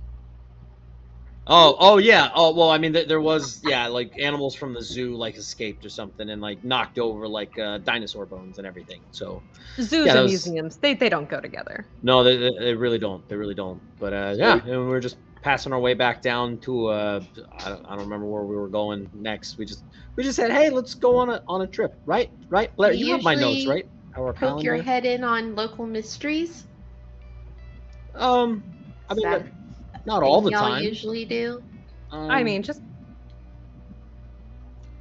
Oh yeah. Oh well, I mean there was like animals from the zoo like escaped or something and like knocked over like dinosaur bones and everything. So zoos and museums, they don't go together. No, they really don't. They really don't. But and we're just passing our way back down to I don't remember where we were going next. We just said, hey, let's go on a trip, right? Blair, you have my notes, right? Our poke calendar. Your head in on local mysteries. I mean, not all the time. Y'all usually do. I mean, just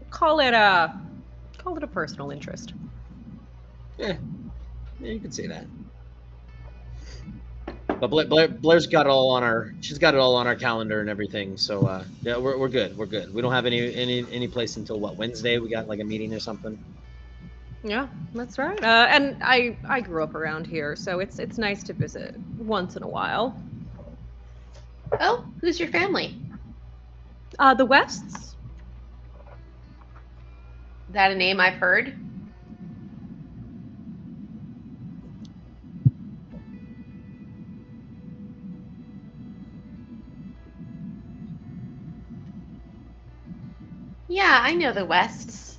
call it a personal interest. Yeah, you could say that. But Blair's got it all on our calendar and everything. So yeah, we're good. We're good. We don't have any place until what, Wednesday? We got like a meeting or something. Yeah, that's right. And I grew up around here, so it's nice to visit once in a while. Oh, who's your family? The Wests? Is that a name I've heard? Yeah, I know the Wests.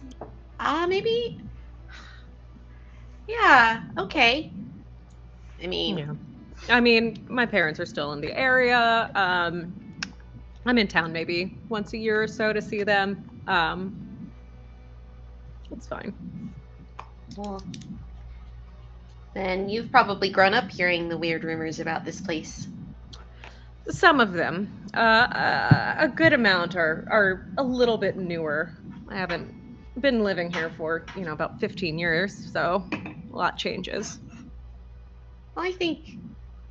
Maybe. Yeah, okay. I mean, Yeah. I mean, my parents are still in the area. I'm in town maybe once a year or so to see them. It's fine. well, then you've probably grown up hearing the weird rumors about this place. Some of them, a good amount are a little bit newer. I haven't been living here for about 15 years, so a lot changes. Well, I think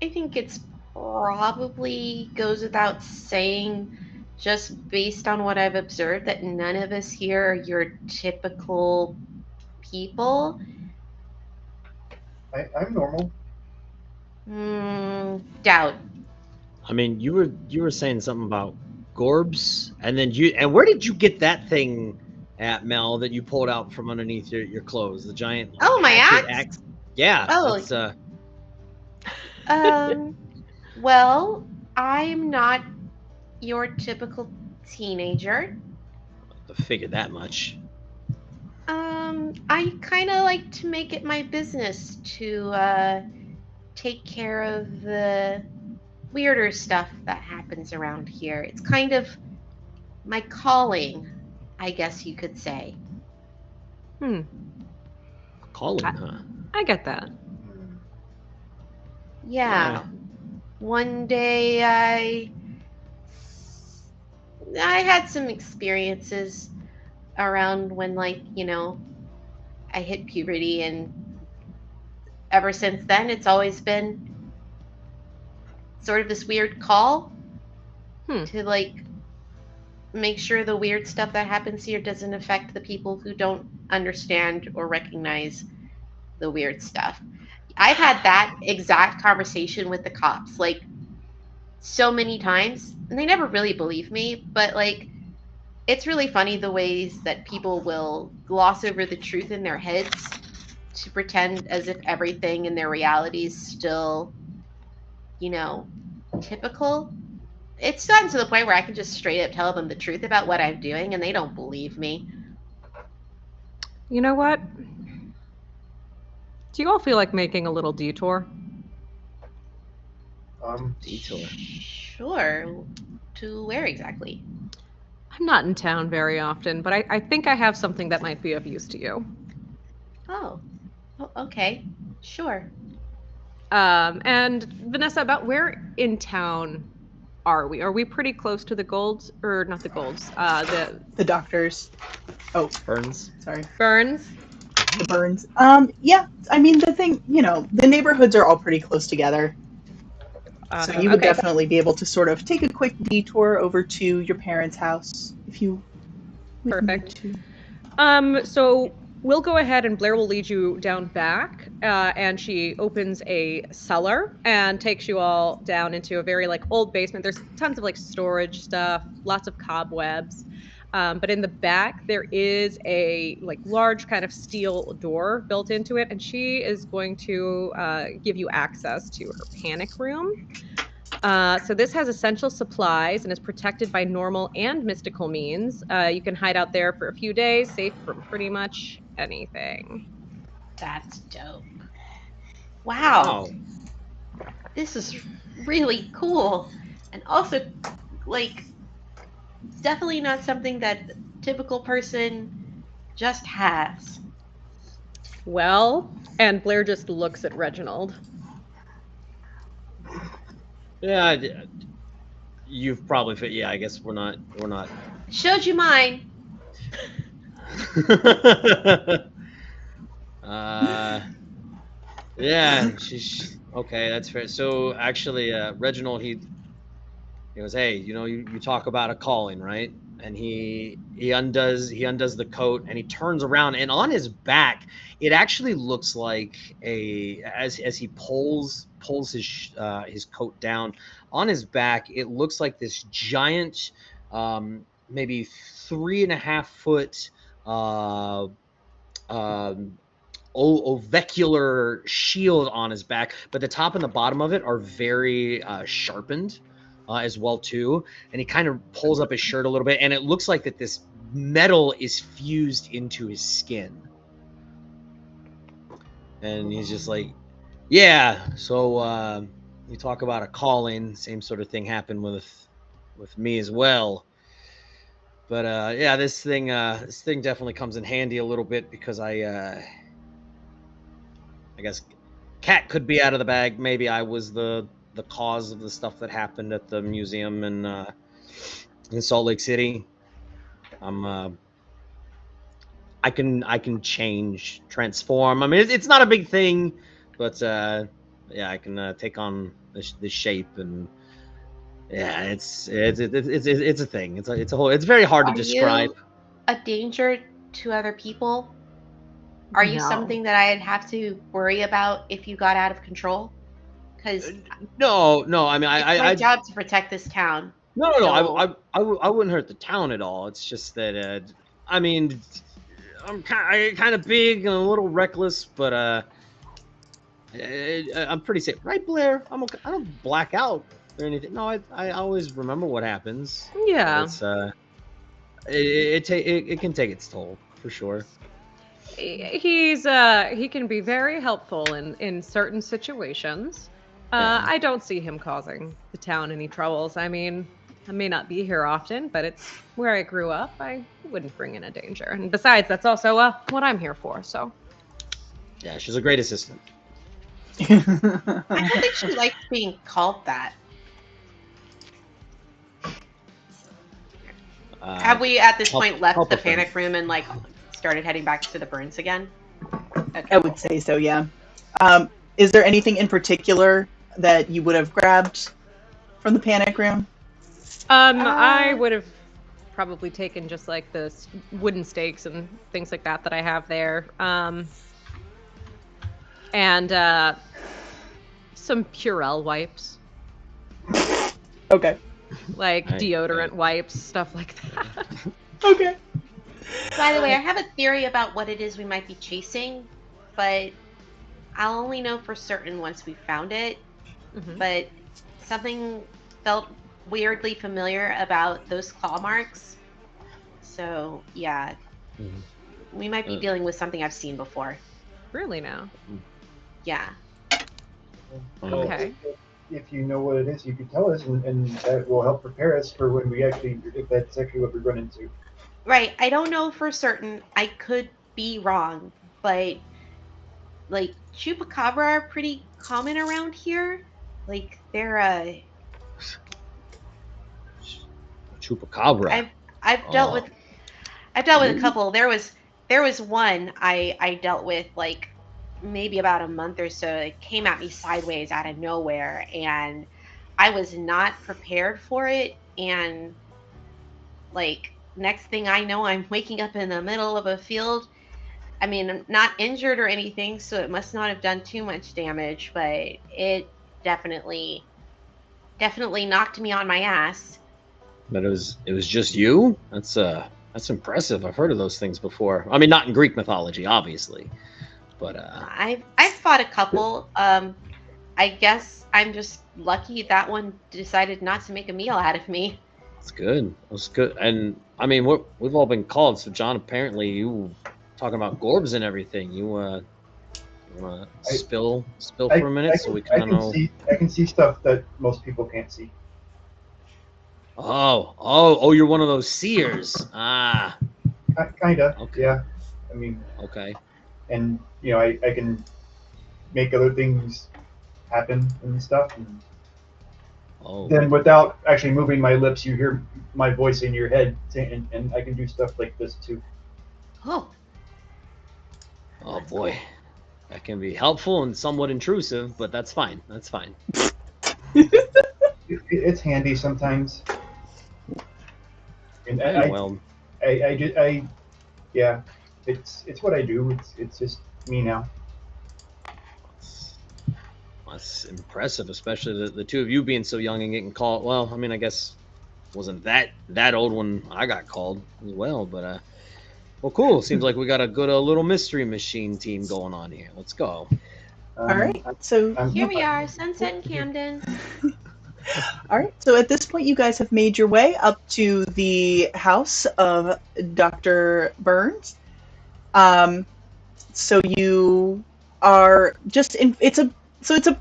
it's probably goes without saying, just based on what I've observed, that none of us here are your typical people. I'm normal. Doubt. I mean, you were saying something about Gorbs, and where did you get that thing at, Mel, that you pulled out from underneath your clothes? The giant like Oh, my hatchet axe? axe? Yeah, Oh, that's um, well, I'm not your typical teenager. I figured that much. I kind of like to make it my business to take care of the weirder stuff that happens around here. It's kind of my calling, I guess you could say. Hmm. Calling, I, huh? I get that. Hmm. Yeah. Yeah. One day I had some experiences around when, like, I hit puberty, and ever since then it's always been sort of this weird call Hmm. to, like, make sure the weird stuff that happens here doesn't affect the people who don't understand or recognize the weird stuff. I've had that exact conversation with the cops, like, so many times, and they never really believe me, but, like, it's really funny the ways that people will gloss over the truth in their heads to pretend as if everything in their reality is still, you know, typical. It's gotten to the point where I can just straight up tell them the truth about what I'm doing and they don't believe me. You know what? Do you all feel like making a little detour? Detour. Sure. To where exactly? I'm not in town very often, but I think I have something that might be of use to you. Oh, okay. Sure. And Vanessa, about where in town are we? Are we pretty close to the Golds, or not the Golds? The doctors. Oh, Burns. sorry, Burns. the Burns. Yeah, I mean the thing, the neighborhoods are all pretty close together, so Awesome. you would Okay. definitely be able to sort of take a quick detour over to your parents' house if you would need Perfect. to. So we'll go ahead and Blair will lead you down back, and she opens a cellar and takes you all down into a very like old basement. There's tons of like storage stuff, lots of cobwebs. But in the back, there is a like large kind of steel door built into it, and she is going to give you access to her panic room. So this has essential supplies and is protected by normal and mystical means. You can hide out there for a few days, safe from pretty much anything. That's dope. Wow. Wow. This is really cool. And also, like, definitely not something that a typical person just has. Well, and Blair just looks at Reginald. Yeah, you've probably fit. Yeah, I guess we're not. Showed you mine. uh, yeah, she's okay. That's fair. So actually, Reginald, he goes, hey, you talk about a calling, right? and he undoes the coat, and he turns around, and on his back it actually looks like as he pulls his coat down, on his back it looks like this giant, maybe 3.5 foot ovicular shield on his back, but the top and the bottom of it are very sharpened as well too. And he kind of pulls up his shirt a little bit, and it looks like that this metal is fused into his skin. And he's just like, yeah, so you talk about a calling, same sort of thing happened with me as well. But yeah, this thing definitely comes in handy a little bit, because I guess Cat could be out of the bag. Maybe I was the cause of the stuff that happened at the museum in Salt Lake City. I can change, transform. I mean, it's not a big thing, but yeah, I can take on the shape, and yeah, it's a thing. It's a whole. It's very hard to describe. You a danger to other people? Are you something that I'd have to worry about if you got out of control? Because no. I mean, it's my job to protect this town. No. I wouldn't hurt the town at all. It's just that I mean, I'm kind of big and a little reckless, but I'm pretty safe, right, Blair? I'm okay. I don't black out or anything. No, I always remember what happens. Yeah. It's it can take its toll for sure. He can be very helpful in certain situations. Yeah. I don't see him causing the town any troubles. I mean, I may not be here often, but it's where I grew up. I wouldn't bring in a danger. And besides, that's also what I'm here for, so. Yeah, she's a great assistant. I don't think she likes being called that. Have we at this point left the panic room and like started heading back to the burns again? Okay. I would say so, yeah. Is there anything in particular that you would have grabbed from the panic room? I would have probably taken just like the wooden stakes and things like that I have there. And some Purell wipes. Okay. Like deodorant wipes, stuff like that. Okay. By the way, I have a theory about what it is we might be chasing, but I'll only know for certain once we found it. Mm-hmm. But something felt weirdly familiar about those claw marks. So, yeah. Mm-hmm. We might be dealing with something I've seen before. Really now? Yeah. Okay. If you know what it is, you could tell us, and that will help prepare us for when we if that's actually what we run into. Right. I don't know for certain. I could be wrong, but like chupacabra are pretty common around here. Like they're chupacabra. I've dealt with a couple. There was one I dealt with like maybe about a month or so. It came at me sideways out of nowhere, and I was not prepared for it. And like next thing I know, I'm waking up in the middle of a field. I mean, I'm not injured or anything, so it must not have done too much damage, but it definitely knocked me on my ass. But it was just you? That's impressive. I've heard of those things before. I mean, not in Greek mythology, obviously, but I've fought a couple. I guess I'm just lucky that one decided not to make a meal out of me. That's good. That's good. And I mean, we've all been called. So John, apparently you talking about Gorbs and everything. You wanna spill for a minute so we kind of know. I can see stuff that most people can't see. Oh! You're one of those seers. Ah. Kinda. Okay. Yeah. I mean. Okay. And I can make other things happen and stuff. And then without actually moving my lips, you hear my voice in your head, and I can do stuff like this too. Oh boy, that can be helpful and somewhat intrusive, but that's fine. That's fine. It's handy sometimes. And Well, yeah, it's what I do. It's just me now. that's impressive, especially the two of you being so young and getting called. Well, I mean, I guess wasn't that old when I got called as well, but well, cool. Seems like we got a good little mystery machine team going on here. Let's go. All right. So Here we are, Sunset and Camden. all right. So at this point, you guys have made your way up to the house of Dr. Burns. So you are just in. It's a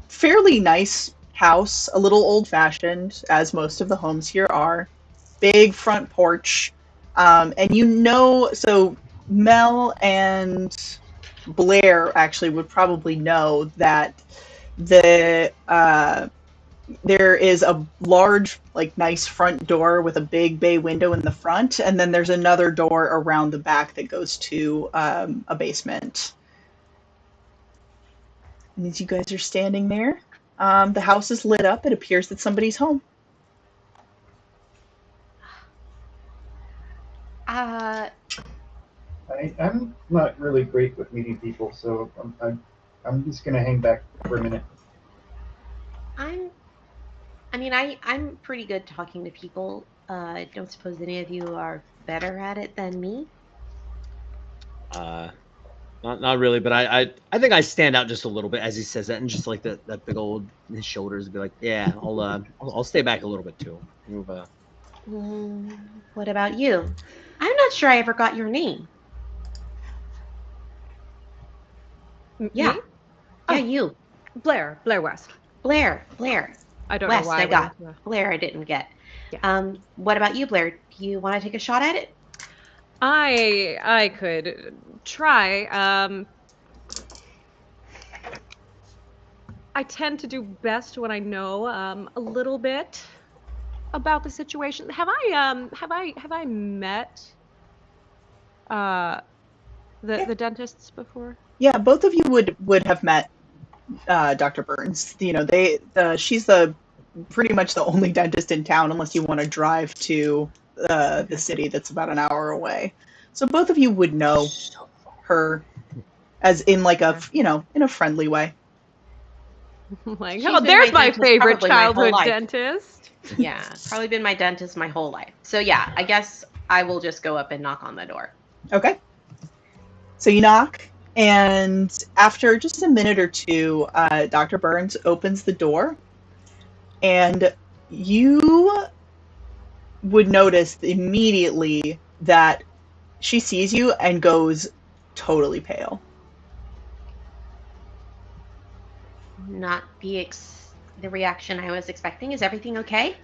fairly nice house, a little old-fashioned, as most of the homes here are. Big front porch, and so Mel and Blair actually would probably know that there is a large, like, nice front door with a big bay window in the front, and then there's another door around the back that goes to a basement. And as you guys are standing there, the house is lit up. It appears that somebody's home. I'm not really great with meeting people, so I'm just gonna hang back for a minute. I'm pretty good talking to people. I don't suppose any of you are better at it than me. Not really, but I think I stand out just a little bit as he says that, and just like that big old his shoulders be like, yeah, I'll stay back a little bit too. Move, What about you? I'm not sure I ever got your name. Yeah. Me? Yeah, Oh. you. Blair West. Blair. I don't West, know why I got. we- Blair, I didn't get. Yeah. What about you, Blair? Do you want to take a shot at it? I could try. I tend to do best when I know a little bit about the situation. Have I met the dentists before? Yeah, both of you would have met Dr. Burns. She's pretty much the only dentist in town, unless you want to drive to the city that's about an hour away. So both of you would know her, as in like in a friendly way. Like, She's oh, been there's my my dentist favorite probably my whole childhood life. dentist. Yeah, probably been my dentist my whole life. So yeah, I guess I will just go up and knock on the door. Okay. So you knock, and after just a minute or two, Dr. Burns opens the door, and you would notice immediately that she sees you and goes totally pale. Not the reaction I was expecting. Is everything okay?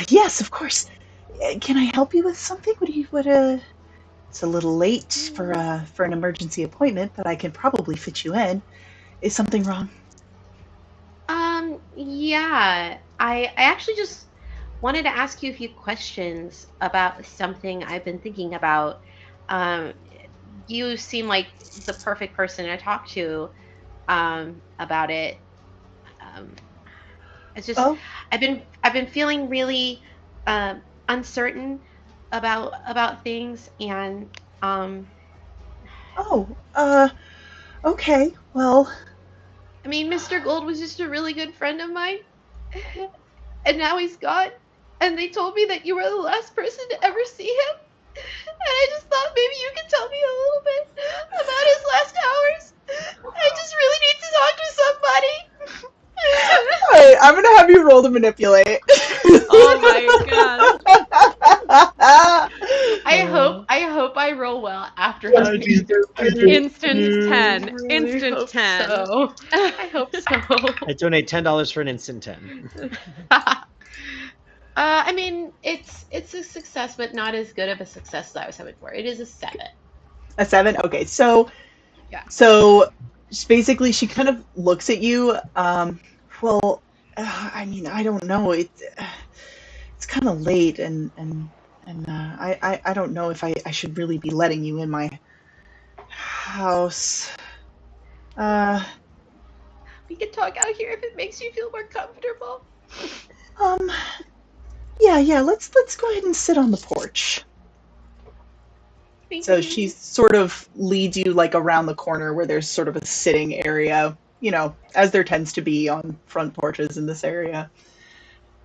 Yes, of course. Can I help you with something? It's a little late for an emergency appointment, but I can probably fit you in. Is something wrong? Yeah. I actually just wanted to ask you a few questions about something I've been thinking about. Um, you seem like the perfect person to talk to about it. Um, it's just Oh, I've been feeling really uncertain about things, and um, oh, okay. Well, I mean, Mr. Gold was just a really good friend of mine, and now he's gone. And they told me that you were the last person to ever see him. And I just thought maybe you could tell me a little bit about his last hours. I just really need to talk to somebody. all right, I'm gonna have you roll to manipulate. Oh my god. I hope I roll well after Oh, his geez, Instant 10. really Instant hope 10. so. I hope so. I donate $10 for an instant 10. I mean, it's a success, but not as good of a success as I was hoping for. It is a 7. A 7? Okay, so Yeah. So just basically, she kind of looks at you. Well, I mean, I don't know. It's kind of late, and I don't know if I should really be letting you in my house. We can talk out here if it makes you feel more comfortable. Um, Yeah. Let's go ahead and sit on the porch. So she sort of leads you like around the corner where there's sort of a sitting area, as there tends to be on front porches in this area.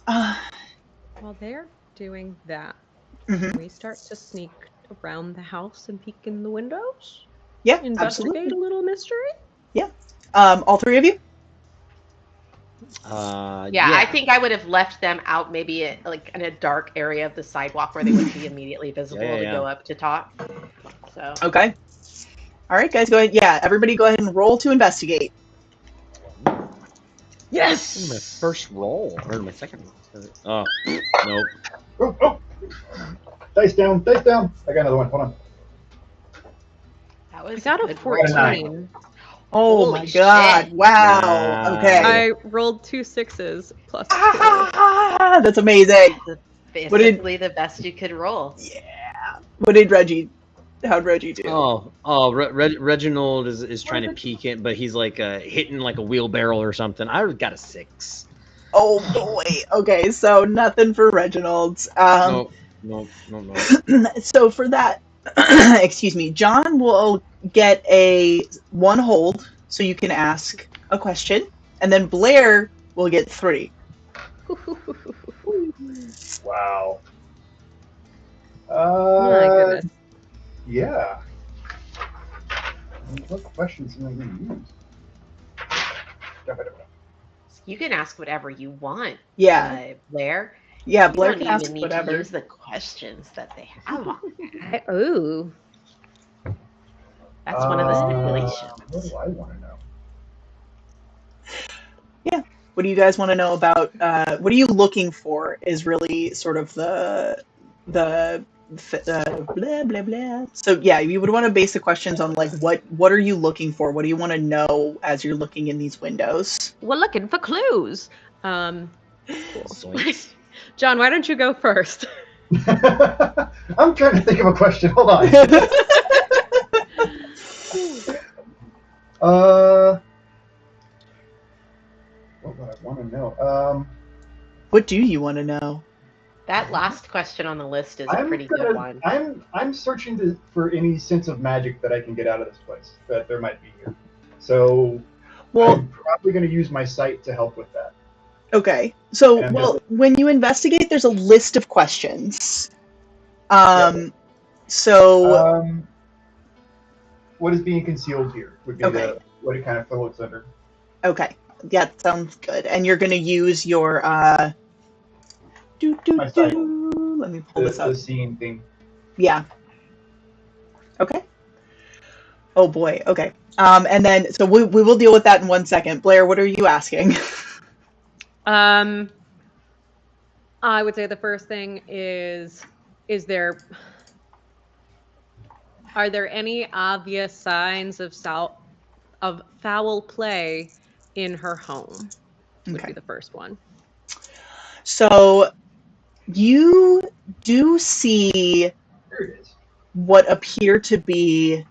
While they're doing that, Mhm. can we start to sneak around the house and peek in the windows? Yeah, Investigate absolutely. a little mystery? All three of you? Yeah, I think I would have left them out maybe in a dark area of the sidewalk where they wouldn't be immediately visible to go up to talk. So Okay. All right, guys, go ahead. Yeah, everybody go ahead and roll to investigate. Yes! My first roll. Or my second roll. Oh, nope. Oh. Dice down. I got another one. Hold on. that was I got a good roll. 14. Oh Holy my god. shit. Wow. Okay. I rolled 2 6s plus 2. That's amazing. Basically the best you could roll. Yeah. How'd Reggie do? Reginald is trying to peek it, but he's like hitting like a wheelbarrow or something. I got a 6. Oh boy. Okay, so nothing for Reginald. No. So for that, excuse me, John will get a 1 hold, so you can ask a question, and then Blair will get 3. Wow. My goodness. Yeah. What questions am I going to use? You can ask whatever you want. Yeah. Blair. Yeah, You Blair don't can even ask need whatever. to use the questions that they have on there. Ooh. That's one of the stipulations. What do I want to know? Yeah. What do you guys want to know about? What are you looking for? Is really sort of the blah blah blah. So yeah, you would want to base the questions on like what are you looking for? What do you want to know as you're looking in these windows? We're looking for clues. Cool. Zoinks. John, why don't you go first? I'm trying to think of a question. Hold on. What would I want to know? What do you want to know? That last question on the list is a pretty good one. I'm searching for any sense of magic that I can get out of this place that there might be here. So I'm probably going to use my sight to help with that. Okay. So when you investigate, there's a list of questions. So what is being concealed here would be what it kind of floats under. Okay. Yeah, sounds good. And you're going to use your my sight. Let me pull this up. The seeing thing. Yeah. Okay. Oh boy. Okay. And then so we will deal with that in 1 second. Blair, what are you asking? I would say the first thing are there any obvious signs of foul play in her home? Would be the first one. So you do see what appear to be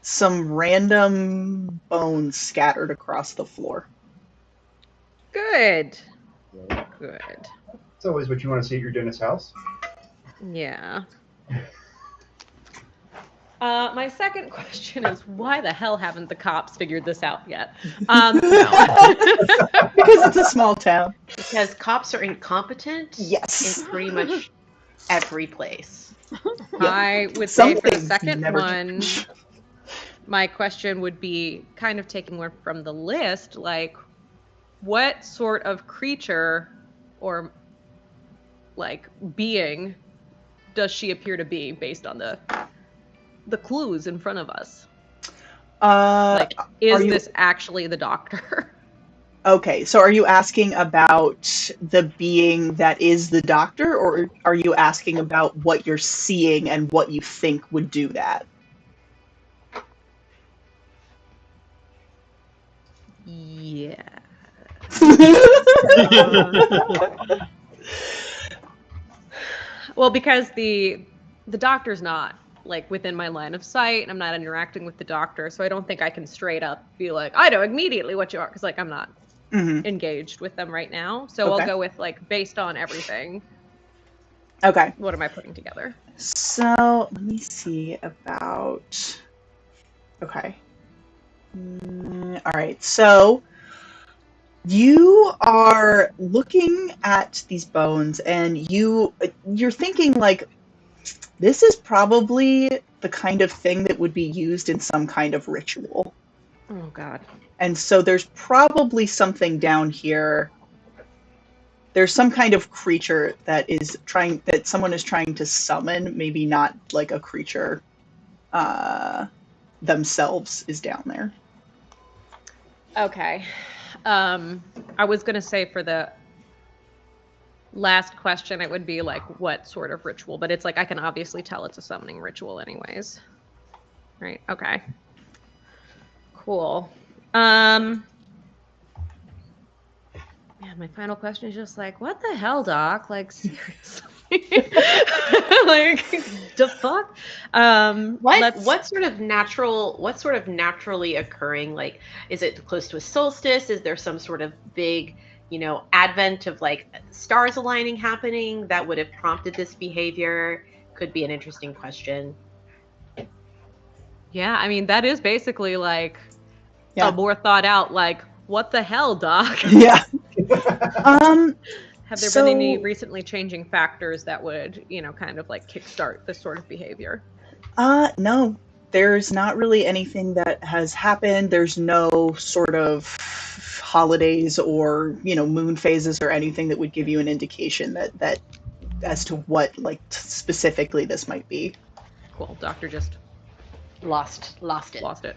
some random bones scattered across the floor. Good. It's always what you want to see at your dentist's house. Yeah. My second question is, why the hell haven't the cops figured this out yet? Because it's a small town. Because cops are incompetent. Yes. In pretty much every place. I would say for the second one, my question would be kind of taking one from the list, like what sort of creature or like being does she appear to be based on the clues in front of us? Like, is this actually the doctor? Okay, so are you asking about the being that is the doctor, or are you asking about what you're seeing and what you think would do that? Yeah. Well, because the doctor's not like within my line of sight, and I'm not interacting with the doctor, so I don't think I can straight up be like, I know immediately what you are, because like I'm not engaged with them right now. So Okay. I'll go with like based on everything. Okay. What am I putting together? So let me see about. Okay. All right. So you are looking at these bones, and you're thinking like, this is probably the kind of thing that would be used in some kind of ritual. Oh God. And so there's probably something down here. There's some kind of creature that someone is trying to summon, maybe not like a creature themselves is down there. Okay. I was gonna say for the last question it would be like what sort of ritual, but it's like I can obviously tell it's a summoning ritual anyways. Right, okay. Cool. Man, my final question is just like, what the hell, Doc? Like, seriously? Like, the fuck? What's sort of naturally occurring? Like, is it close to a solstice? Is there some sort of big, advent of like stars aligning happening that would have prompted this behavior? Could be an interesting question. Yeah, I mean, that is basically like Yeah. a more thought out, like, what the hell, Doc? Yeah. Have there been any recently changing factors that would, kind of like kickstart this sort of behavior? No, there's not really anything that has happened. There's no sort of holidays or, moon phases or anything that would give you an indication that as to what like specifically this might be. Cool. Doctor just lost it.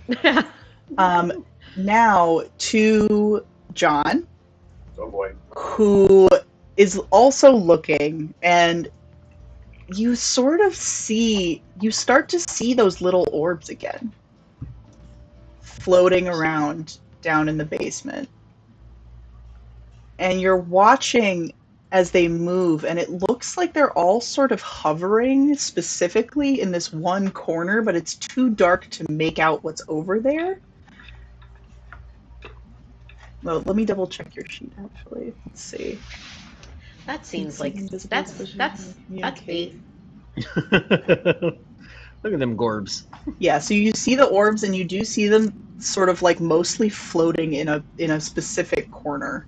Now to John. Oh boy. Who is also looking, and you start to see those little orbs again floating around down in the basement. And you're watching as they move, and it looks like they're all sort of hovering specifically in this one corner, but it's too dark to make out what's over there. Well, let me double check your sheet actually. Let's see. That seems like that's bait. Look at them gorbs. Yeah, so you see the orbs, and you do see them sort of like mostly floating in a specific corner.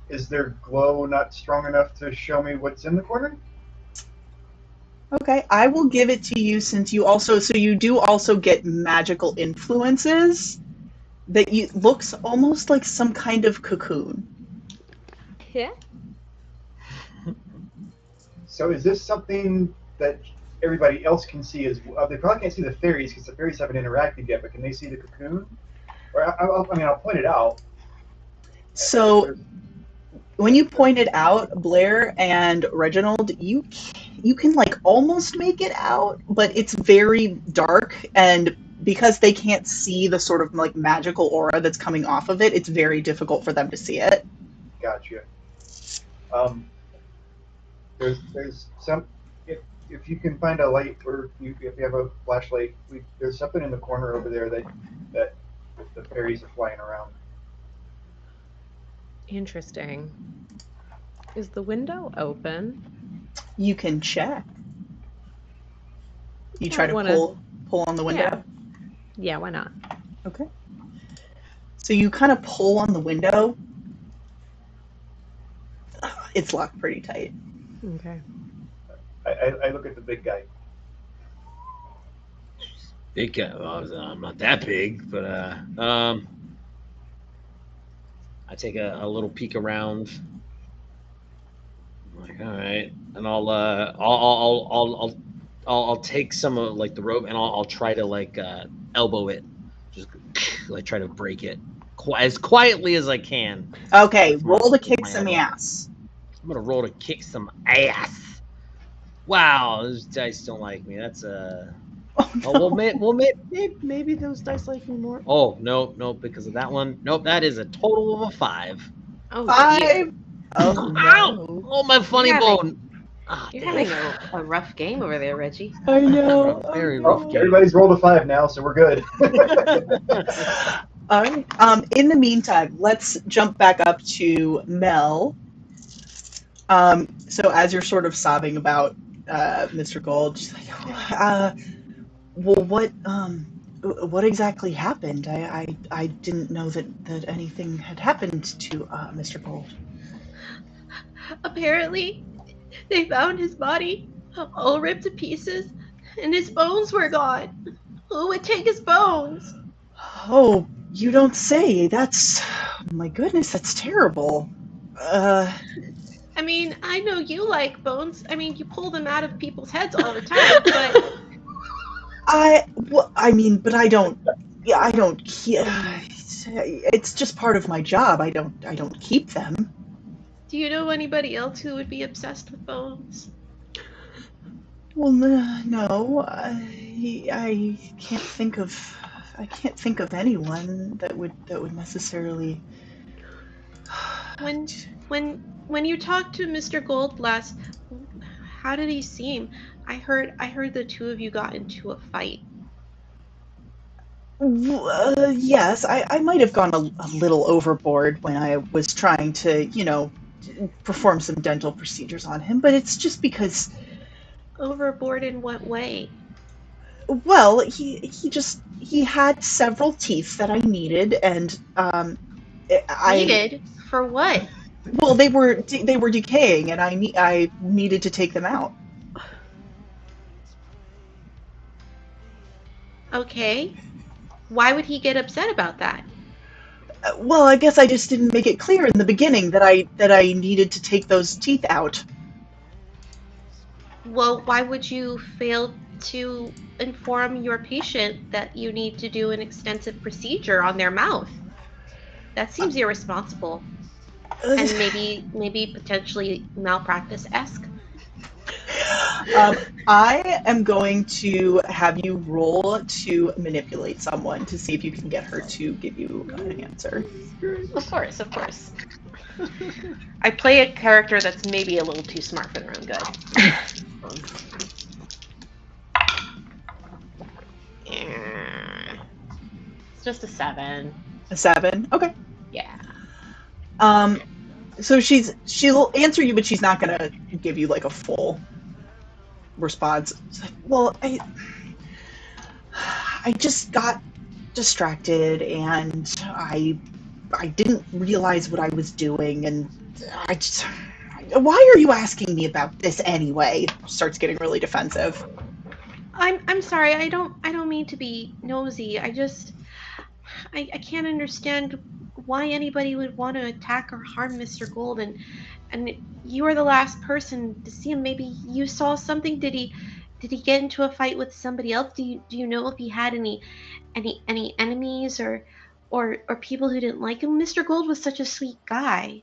Is their glow not strong enough to show me what's in the corner? Okay, I will give it to you since you do also get magical influences that looks almost like some kind of cocoon. Yeah. So is this something that everybody else can see as well? They probably can't see the fairies because the fairies haven't interacted yet, but can they see the cocoon? Or I'll point it out. So when you point it out, Blair and Reginald, you can like almost make it out, but it's very dark, and because they can't see the sort of like magical aura that's coming off of it, it's very difficult for them to see it. Gotcha. There's some, if you can find a light, or if you have a flashlight, there's something in the corner over there that the fairies are flying around. Interesting. Is the window open? You can check. You try to pull on the window? Yeah, why not? Okay. So you kind of pull on the window. It's locked pretty tight. Okay. I look at the big guy. Big guy. Well, I'm not that big, but I take a little peek around. I'm like, all right, and I'll take some of like the rope, and I'll try to like elbow it, just like try to break it as quietly as I can. Okay, roll to kick some ass. I'm gonna roll to kick some ass. Wow, those dice don't like me. That's maybe those dice like me more. Oh no, because of that one. Nope, that is a total of a 5. Oh, 5. dear. Oh no! Oh, my funny bone. You're having a rough game over there, Reggie. I know. Very rough game. Everybody's rolled a 5 now, so we're good. All right. In the meantime, let's jump back up to Mel. So as you're sort of sobbing about Mr. Gold, she's like, well, what exactly happened? I didn't know that anything had happened to Mr. Gold. Apparently, they found his body all ripped to pieces, and his bones were gone. Who would take his bones? Oh, you don't say. My goodness, that's terrible. Uh, I mean, I know you like bones. I mean, you pull them out of people's heads all the time, but but I don't. Yeah, I don't. It's just part of my job. I don't keep them. do you know anybody else who would be obsessed with bones? Well, no, I can't think of. I can't think of anyone that would necessarily. When when you talked to Mr. Gold last, how did he seem? I heard the two of you got into a fight. Yes, I might have gone a little overboard when I was trying to, perform some dental procedures on him, but it's just because, Overboard in what way? well, he had several teeth that I needed, and I Needed for what? well, they were decaying, and I needed to take them out. Okay. Why would he get upset about that? Well, I guess I just didn't make it clear in the beginning that I needed to take those teeth out. Well, why would you fail to inform your patient that you need to do an extensive procedure on their mouth? That seems irresponsible Uh, and maybe potentially malpractice-esque. I am going to have you roll to manipulate someone to see if you can get her to give you an answer. Of course, of course. I play a character that's maybe a little too smart for their own good. It's just a 7. A 7. Okay. Yeah. So she'll answer you, but she's not gonna give you like a full response. She's like, well, I just got distracted and I didn't realize what I was doing, and I just. Why are you asking me about this anyway? Starts getting really defensive. I'm sorry. I don't mean to be nosy. I can't understand why anybody would want to attack or harm Mr. Gold, and you were the last person to see him. Maybe you saw something. Did he get into a fight with somebody else? Do you know if he had any enemies or people who didn't like him? Mr. Gold was such a sweet guy.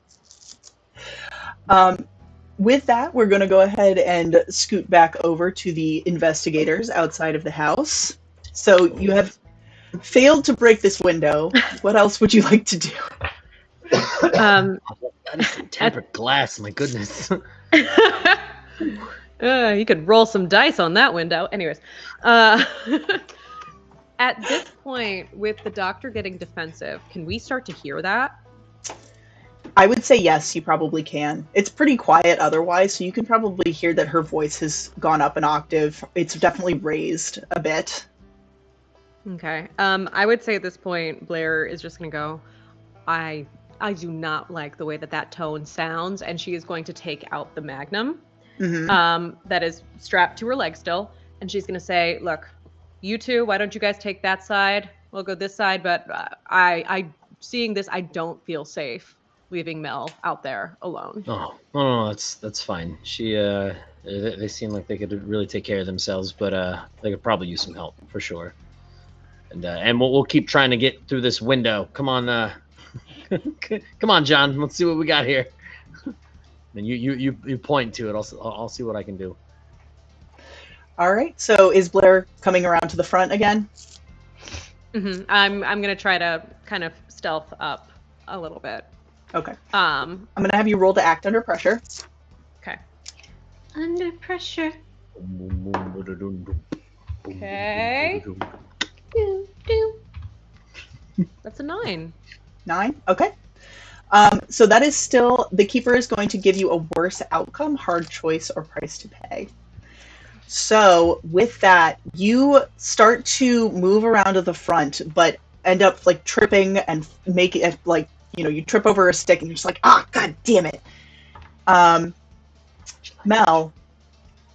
With that, we're going to go ahead and scoot back over to the investigators outside of the house. So you have failed to break this window. What else would you like to do? That is some tempered glass. My goodness. You could roll some dice on that window. Anyways, at this point, with the doctor getting defensive, can we start to hear that? I would say yes, you probably can. It's pretty quiet otherwise, so you can probably hear that her voice has gone up an octave. It's definitely raised a bit. Okay. I would say at this point, Blair is just gonna go, I do not like the way that tone sounds, and she is going to take out the magnum that is strapped to her leg still, and she's gonna say, look, you two, why don't you guys take that side? We'll go this side, but I seeing this, I don't feel safe leaving Mel out there alone. Oh, no, that's fine. They seem like they could really take care of themselves, but they could probably use some help for sure. And we'll keep trying to get through this window. Come on, come on, John. Let's see what we got here. And you point to it. I'll see what I can do. All right. So is Blair coming around to the front again? Mm-hmm. I'm gonna try to kind of stealth up a little bit. Okay. I'm gonna have you roll to act under pressure. Okay. Under pressure. Okay. Do, do. That's a 9. 9? Okay. So that is still, the keeper is going to give you a worse outcome, hard choice, or price to pay. So with that, you start to move around to the front, but end up like tripping and make it like, you trip over a stick and you're just like, god damn it. Mel,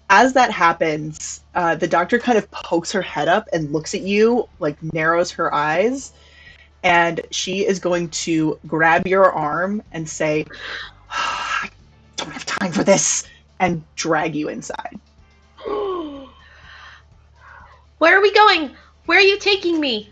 as that happens, the doctor kind of pokes her head up and looks at you, like narrows her eyes, and she is going to grab your arm and say, I don't have time for this, and drag you inside. Where are we going? Where are you taking me?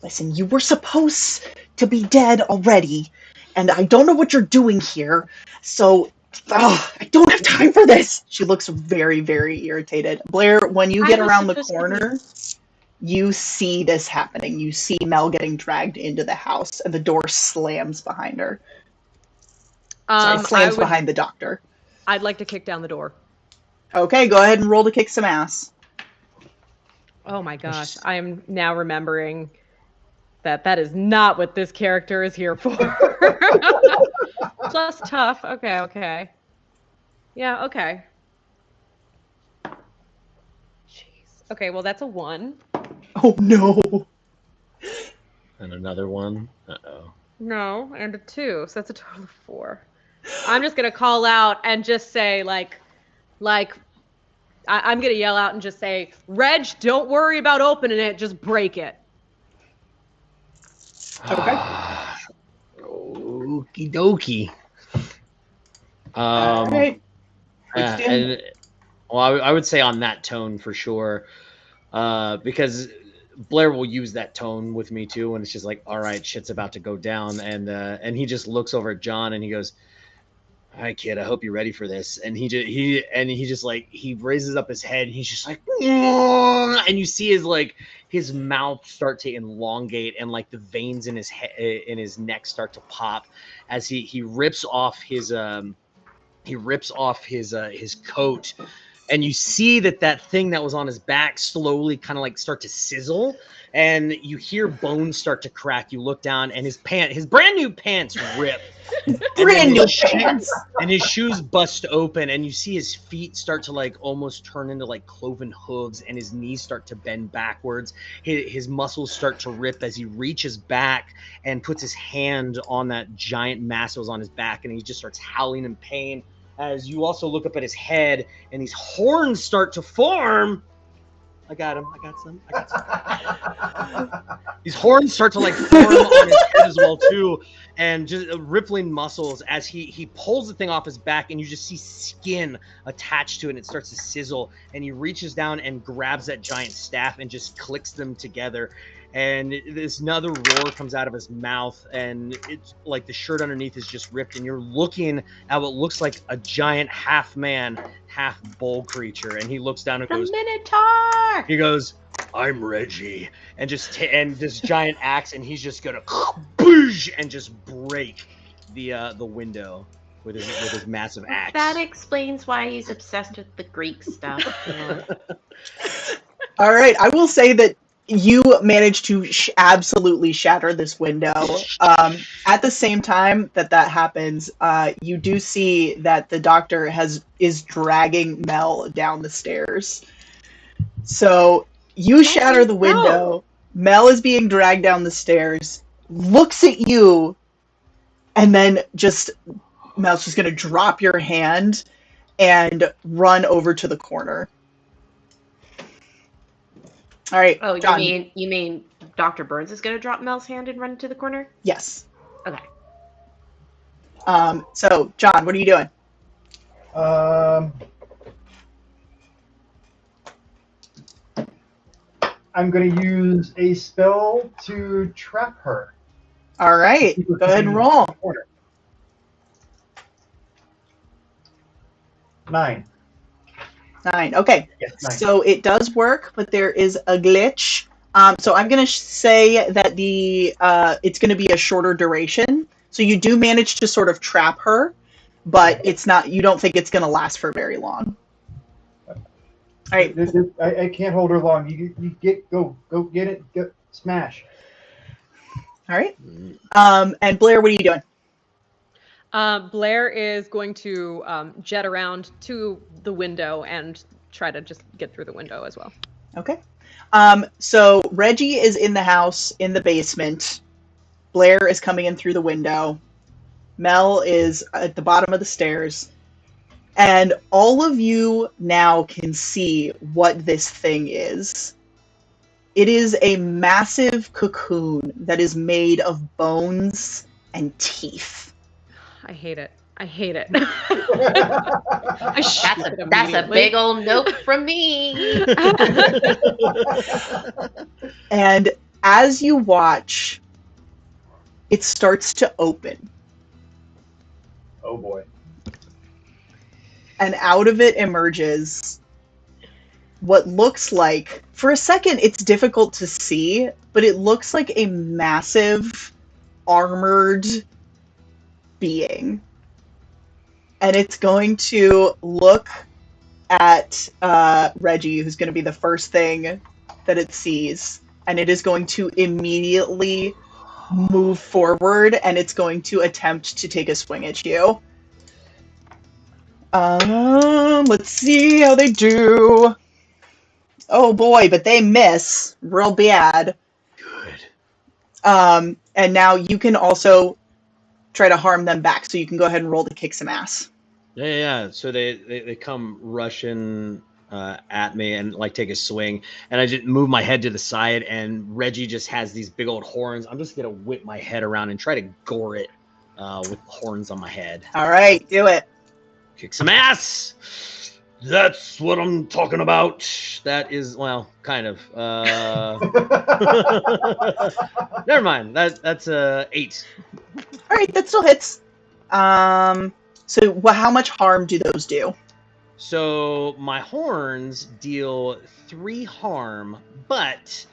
Listen, you were supposed to be dead already, and I don't know what you're doing here, so I don't have time for this. She looks very, very irritated. Blair, when you get around the corner, you see this happening. You see Mel getting dragged into the house, and the door slams behind her. Slams behind the doctor. I'd like to kick down the door. Okay, go ahead and roll to kick some ass. Oh my gosh, I am now remembering that is not what this character is here for. Plus tough. Okay. Yeah, okay. Jeez. Okay, well that's a 1. Oh no. And another 1. Uh-oh. No, and a 2. So that's a total of 4. I'm just gonna call out and just say I'm gonna yell out and just say, Reg, don't worry about opening it, just break it. Okay. Okie dokie. Right. And well, I would say on that tone for sure, because Blair will use that tone with me too when it's just like, all right, shit's about to go down, and he just looks over at John and he goes, all right, kid, I hope you're ready for this. And he raises up his head and he's just like, and you see his mouth start to elongate and like the veins in his neck start to pop as he rips off his coat, and you see that thing that was on his back slowly kind of like start to sizzle, and you hear bones start to crack. You look down and his brand new pants rip. And his shoes bust open, and you see his feet start to like almost turn into like cloven hooves, and his knees start to bend backwards. His muscles start to rip as he reaches back and puts his hand on that giant mass that was on his back, and he just starts howling in pain. As you also look up at his head, and these horns start to form. I got some. These horns start to like form on his head as well too, and just rippling muscles as he pulls the thing off his back, and you just see skin attached to it, and it starts to sizzle, and he reaches down and grabs that giant staff and just clicks them together, and this another roar comes out of his mouth, and it's like the shirt underneath is just ripped, and you're looking at what looks like a giant half man, half bull creature, and he looks down and goes, Minotaur! He goes, I'm Reggie, and and this giant axe, and he's just gonna boosh, and just break the window with his massive axe. That explains why he's obsessed with the Greek stuff. Yeah. All right, I will say that you managed to absolutely shatter this window. At the same time that happens, you do see that the doctor is dragging Mel down the stairs. So you shatter the window. Mel is being dragged down the stairs, looks at you, and then Mel's just going to drop your hand and run over to the corner. All right. Oh, John. you mean Dr. Burns is going to drop Mel's hand and run to the corner? Yes. Okay. So, John, what are you doing? I'm going to use a spell to trap her. All right. Go ahead and roll. 9. 9. Okay. Yes, 9. So it does work, but there is a glitch. So I'm going to say that it's going to be a shorter duration. So you do manage to sort of trap her, but it's not. You don't think it's going to last for very long. All right. I can't hold her long. You go get it. Go smash. All right. And Blair, what are you doing? Blair is going to jet around to the window and try to just get through the window as well. Okay. So Reggie is in the house in the basement. Blair is coming in through the window. Mel is at the bottom of the stairs. And all of you now can see what this thing is. It is a massive cocoon that is made of bones and teeth. I hate it. I hate it. That's a big old nope from me. And as you watch, it starts to open. Oh boy. And out of it emerges what looks like, for a second it's difficult to see, but it looks like a massive armored being. And it's going to look at Reggie, who's going to be the first thing that it sees, and it is going to immediately move forward, and it's going to attempt to take a swing at you. Let's see how they do. Oh boy, but they miss real bad. Good. And now you can also try to harm them back, so you can go ahead and roll to kick some ass. Yeah. So they come rushing at me and like take a swing, and I just move my head to the side, and Reggie just has these big old horns. I'm just gonna whip my head around and try to gore it with the horns on my head. All right, do it. Kick some ass. That's what I'm talking about. That is, well, kind of. Never mind. That's 8. All right, that still hits. So how much harm do those do? So my horns deal 3 harm, but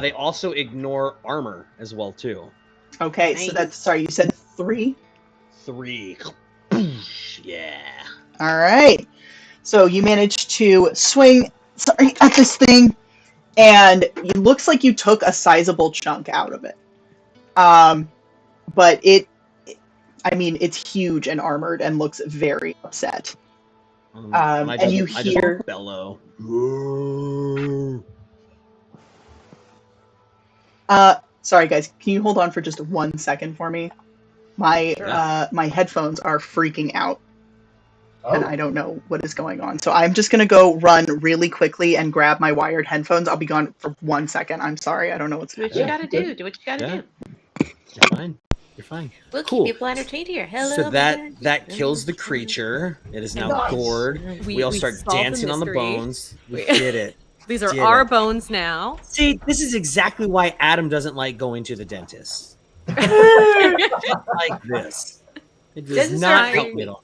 they also ignore armor as well too. Okay, Nice. so that's, sorry, you said 3? 3. Yeah. All right. So you managed to swing, at this thing, and it looks like you took a sizable chunk out of it. But it's huge and armored and looks very upset. And you I just hear bellow. sorry guys, can you hold on for just 1 second for me? My Sure. my headphones are freaking out. Oh. And I don't know what is going on. So I'm just going to go run really quickly and grab my wired headphones. I'll be gone for 1 second. I'm sorry. I don't know what's Do what you happening. gotta do. Do what you gotta Yeah. do. You're fine. You're fine. We'll Cool. keep people entertained here. Hello. So that kills the creature. It is now Nice. gored. We all start solved the dancing on the mystery. bones. We did it. These are Did our it. bones now. See, this is exactly why Adam doesn't like going to the dentist. Like this. It does Dentists not are help creepy. me at all.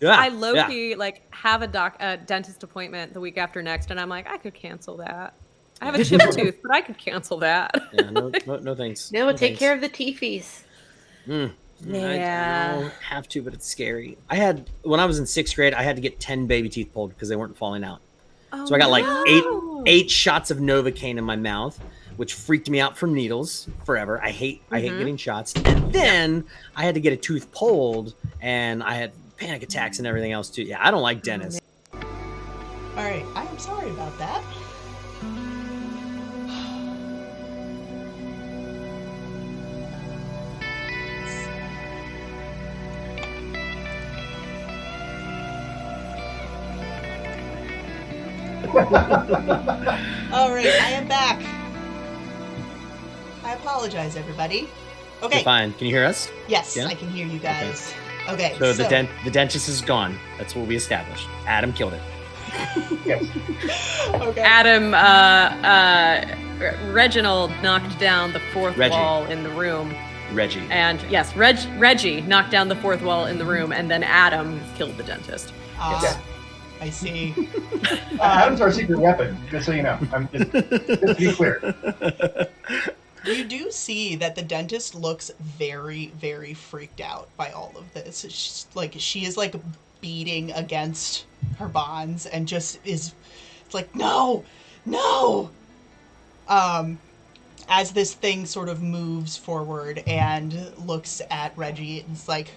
Yeah, I low-key have a dentist appointment the week after next, and I'm like, I could cancel that. I have a chipped tooth, but I could cancel that. Yeah, no thanks. No, we'll take thanks. care of the teefies. I Yeah. don't have to, but it's scary. When I was in 6th grade, I had to get 10 baby teeth pulled because they weren't falling out. Oh, So I got like no. eight shots of Novocaine in my mouth, which freaked me out from needles forever. I hate getting shots. And then I had to get a tooth pulled, and I had panic attacks and everything else too. Yeah, I don't like dentists. All right. I am sorry about that. All right, I am back. I apologize, everybody. Okay. You're fine. Can you hear us? Yes, Yeah? I can hear you guys. Okay. So the dentist is gone. That's what we established. Adam killed it. Yes. Okay. Adam, Reginald knocked down the fourth Reggie. wall in the room. Reggie. And yes, Reggie knocked down the fourth wall in the room, and then Adam killed the dentist. Yeah. I see. Adam's our secret weapon, just so you know. Just to be clear. You do see that the dentist looks very, very freaked out by all of this. She is like beating against her bonds and just is like, no. as this thing sort of moves forward and looks at Reggie, it's like,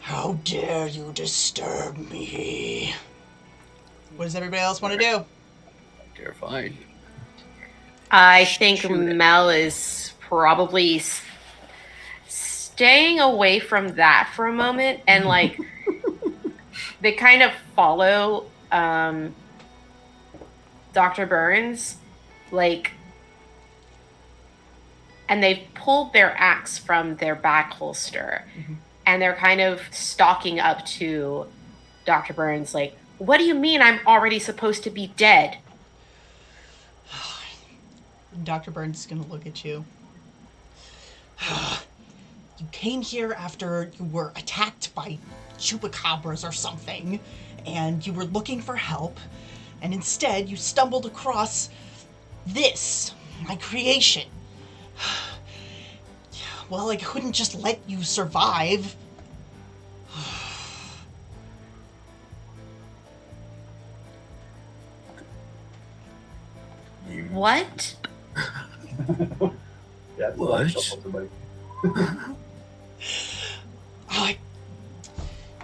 how dare you disturb me? What does everybody else want to do? Terrifying. I think Shoot it. Mel is probably staying away from that for a moment, and like they kind of follow Dr. Burns, like, and they've pulled their axe from their back holster, and they're kind of stalking up to Dr. Burns, like, what do you mean I'm already supposed to be dead? Dr. Burns is going to look at you. You came here after you were attacked by chupacabras or something, and you were looking for help, and instead you stumbled across this, my creation. Well, I couldn't just let you survive. What? Yeah, What? Somebody.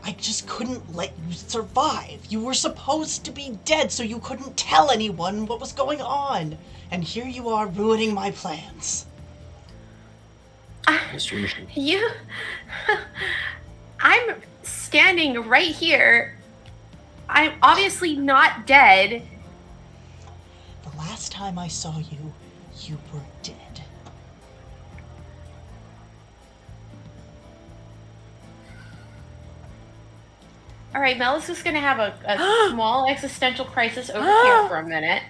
I just couldn't let you survive. You were supposed to be dead, so you couldn't tell anyone what was going on. And here you are ruining my plans. You... I'm standing right here. I'm obviously not dead. The last time I saw you, you were dead. All right, Mel is just going to have a small existential crisis over here for a minute.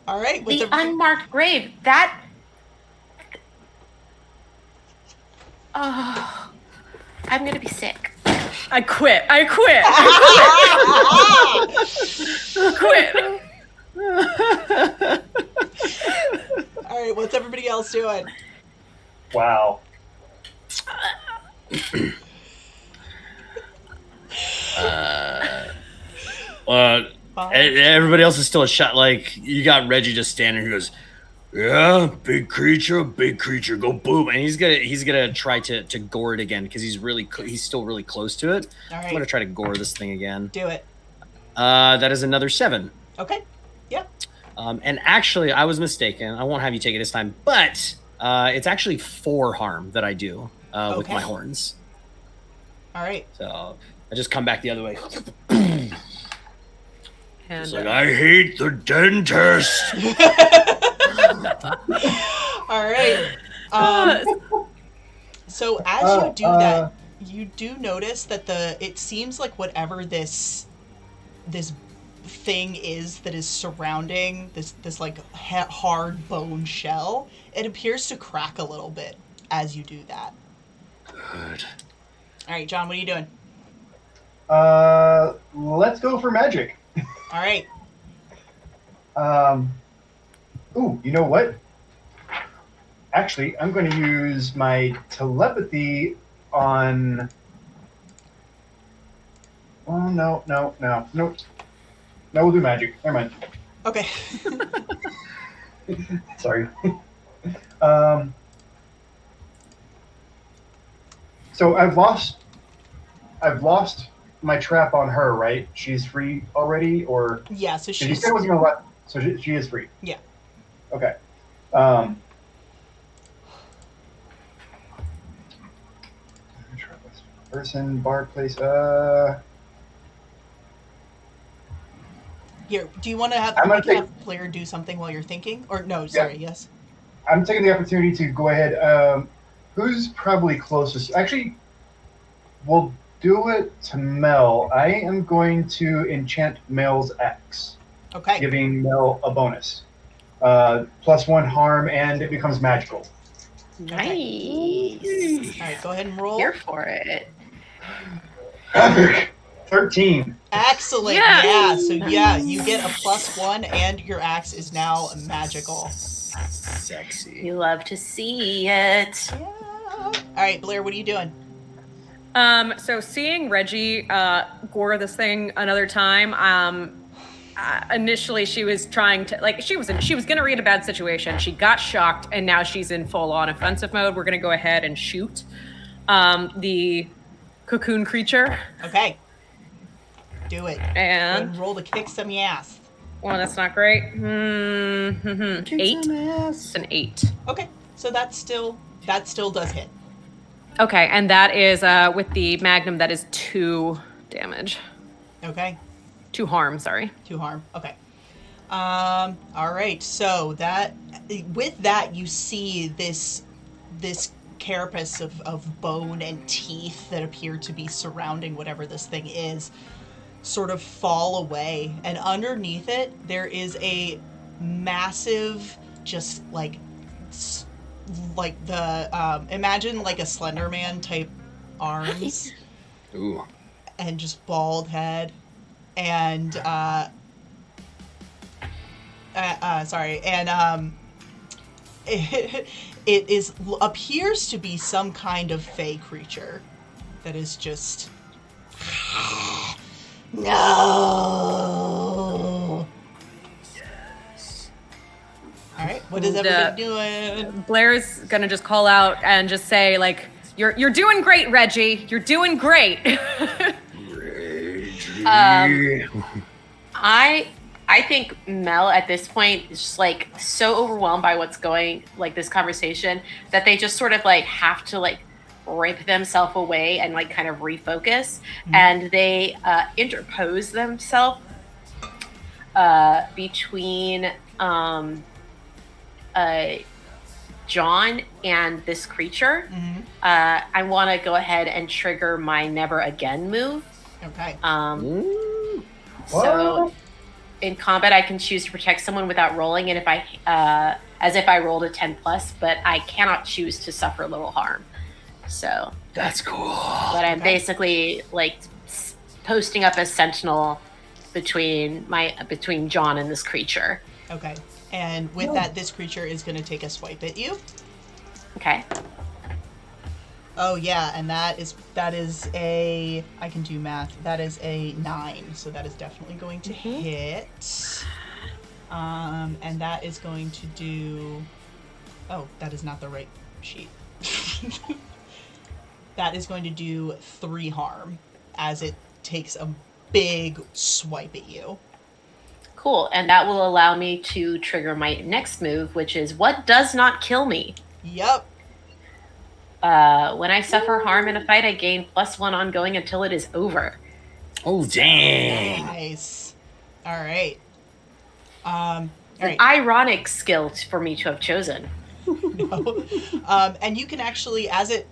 All right. The unmarked grave, that... Oh, I'm going to be sick. I quit. All right, what's everybody else doing? Wow. Everybody else is still a shot. Like, you got Reggie just standing. He goes, "Yeah, big creature, go boom!" And he's gonna try to gore it again because he's still really close to it. All right. I'm gonna try to gore this thing again. Do it. That is another 7. Okay. Yep. And actually, I was mistaken. I won't have you take it this time, but it's actually 4 harm that I do with my horns. All right. So I just come back the other way. And It's like, I hate the dentist. All right. So as you do that, you do notice that it seems like whatever this thing is that is surrounding this like hard bone shell, it appears to crack a little bit as you do that. Good. All right, John, what are you doing? Let's go for magic. All right. Ooh, you know what? Actually, I'm going to use my telepathy on... Oh, no. No, we'll do magic. Never mind. Okay. Sorry. So I've lost my trap on her, right? She's free already, or... Yeah, so She she's... said it wasn't gonna let... So she is free. Yeah. Okay. Person, bar, place, Here, do you want to have... I'm gonna take... have Blair do something while you're thinking? Or, no, sorry, yes? I'm taking the opportunity to go ahead. Who's probably closest? Actually, we'll do it to Mel. I am going to enchant Mel's axe. Okay. Giving Mel a bonus. +1 harm, and it becomes magical. Okay. Nice. All right, go ahead and roll. Here for it. Epic. 13. Excellent. Yeah. So yeah, you get a +1, and your axe is now magical. Sexy. You love to see it. Yeah. All right, Blair, what are you doing? So seeing Reggie gore this thing another time, initially she was trying to she was gonna read a bad situation. She got shocked, and now she's in full-on offensive mode. We're gonna go ahead and shoot the cocoon creature. Okay. Do it. And roll to kick some ass. Well, that's not great. 8. It's an 8. Okay, so that still does hit. Okay, and that is with the magnum. That is 2 damage. Okay. 2 harm. Sorry. 2 harm. Okay. All right. So with that, you see this carapace of bone and teeth that appear to be surrounding whatever this thing is, sort of fall away, and underneath it there is a massive, just like the imagine like a Slender Man type arms. Ooh. And just bald head, and it appears to be some kind of fey creature that is just no. Yes. All right, what is everybody doing? Blair's gonna just call out and just say, like, "You're doing great, Reggie. You're doing great." I think Mel at this point is just like so overwhelmed by what's going, like this conversation, that they just sort of like have to like rip themselves away and like kind of refocus, and they interpose themselves between John and this creature. I want to go ahead and trigger my Never Again move. Okay. So in combat, I can choose to protect someone without rolling, and if I, as if I rolled a 10+, but I cannot choose to suffer little harm. So that's cool. But I'm basically like posting up a sentinel between John and this creature. Okay. And with that, this creature is going to take a swipe at you. Okay. Oh yeah, and that is a, I can do math. That is a 9, so that is definitely going to hit. And that is going to do. Oh, that is not the right sheet. That is going to do 3 harm as it takes a big swipe at you. Cool, and that will allow me to trigger my next move, which is what does not kill me. Yep. When I suffer harm in a fight, I gain +1 ongoing until it is over. Oh, dang. Nice. All right. All right. An ironic skill for me to have chosen. No. And you can actually, as it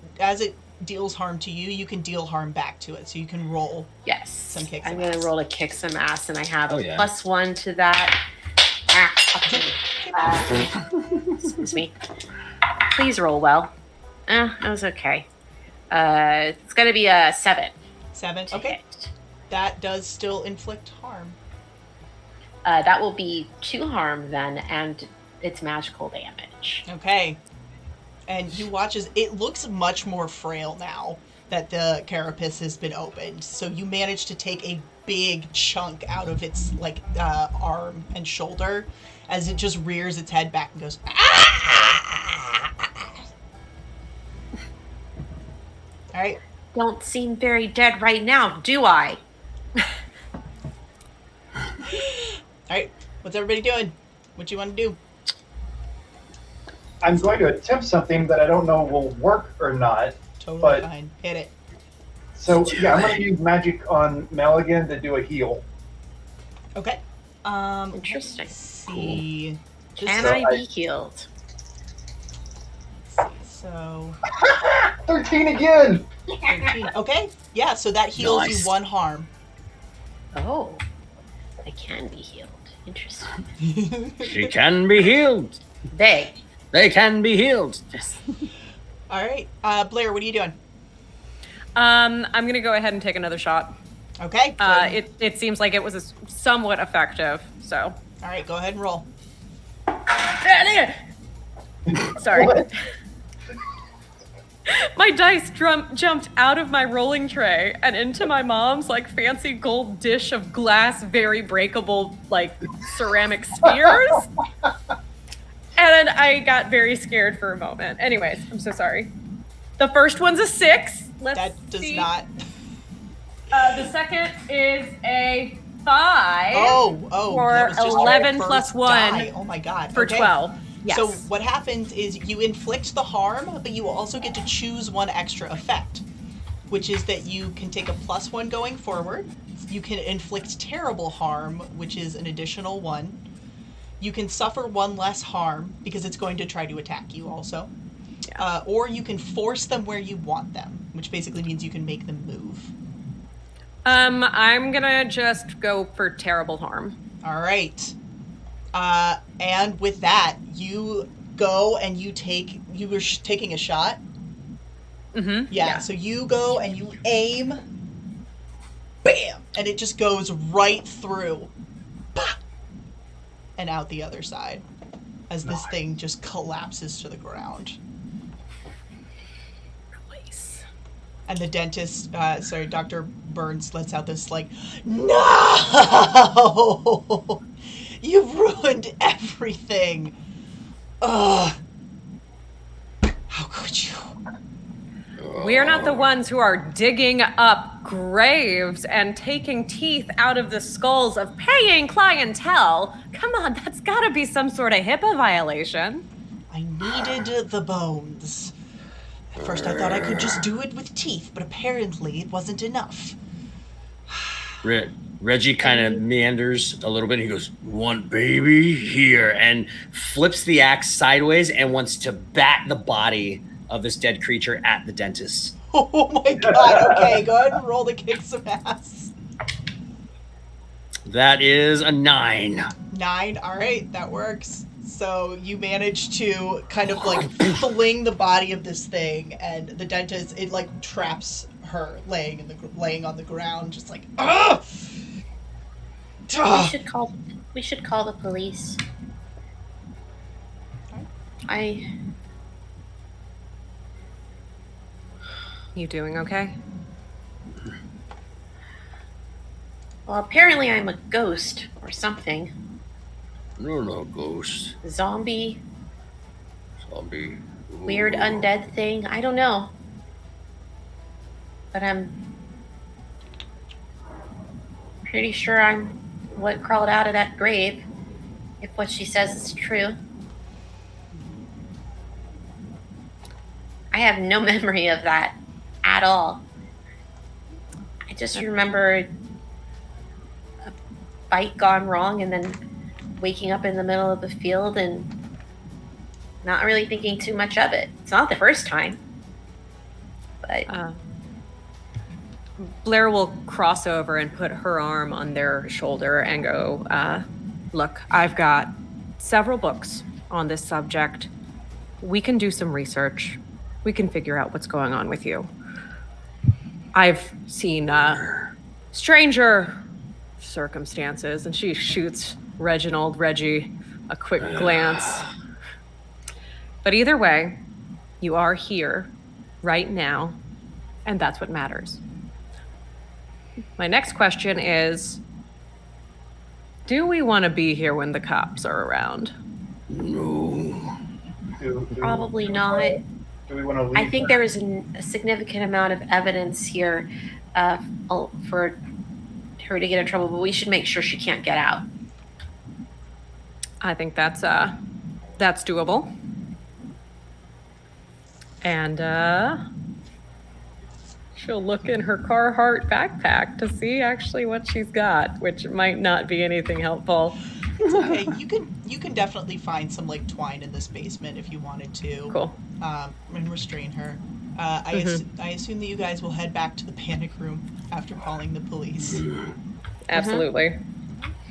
deals harm to you, you can deal harm back to it. So you can roll. Yes. Some kicks. I'm going to roll to kick some ass, and I have a yeah. +1 to that. Excuse me. Please roll well. That was okay. It's going to be a 7. 7. Okay. Hit. That does still inflict harm. That will be 2 harm then, and it's magical damage. Okay. And you watch as it looks much more frail now that the carapace has been opened. So you manage to take a big chunk out of its arm and shoulder as it just rears its head back and goes, ah! All right. Don't seem very dead right now, do I? All right. What's everybody doing? What do you want to do? I'm going to attempt something that I don't know will work or not. Totally fine. Hit it. So, yeah, I'm going to use magic on Mel again to do a heal. Okay. Interesting. Let's see. Can I be healed? So 13 again! 13. Okay. Yeah, so that heals you 1 harm. Oh. I can be healed. Interesting. She can be healed. They can be healed. Yes. All right. Blair, what are you doing? I'm going to go ahead and take another shot. Okay. It seems like it was somewhat effective, so. All right, go ahead and roll. Sorry. My dice jumped out of my rolling tray and into my mom's like fancy gold dish of glass, very breakable like ceramic spheres. And then I got very scared for a moment. Anyways, I'm so sorry. The first one's a 6. That does not. The second is a 5. Oh, for that was just 11 your plus first 1 die. Oh my god. for Okay. 12. Yes. So what happens is you inflict the harm, but you also get to choose one extra effect, which is that you can take a +1 going forward. You can inflict terrible harm, which is an additional 1. You can suffer 1 less harm because it's going to try to attack you also. Yeah. Or you can force them where you want them, which basically means you can make them move. I'm gonna just go for terrible harm. All right. And with that, you go and you were taking a shot. Mm-hmm. Yeah, so you go and you aim. Bam! And it just goes right through. Bah! And out the other side. As this thing just collapses to the ground. Nice. And the dentist, Dr. Burns lets out this like, no! You've ruined everything. Ugh. How could you? We're not the ones who are digging up graves and taking teeth out of the skulls of paying clientele. Come on, that's gotta be some sort of HIPAA violation. I needed the bones. At first I thought I could just do it with teeth, but apparently it wasn't enough. Reggie kind of meanders a little bit. He goes, "Want baby here," and flips the axe sideways and wants to bat the body of this dead creature at the dentist. Oh my god, okay, go ahead and roll to kick some ass. That is a 9. 9, alright, that works. So you manage to kind of like fling the body of this thing, and the dentist, it like traps her laying on the ground, just like, ugh! We should call the police. You doing okay? Well, apparently I'm a ghost or something. You're no ghost. Zombie. Ooh. Weird undead thing. I don't know. But I'm pretty sure I'm what crawled out of that grave, if what she says is true. I have no memory of that at all. I just remember a fight gone wrong and then waking up in the middle of the field and not really thinking too much of it. It's not the first time. But Blair will cross over and put her arm on their shoulder and go, look, I've got several books on this subject. We can do some research. We can figure out what's going on with you. I've seen stranger circumstances, and she shoots Reggie a quick glance. But either way, you are here right now, and that's what matters. My next question is, do we want to be here when the cops are around? No. probably not. Do we want to leave? I think there is a significant amount of evidence here for her to get in trouble, but we should make sure she can't get out. I think that's doable. And she'll look in her Carhartt backpack to see actually what she's got, which might not be anything helpful. It's okay. You can definitely find some like twine in this basement if you wanted to. Cool. And restrain her. I assume that you guys will head back to the panic room after calling the police. Absolutely.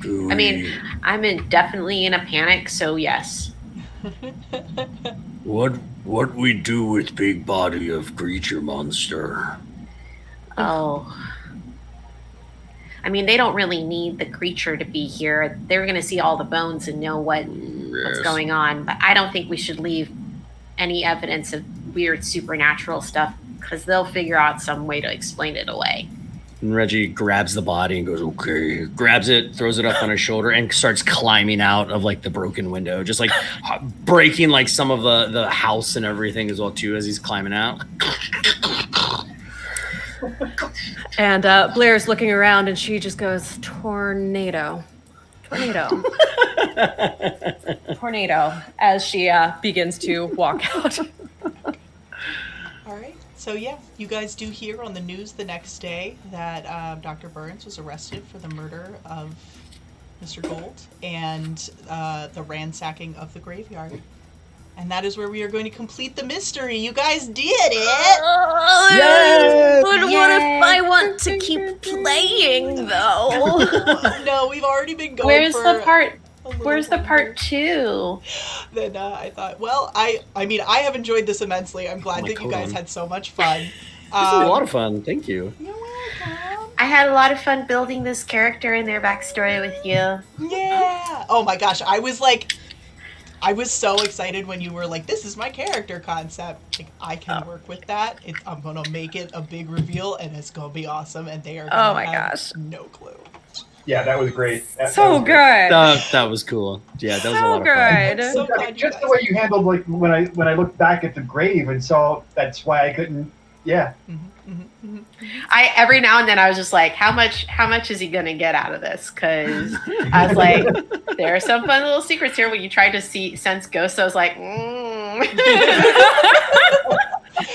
I mean, definitely in a panic, so yes. What we do with big body of creature monster? Oh. I mean, they don't really need the creature to be here. They're going to see all the bones and know what's going on. But I don't think we should leave any evidence of weird supernatural stuff because they'll figure out some way to explain it away. And Reggie grabs the body and goes, okay, grabs it, throws it up on his shoulder, and starts climbing out of like the broken window, just like breaking like some of the house and everything as well too as he's climbing out. And Blair's looking around and she just goes, tornado. Tornado, as she begins to walk out. All right. So yeah, you guys do hear on the news the next day that Dr. Burns was arrested for the murder of Mr. Gold and the ransacking of the graveyard. And that is where we are going to complete the mystery. You guys did it! Yes! But what if I want to keep playing, though? No, we've already been going Where's for the part? a little Where's the longer. part 2? Then I thought, well, I mean, I have enjoyed this immensely. I'm glad that you guys had so much fun. This was a lot of fun. Thank you. You're welcome. I had a lot of fun building this character and their backstory with you. Yeah. Oh my gosh, I was so excited when you were like, this is my character concept. Like, I can work with that. I'm going to make it a big reveal, and it's going to be awesome, and they are Oh going my to have gosh. no clue. Yeah, that was great. That So was good. great. That was cool. Yeah, that was a So lot of fun. good. So I glad mean, you just the guys- way you handled, like when I looked back at the grave and saw that's why I couldn't. Yeah, I every now and then I was just like, how much is he gonna get out of this? Because I was like, there are some fun little secrets here. When you tried to sense ghosts, I was like,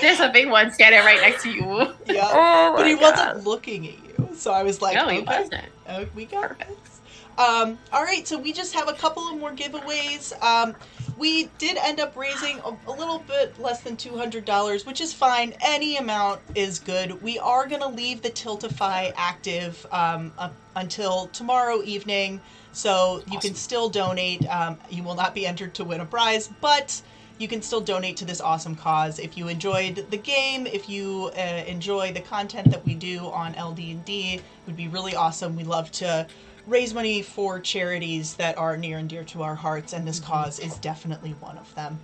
there's a big one standing right next to you. Yeah. Oh But my he God. wasn't looking at you. So I was like, No, he okay. wasn't. Oh, we got Perfect. this. All right, so we just have a couple of more giveaways. We did end up raising a little bit less than $200, which is fine. Any amount is good. We are going to leave the Tiltify active up until tomorrow evening, so you can still donate. You will not be entered to win a prize, but you can still donate to this awesome cause. If you enjoyed the game, if you enjoy the content that we do on LD&D, it would be really awesome. We love to raise money for charities that are near and dear to our hearts, and this cause is definitely one of them.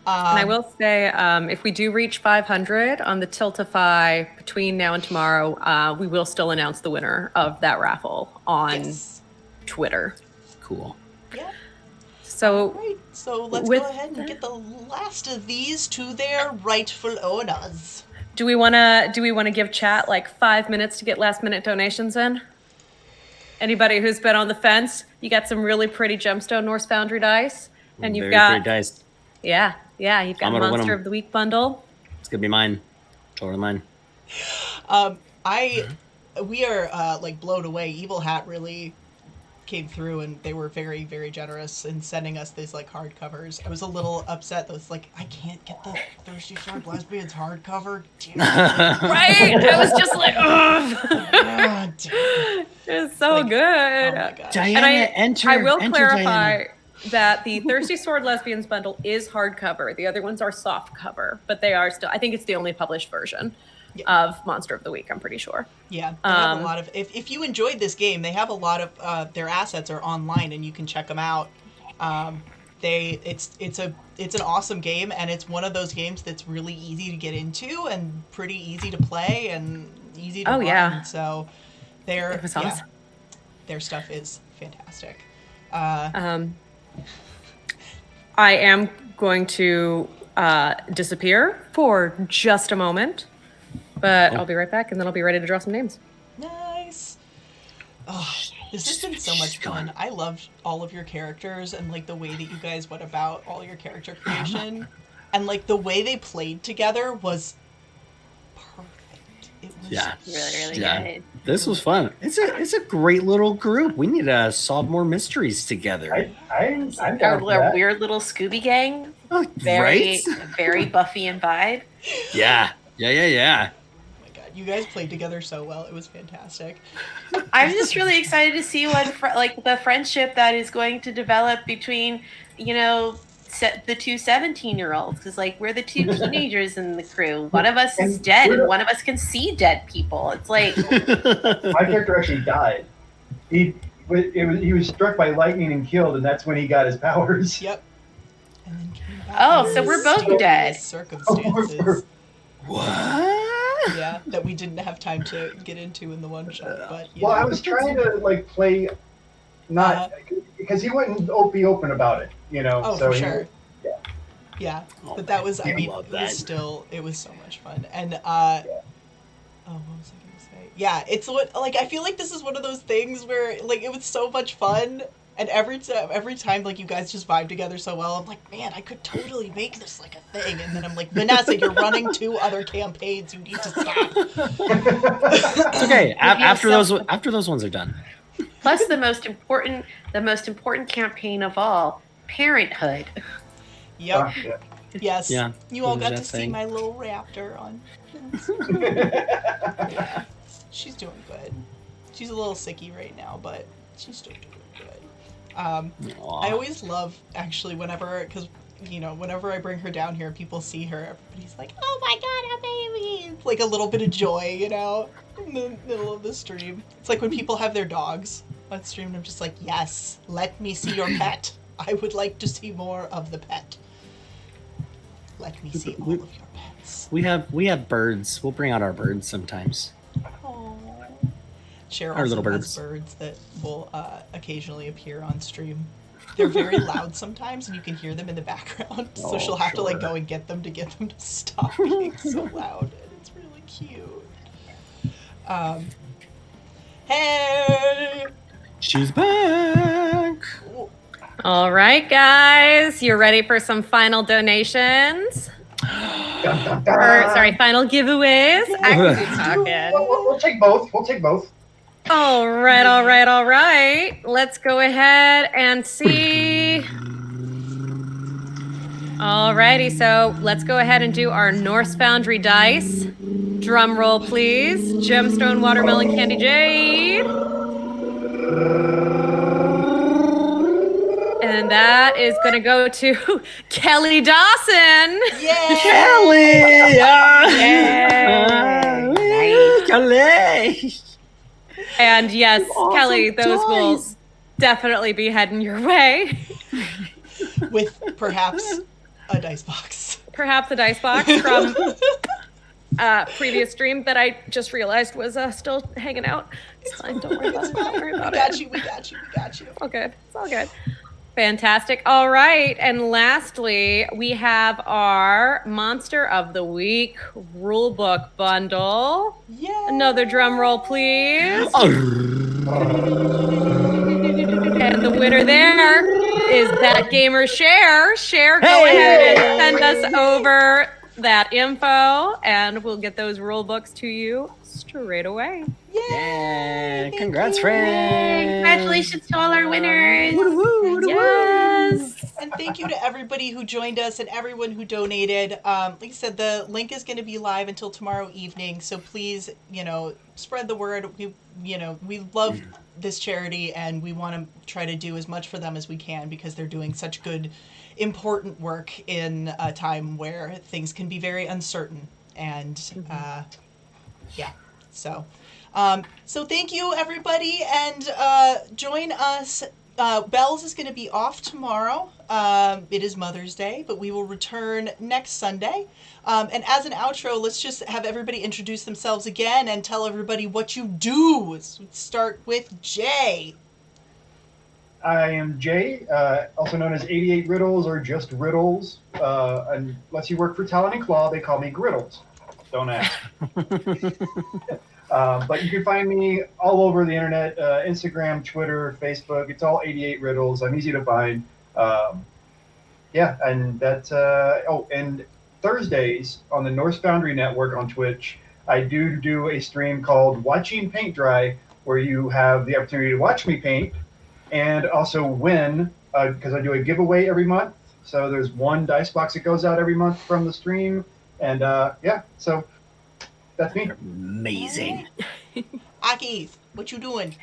And I will say, if we do reach 500 on the Tiltify between now and tomorrow, we will still announce the winner of that raffle on Yes. Twitter. Cool. Yeah. So Right. So let's With go ahead and get the last of these to their rightful owners. do we want to give chat like 5 minutes to get last minute donations in? Anybody who's been on the fence, you got some really pretty Gemstone Norse Foundry dice, and you've Very got great dice. yeah, you've got I'm gonna win Monster 'em. of the Week bundle. It's gonna be mine. Totally mine. We are like blown away. Evil Hat really came through, and they were very, very generous in sending us these like hardcovers. I was a little upset that was like, I can't get the Thirsty Sword Lesbians hardcover. Damn it. Right? I was just like, ugh. God damn it. It's so Like, good. Oh my god. Diana, I will enter clarify Diana. that the Thirsty Sword Lesbians bundle is hardcover. The other ones are soft cover, but they are still. I think it's the only published version of Monster of the Week. I'm pretty sure. Yeah, they have a lot of. If you enjoyed this game, they have a lot of their assets are online, and you can check them out. It's an awesome game, and it's one of those games that's really easy to get into and pretty easy to play and easy to run. Yeah. So It was awesome. their stuff is fantastic. I am going to disappear for just a moment, but I'll be right back, and then I'll be ready to draw some names. Nice. Oh, this has been so much fun. I loved all of your characters and like the way that you guys went about all your character creation, and like the way they played together was perfect. It was Really good. This was fun. It's a great little group. We need to solve more mysteries together. I'm down Our for that. weird little Scooby Gang. Oh, Very, right? very Buffy and vibe. Yeah. Oh my god, you guys played together so well. It was fantastic. I'm just really excited to see what like the friendship that is going to develop between, the two 17-year-olds, because like we're the two teenagers in the crew. One of us is dead, and one of us can see dead people. It's like My character actually died. He was struck by lightning and killed, and that's when he got his powers. Yep. and then came back. Oh, under so we're both mysterious dead. Circumstances. What? Yeah, that we didn't have time to get into in the one shot. But Well, I was trying to like play, not because he wouldn't be open about it, you know. Oh, so for sure. Yeah, Oh, but that was, I man, mean, love it that. was still, it was so much fun. And, oh, what was I gonna say? Yeah, it's what, like, I feel like this is one of those things where, like, it was so much fun, and every time, like, you guys just vibe together so well, I'm like, man, I could totally make this, like, a thing. And then I'm like, Vanessa, you're running 2 other campaigns, you need to stop. It's okay. After those ones are done. Plus the most important campaign of all, parenthood. Yep. Yeah. Yes. Yeah. You all What got was to that see thing? my little raptor on. Yeah. She's doing good. She's a little sicky right now, but she's still doing good. I always love, actually, whenever I bring her down here, people see her, everybody's like, oh my god, a baby! It's like a little bit of joy, you know, in the middle of the stream. It's like when people have their dogs on stream, and I'm just like, yes, let me see your pet. I would like to see more of the pet. Let me see all of your pets. We have birds. We'll bring out our birds sometimes. Aww. Cher Our also little has birds that will occasionally appear on stream. They're very loud sometimes, and you can hear them in the background. So she'll have to like go and get them to stop being so loud, and it's really cute. Hey. She's back. All right, guys, you ready for some final donations? Final giveaways. I can keep talking. We'll take both. We'll take both. All right. Let's go ahead and see. Alrighty, so let's go ahead and do our Norse Foundry dice. Drum roll, please. Gemstone, Watermelon, Candy, Jade. And that is going to go to Kelly Dawson. Yay! Kelly! Yay! Kelly! And yes, Awesome Kelly, those will toys. definitely be heading your way. With perhaps a dice box. Perhaps a dice box from previous stream that I just realized was still hanging out. It's fine. Don't worry about it. Don't worry about it. We got you. All good. It's all good. Fantastic. All right. And lastly, we have our Monster of the Week rulebook bundle. Yay! Another drum roll, please. And the winner there is That Gamer Share. Share, go ahead and send us over that info, and we'll get those rule books to you straight away. Yeah! Congrats, you. friends! Congratulations to all our winners. Yes. And thank you to everybody who joined us and everyone who donated. Like I said, the link is going to be live until tomorrow evening. So please, spread the word. We love this charity, and we want to try to do as much for them as we can because they're doing such good, important work in a time where things can be very uncertain. And so thank you, everybody, and join us. Bells is going to be off tomorrow. It is Mother's Day, but we will return next Sunday. And as an outro, let's just have everybody introduce themselves again and tell everybody what you do. Let's start with Jay. I am Jay, also known as 88 Riddles or just Riddles. Unless you work for Talon and Claw, they call me Griddles. Don't ask. But you can find me all over the internet, Instagram, Twitter, Facebook. It's all 88 Riddles. I'm easy to find. And that's and Thursdays on the Norse Foundry Network on Twitch, I do a stream called Watching Paint Dry, where you have the opportunity to watch me paint and also win, because I do a giveaway every month. So there's one dice box that goes out every month from the stream. And so that's me. Amazing. Aki, what you doing?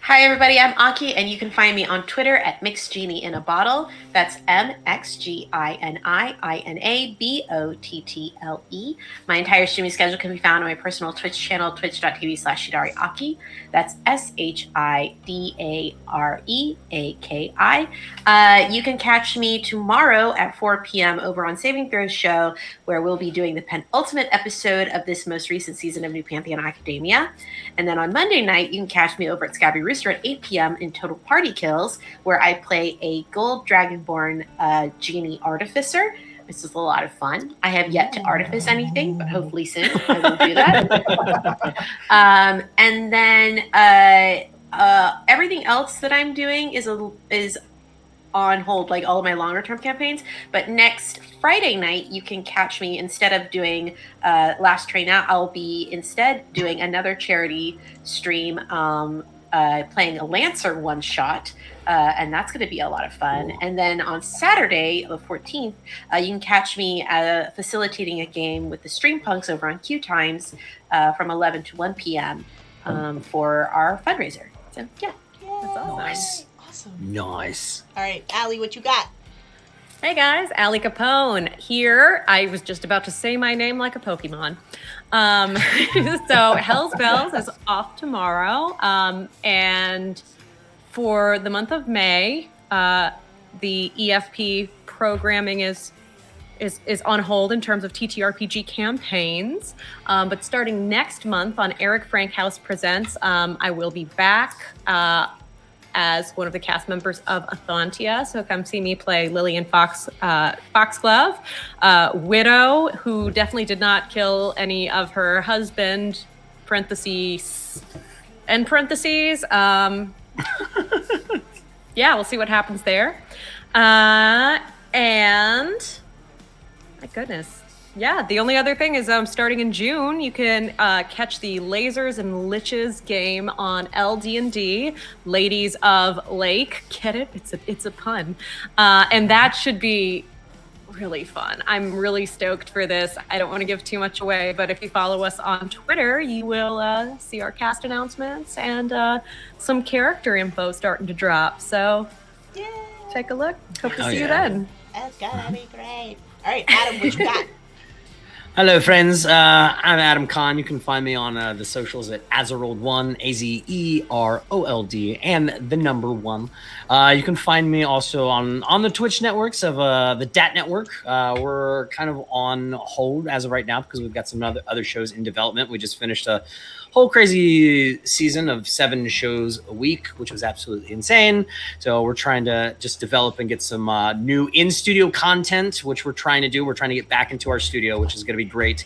Hi, everybody. I'm Aki, and you can find me on Twitter at MixGenieInABottle. That's MXGINIINABOTTLE. My entire streaming schedule can be found on my personal Twitch channel, twitch.tv/ShidariAki. That's SHIDAREAKI. You can catch me tomorrow at 4 p.m. over on Saving Throws Show, where we'll be doing the penultimate episode of this most recent season of New Pantheon Academia. And then on Monday night, you can catch me over at Scabby Rooster at 8 p.m. in Total Party Kills, where I play a gold dragonborn genie artificer. This is a lot of fun. I have yet to artifice anything, but hopefully soon I will do that. And then everything else that I'm doing is on hold, like all of my longer term campaigns. But next Friday night, you can catch me, instead of doing Last Train Out, I'll be instead doing another charity stream, playing a Lancer one shot. And that's going to be a lot of fun. Cool. And then on Saturday, the 14th, you can catch me facilitating a game with the Stream Punks over on Q Times from 11 to 1 p.m. For our fundraiser. So, yeah. That's awesome. Nice. Nice. All right, Allie, what you got? Hey guys, Allie Capone here. I was just about to say my name like a Pokemon. So Hell's Bells is off tomorrow. And for the month of May, the EFP programming is on hold in terms of TTRPG campaigns. But starting next month on Eric Frankhouse Presents, I will be back as one of the cast members of Athantia. So come see me play Lillian Foxglove, widow who definitely did not kill any of her husband, parentheses, end parentheses. Yeah, we'll see what happens there. And my goodness. Yeah, the only other thing is starting in June, you can catch the Lasers and Liches game on LD&D, Ladies of Lake. Get it? It's a pun. And that should be really fun. I'm really stoked for this. I don't want to give too much away, but if you follow us on Twitter, you will see our cast announcements and some character info starting to drop. So take a look. Hope to see you then. That's gonna be great. All right, Adam, what you got? Hello, friends. I'm Adam Kahn. You can find me on the socials at Azerold1, AZEROLD, and the number 1. You can find me also on the Twitch networks of the DAT network. We're kind of on hold as of right now because we've got some other shows in development. We just finished a whole crazy season of 7 shows a week, which was absolutely insane. So we're trying to just develop and get some new in-studio content, which we're trying to do. We're trying to get back into our studio, which is going to be great.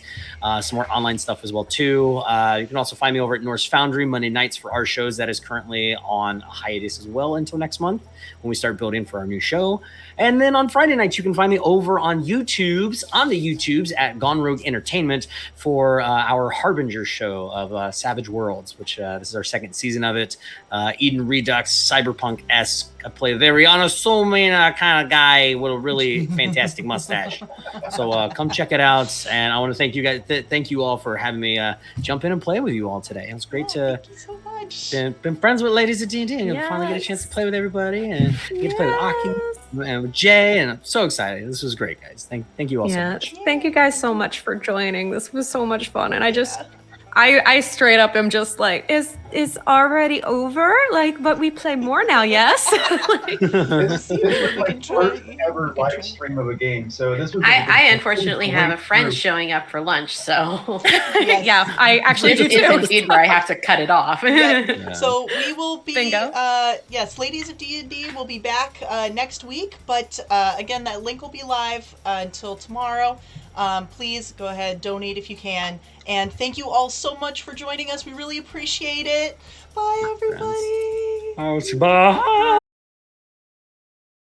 Some more online stuff as well, too. You can also find me over at Norse Foundry Monday nights for our shows. That is currently on hiatus as well until next month when we start building for our new show. And then on Friday nights, you can find me over on the YouTubes at Gone Rogue Entertainment for our Harbinger show of Savage Worlds, which this is our 2nd season of it. Eden Redux, cyberpunk-esque. I play a very unassuming kind of guy with a really fantastic mustache. So come check it out. And I want to thank you guys. Thank you all for having me jump in and play with you all today. It was great to thank you so much. Been friends with ladies at D&D and finally get a chance to play with everybody and get to play with Aki and with Jay. And I'm so excited. This was great, guys. Thank you all so much. Thank you guys so much for joining. This was so much fun. And I straight up am just like, is already over? Like, but we play more now, yes? This was like first ever live stream of a game. So this was. I unfortunately have a friend showing up for lunch, so yeah, I actually do too. Indeed, where I have to cut it off. Yeah. So we will be. Bingo. Yes, Ladies of D&D will be back next week, but again, that link will be live until tomorrow. Please go ahead, donate if you can. And thank you all so much for joining us. We really appreciate it. Bye, everybody. Bye.